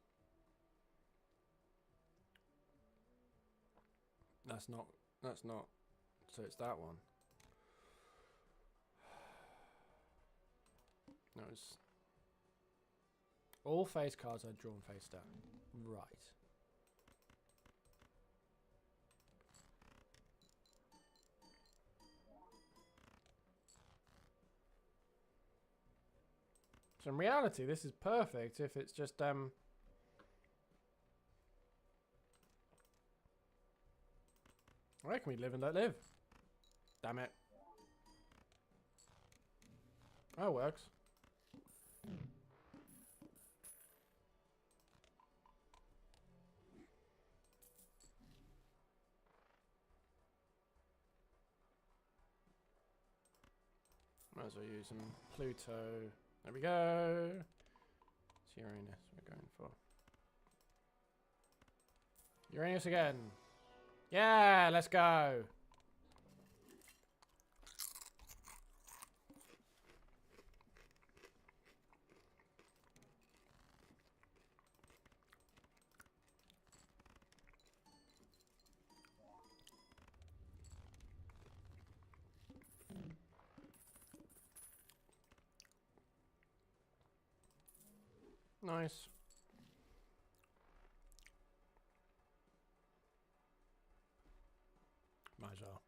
That's not, so it's that one. No, it's all face cards are drawn face down. Right. So in reality, this is perfect if it's just I reckon we live and let live. Damn it. That works. Might as well use some Pluto. There we go. It's Uranus we're going for. Uranus again. Yeah, let's go. Nice. Might as well.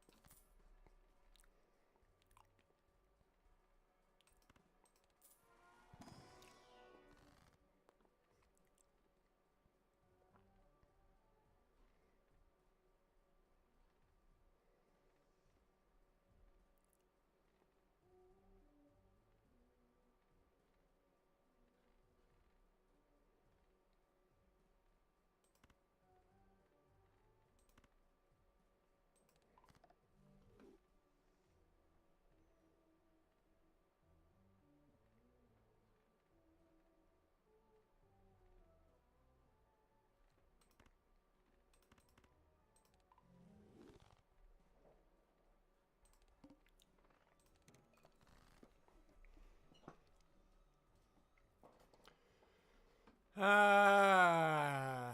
Ah,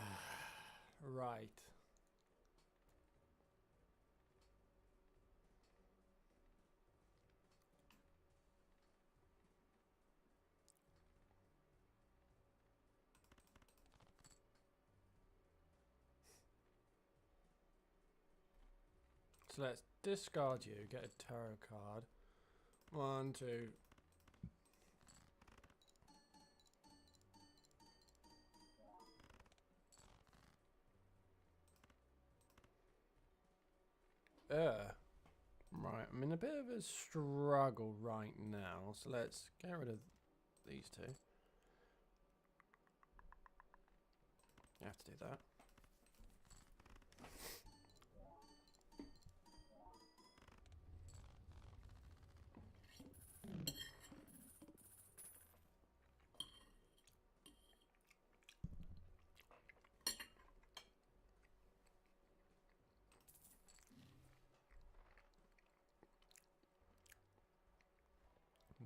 right. So let's discard you, get a tarot card. 1, 2. Right, I'm in a bit of a struggle right now, so let's get rid of these two. You have to do that.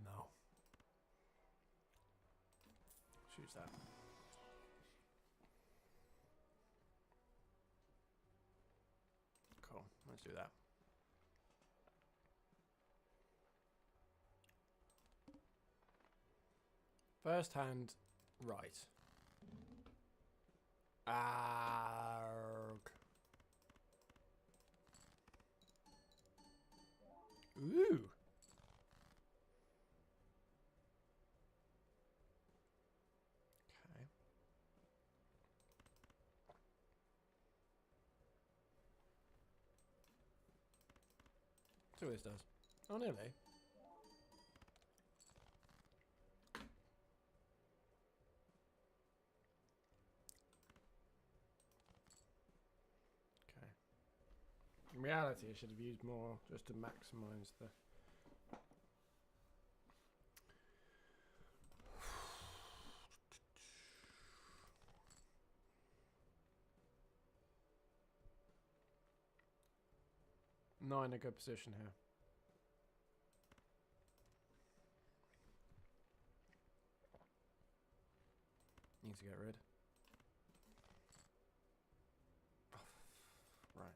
No. Choose that. Cool, let's do that. First hand, right. Arg. Ooh. Okay. See what this does. Oh, nearly. Okay. In reality, I should have used more just to maximize the... Not in a good position here. Need to get rid. Oh, right.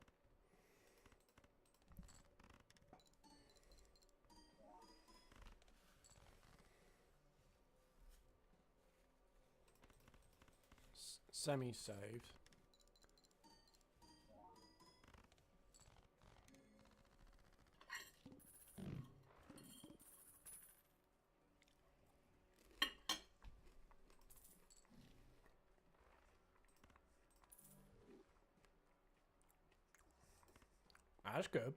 Semi-saved. That's good.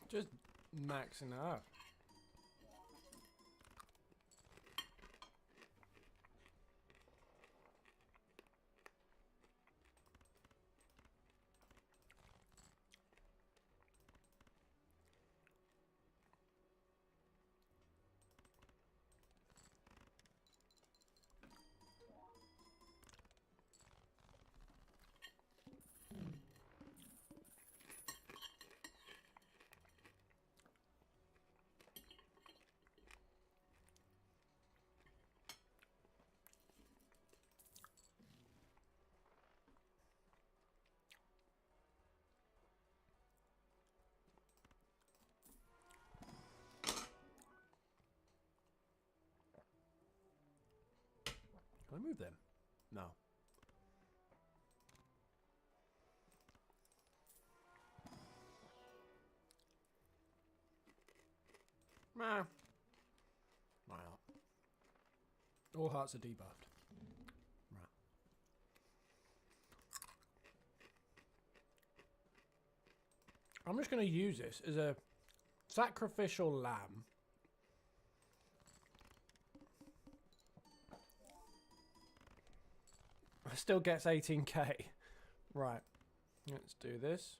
Just maxing it out. Can I move them? No. Nah. Why not? All hearts are debuffed. Right. I'm just going to use this as a sacrificial lamb. Still gets 18k. Right. Let's do this.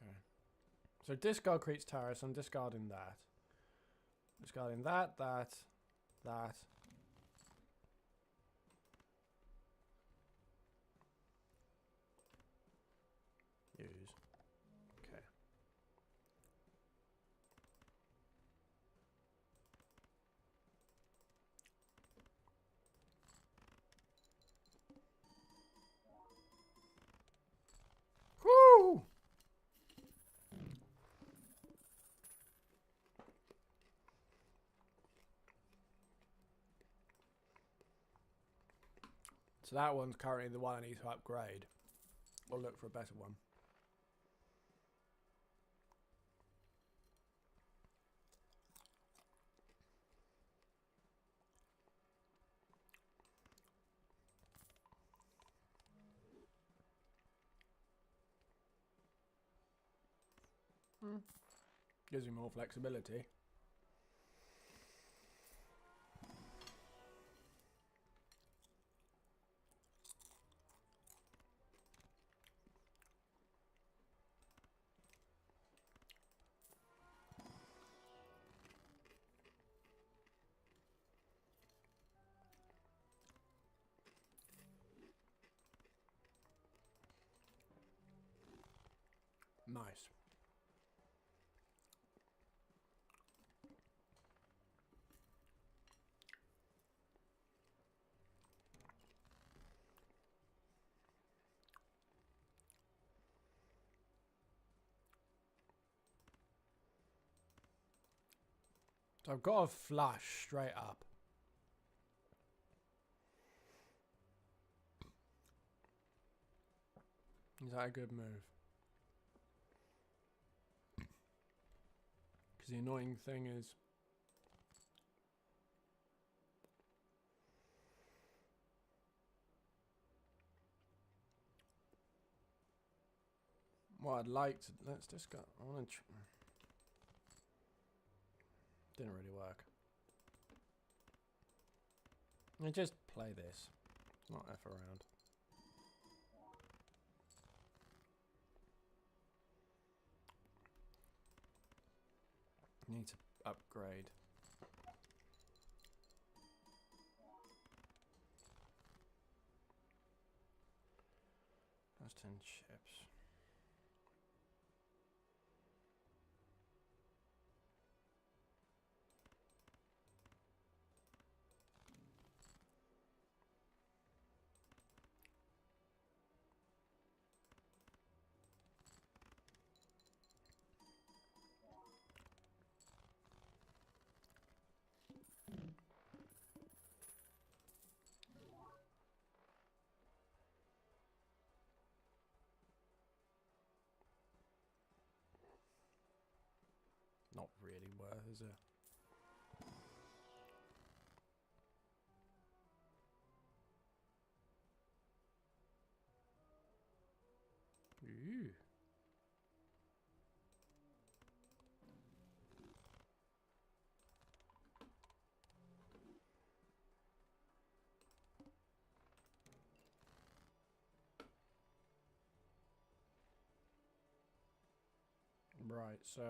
Okay. So discard creates terrorists. I'm discarding that. Discarding that. Use. Okay. Woo! So that one's currently the one I need to upgrade. Or look for a better one. Gives you more flexibility. Nice. So I've got a flush straight up. Is that a good move? Because the annoying thing is... What I'd like to... Let's just go... I want to... Didn't really work. I just play this. Not F around. Need to upgrade. That's 10 chips. Not really worth, is it? Ooh. Right, so...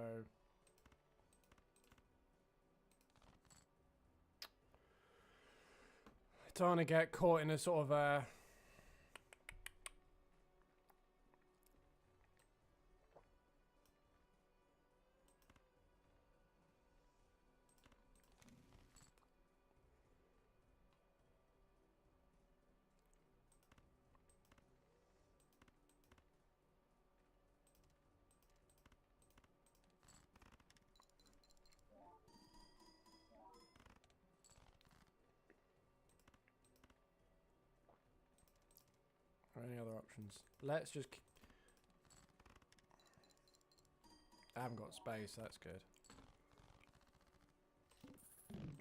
I don't want to get caught in a sort of a... Any other options? Let's just... I haven't got space, that's good.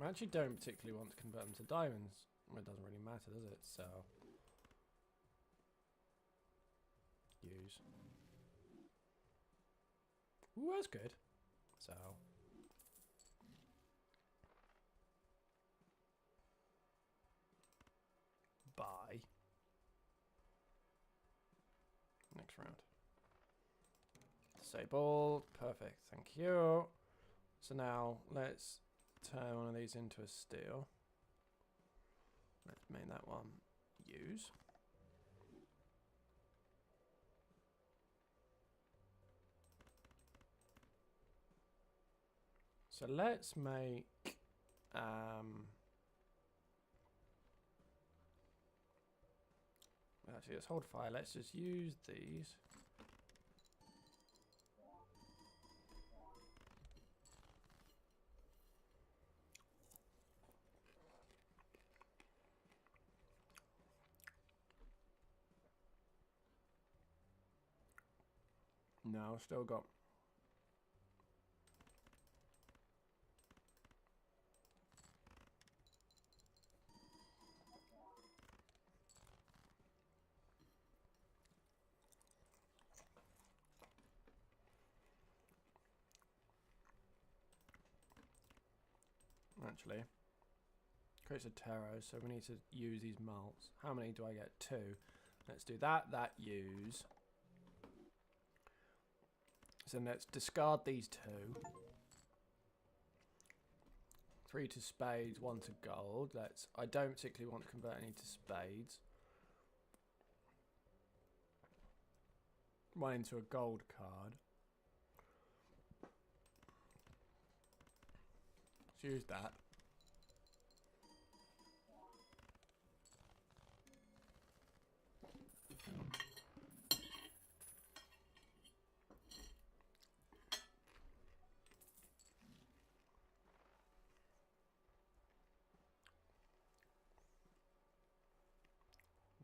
I actually don't particularly want to convert them to diamonds. Well, it doesn't really matter, does it? So... Use. Ooh, that's good. So... Buy. Next round. Disable. Perfect. Thank you. So now let's turn one of these into a steel. Let's make that one use. So let's make actually let's hold fire. Let's just use these. No, still got. actually. Creates a tarot, so we need to use these malts. How many do I get? 2. Let's do that. That use. So let's discard these 2. 3 to spades, 1 to gold. I don't particularly want to convert any to spades. 1 into a gold card. Let's use that.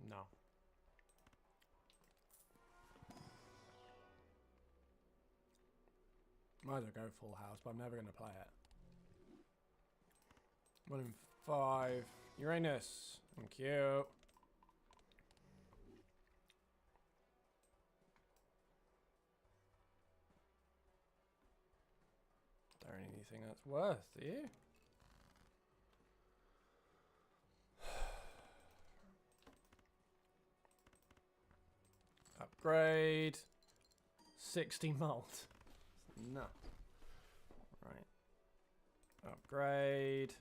No. Might as well go full house, but I'm never going to play it. 1 in 5. Uranus. Thank you. Don't really anything that's worth, do you? Upgrade. 60 malt. No. Right. Upgrade.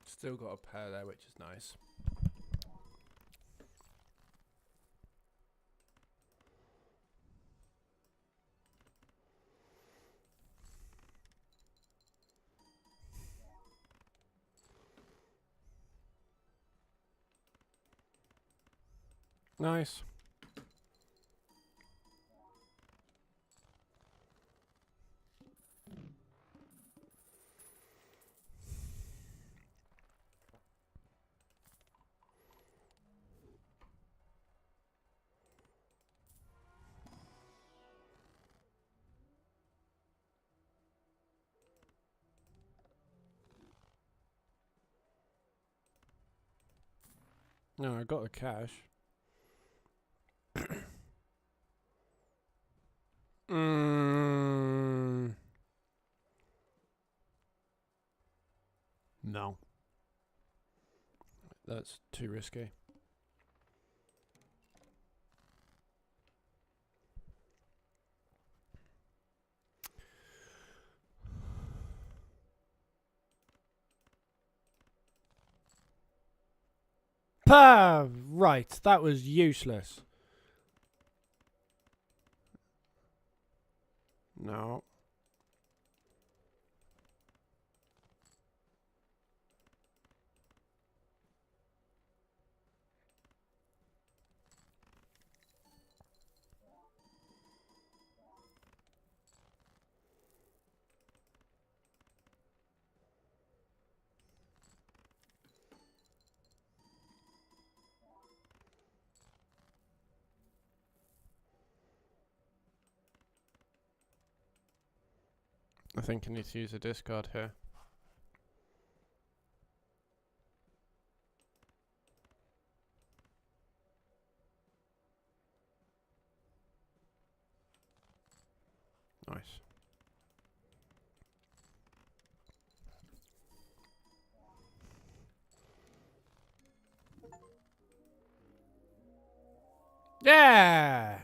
Still got a pair there, which is nice. Nice. No, I got the cash. No. That's too risky. Pah! Right, that was useless. No. I think I need to use a discard here. Nice. Yeah!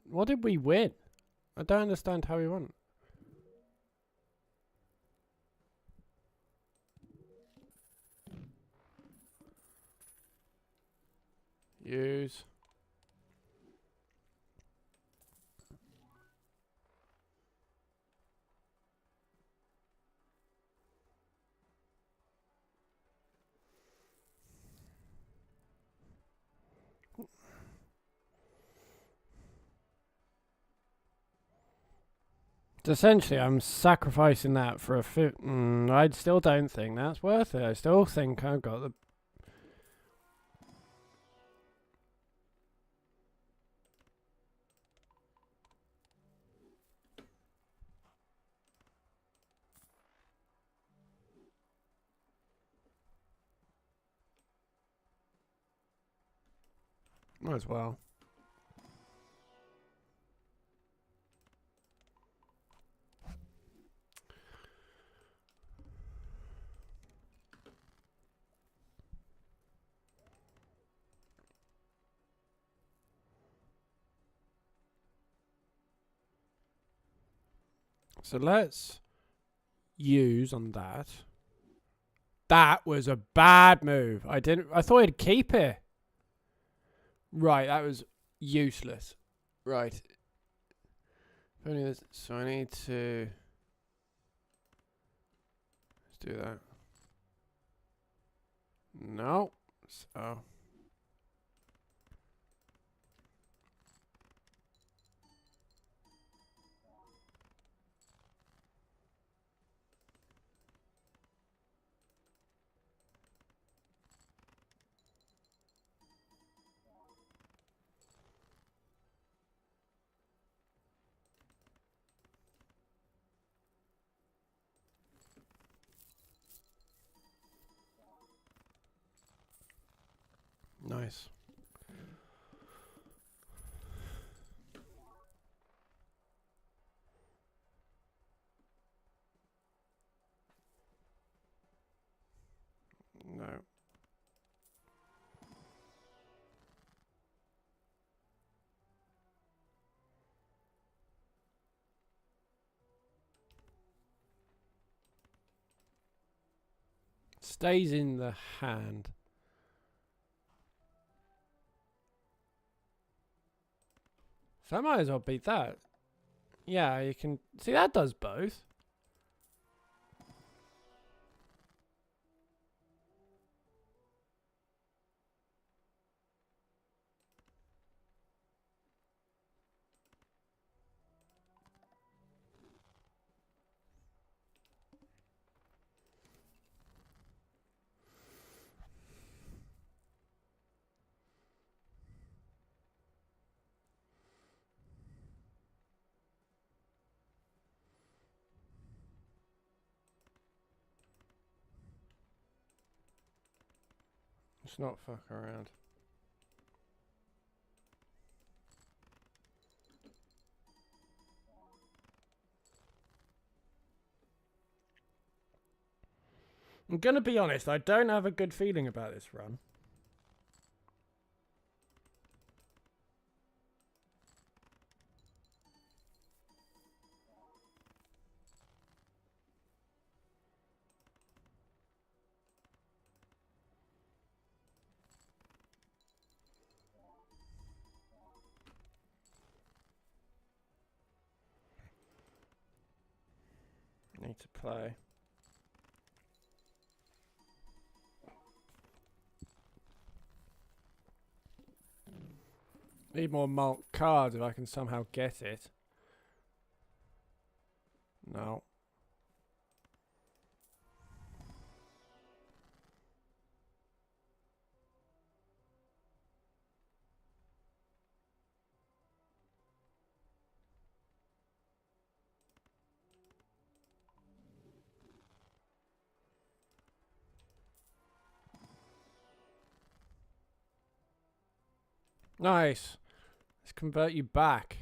What did we win? I don't understand how we won. Use. Essentially, I'm sacrificing that for a I still don't think that's worth it. I still think I've got the... Might as well. So let's use on that. That was a bad move. I thought he'd keep it. Right, that was useless. Right. So I need to... Let's do that. No. So... Nice. No. Stays in the hand. So I might as well beat that. Yeah, you can... See, that does both. Let's not fuck around. I'm gonna be honest, I don't have a good feeling about this run. Need to play. Need more marked cards if I can somehow get it. No. Nice. Let's convert you back.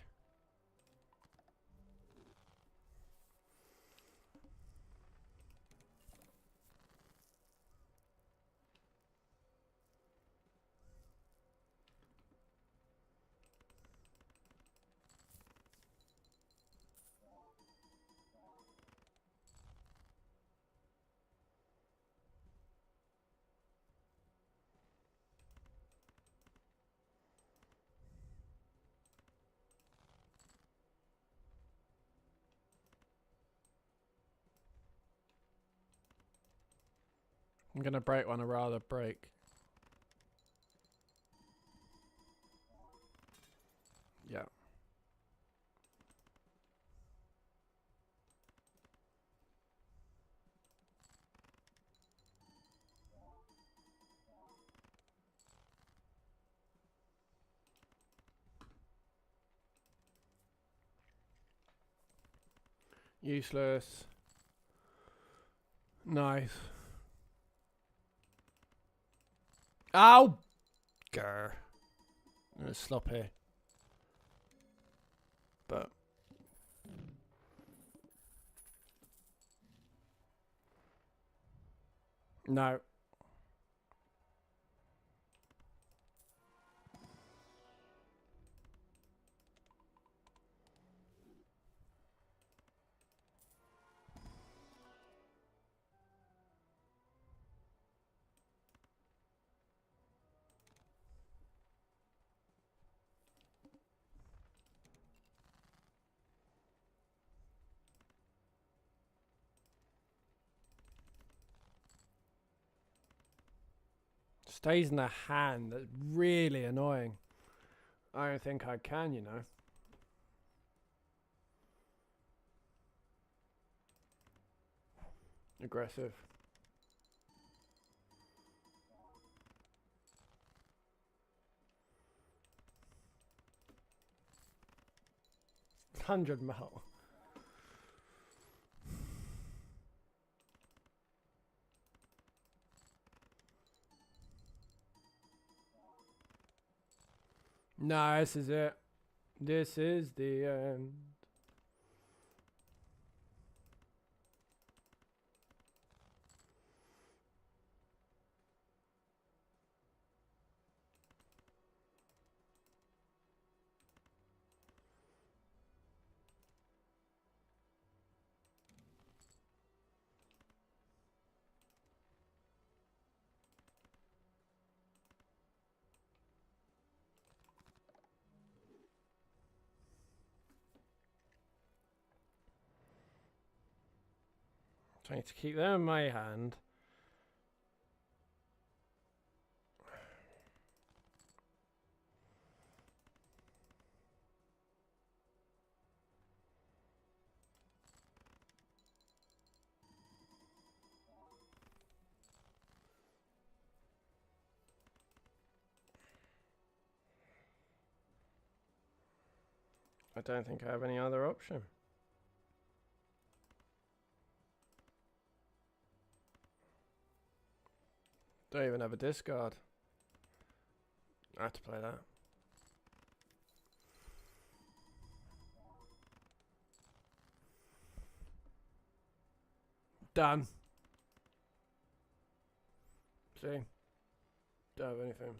I'm gonna break one I'd rather break. Yeah. Useless. Nice. Ow! Grr. I'm gonna stop here. But no. Stays in the hand. That's really annoying. I don't think I can, you know. Aggressive. $100 mil. No, this is it. This is the end. Trying to keep them in my hand. I don't think I have any other option. Don't even have a discard. I have to play that. Done. See? Don't have anything.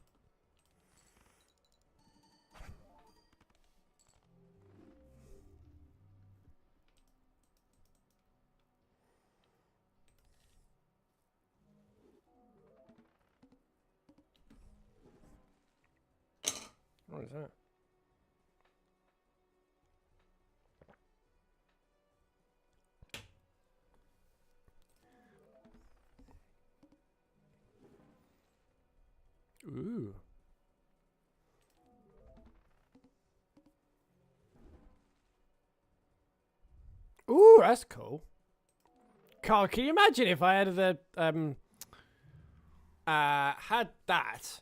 What is that? Ooh. Ooh, that's cool. Carl, can you imagine if I had had that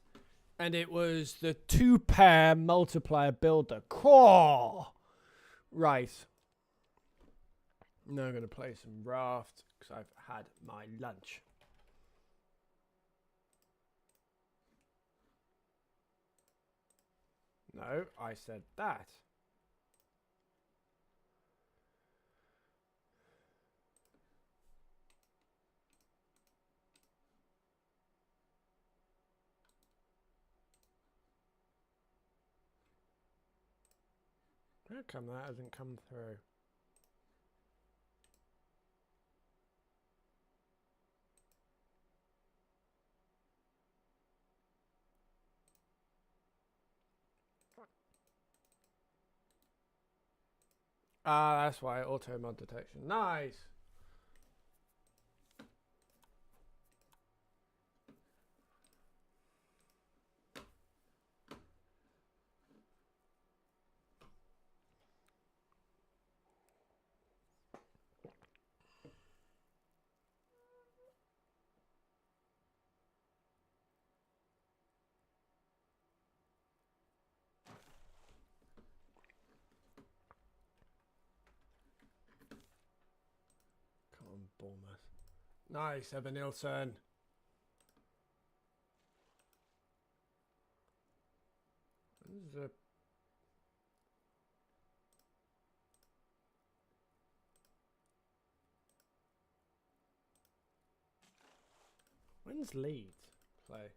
and it was the 2-pair multiplier builder? Cool. Right. Now I'm going to play some Raft because I've had my lunch. No, I said that. How come that hasn't come through? Ah, that's why. Auto mod detection. Nice! Come on, Bournemouth. Nice, Evan Nilsson. When's the... When's Leeds play?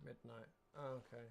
Midnight. Oh, okay.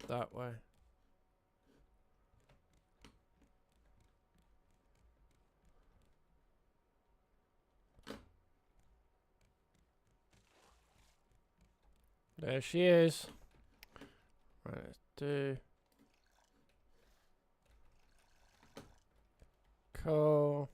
That way. There she is. Right, let's do... Cool.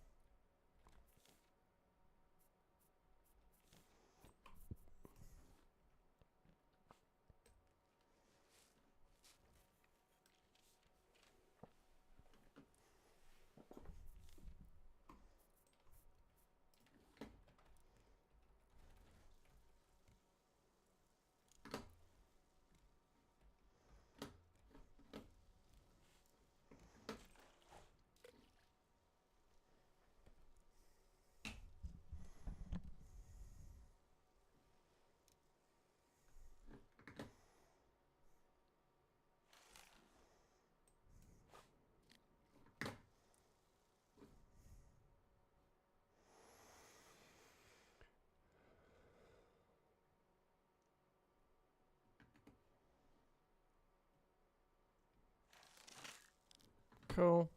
Cool.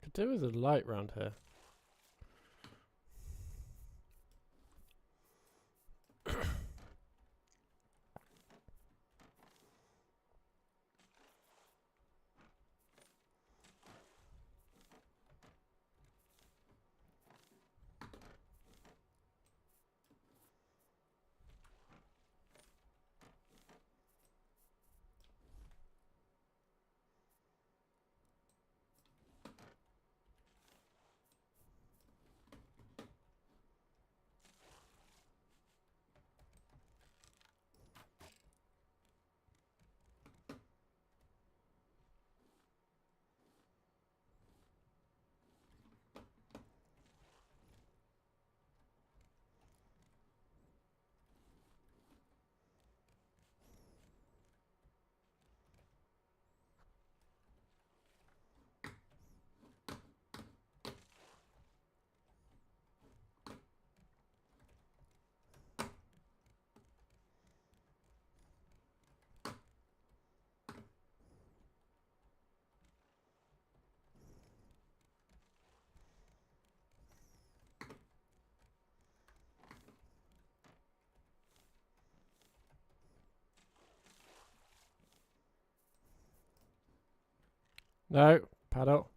Could do with a light round here. No, paddle.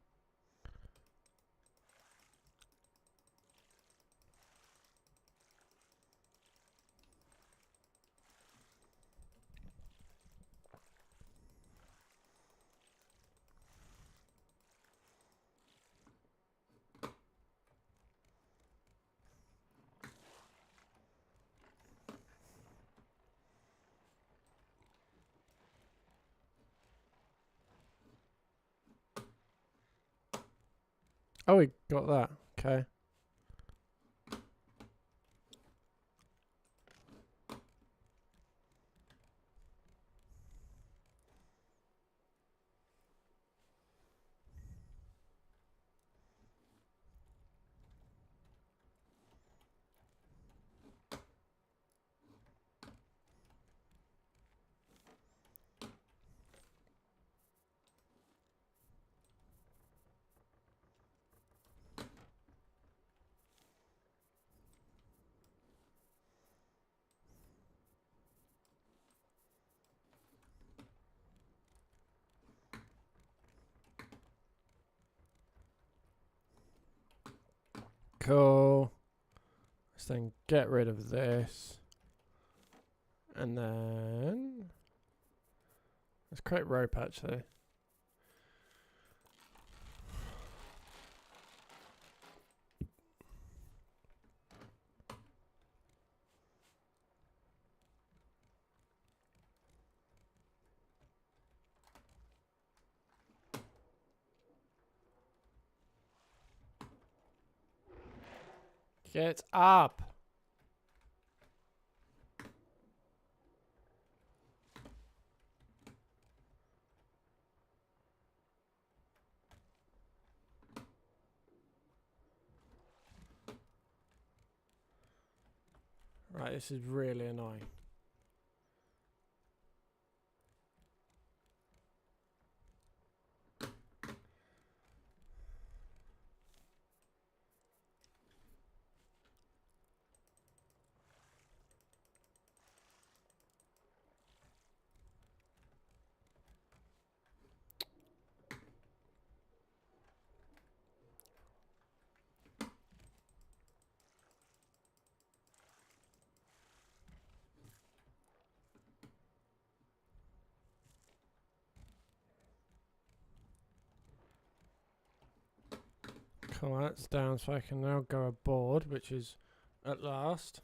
Oh, we got that. Okay. Cool. Let's then get rid of this. And then let's create rope actually. Get up. Right, this is really annoying. Cool, that's down, so I can now go aboard, which is at last.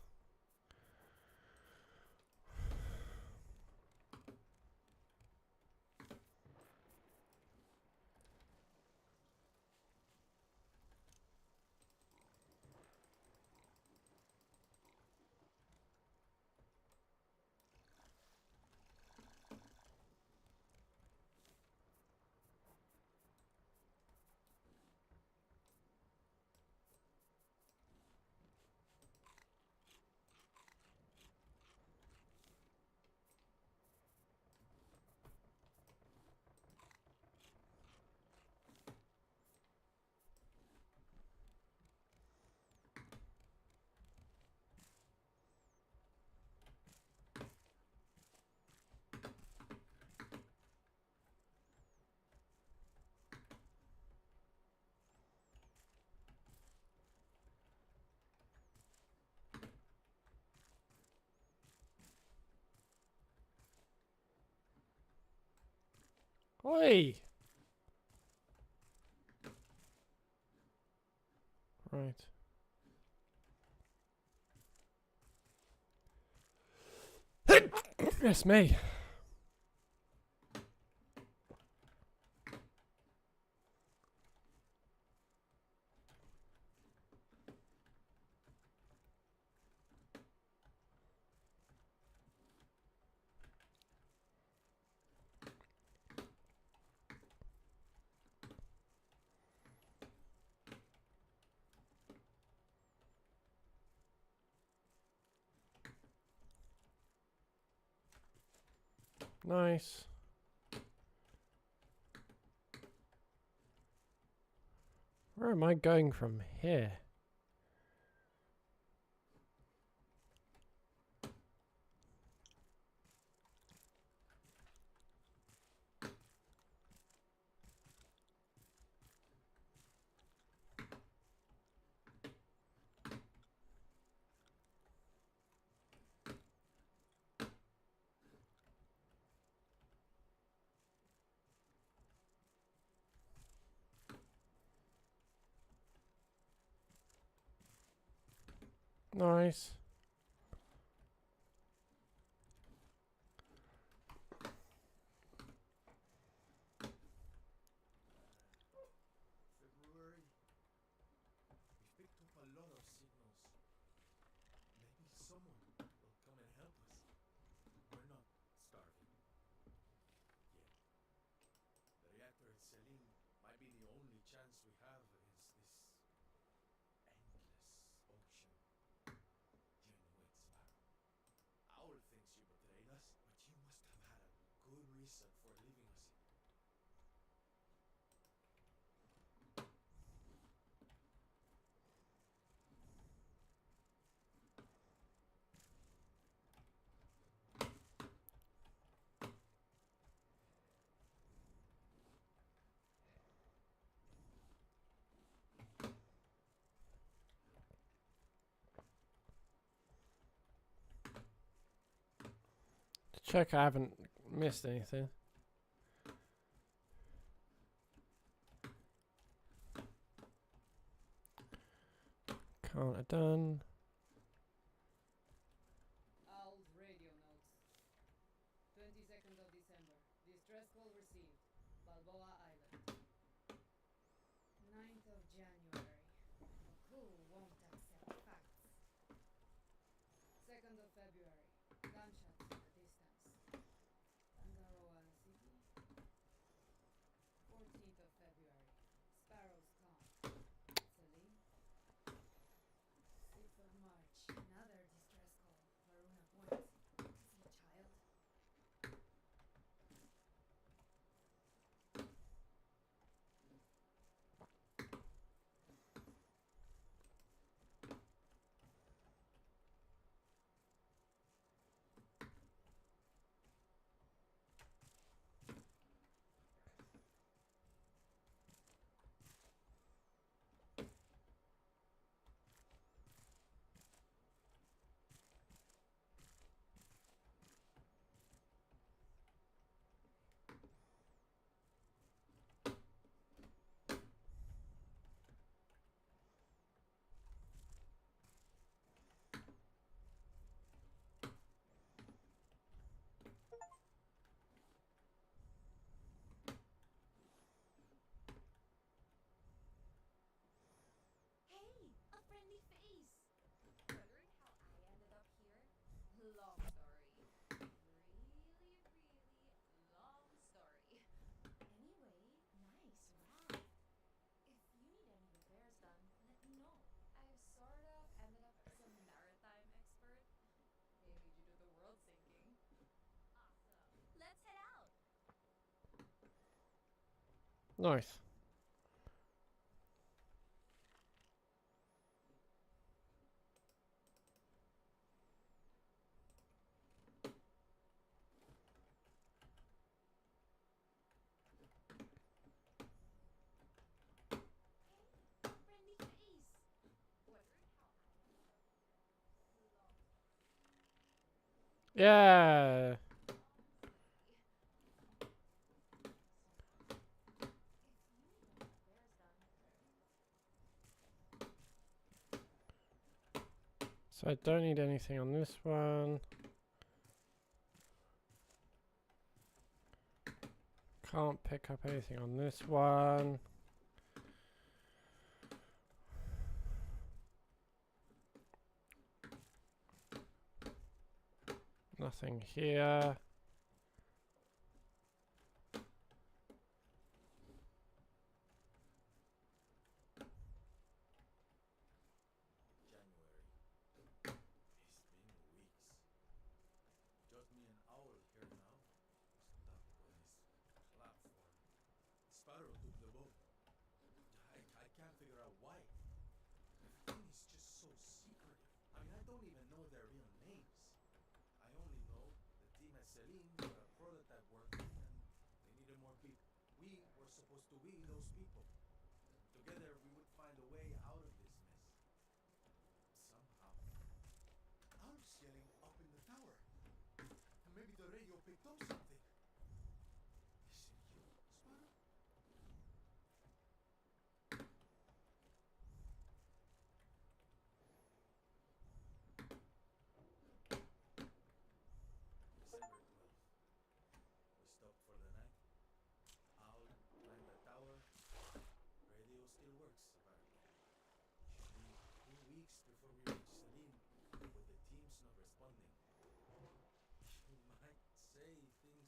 Oi! Right. It's me. Nice. Where am I going from here? Nice. February, we picked up a lot of signals. Maybe someone will come and help us. We're not starving. Yet. The reactor at Selim might be the only chance we have against this endless ocean. You know it, Sparrow. Owl thinks you betrayed us, but you must have had a good reason for leaving us here. Check I haven't missed anything. Can't have done. Owl's radio notes. 22nd of December. Distress call received. Balboa Island. 9th of January. Oku won't accept facts. 2nd of February. Gunshots in the distance. Tangaroa City. 14th of February. Sparrow's Calm. Selim. 6th of March. Another distress call. Varuna Point. Is he a child? Hey, a friendly face! Wondering how I ended up here? Long story. Really, really long story. Anyway, nice wrap. If you need any repairs done, let me know. I've sort of ended up as a maritime expert. Mainly due to the world sinking. Awesome. Let's head out! Nice. Hey, friendly face! Wondering how I ended up here? Long story. Yeah. So I don't need anything on this one. Can't pick up anything on this one. Nothing here. January. It's been weeks. Just me and Owl here now. Stuck on this platform. Sparrow took the boat. I can't figure out why. Everything is just so secretive. I mean, I don't even know their real names. I only know the team at Selim got a prototype working and they needed more people. We were supposed to be those people. Together we would find a way out of this mess. Somehow. Owl's yelling up in the tower. And maybe the radio picked up something. Is it you, Sparrow?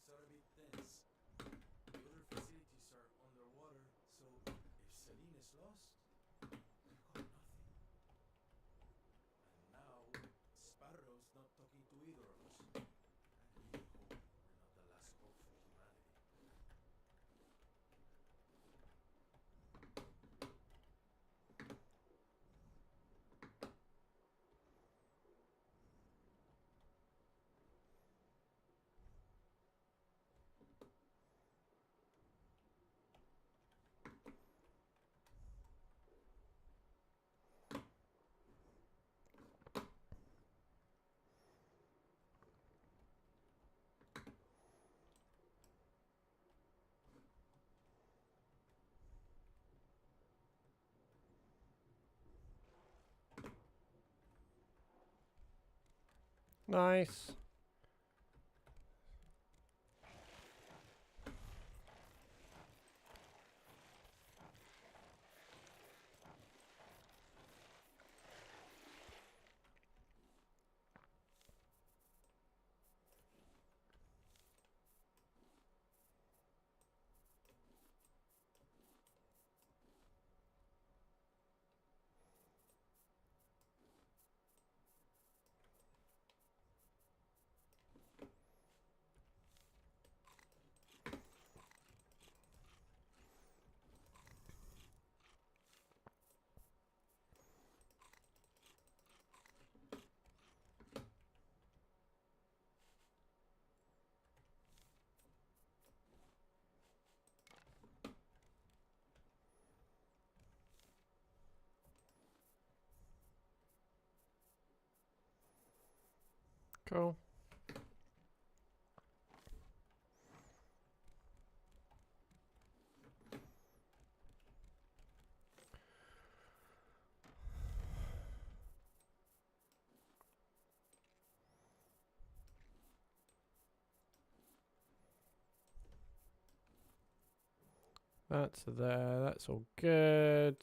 things are a bit tense. The other facilities are underwater, so if Celine is lost, we've got nothing. And now, Sparrow's not talking to either of us. I really hope we're not the last hope for humanity. Nice. Cool. That's there. That's all good.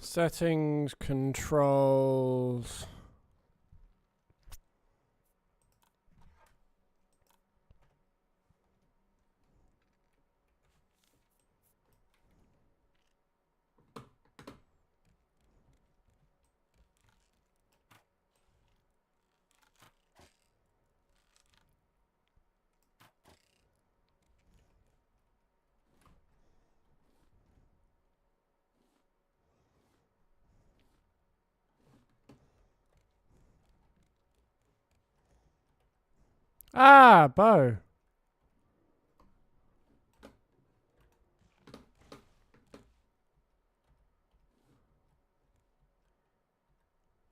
Settings, controls. Ah, bow.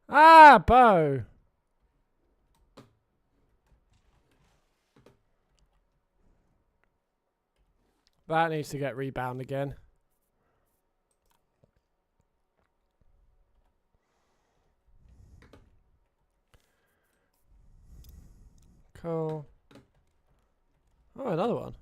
Ah, bow. That needs to get rebound again. Cool. Oh, another one.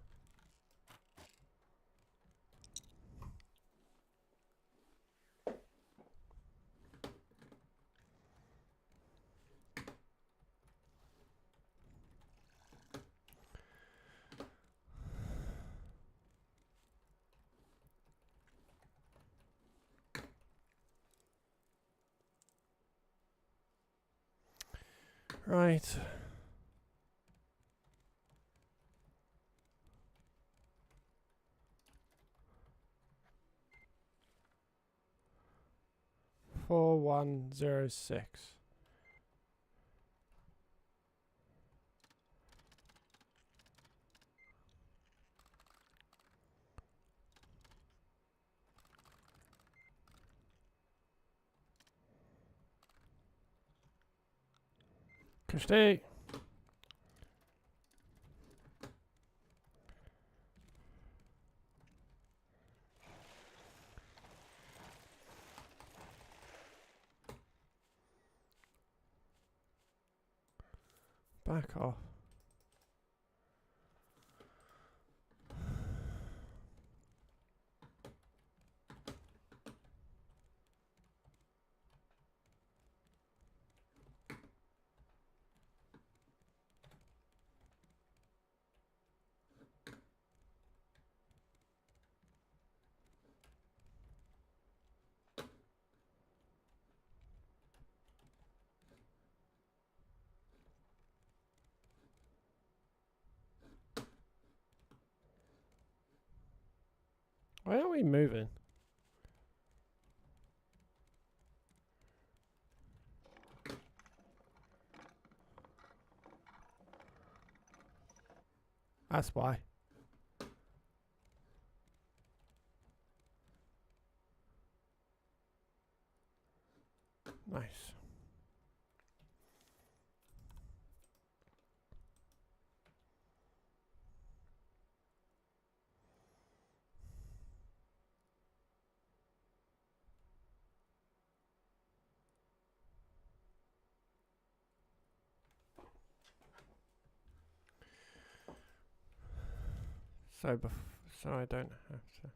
Right. Four 106. Christy. Back off. Why are we moving? That's why. Nice. So I don't have to.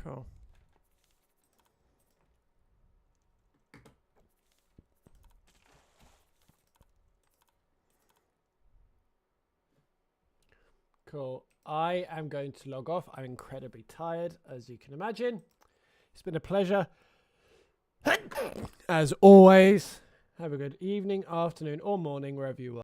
Cool. Cool. I am going to log off. I'm incredibly tired, as you can imagine. It's been a pleasure. As always, have a good evening, afternoon, or morning, wherever you are.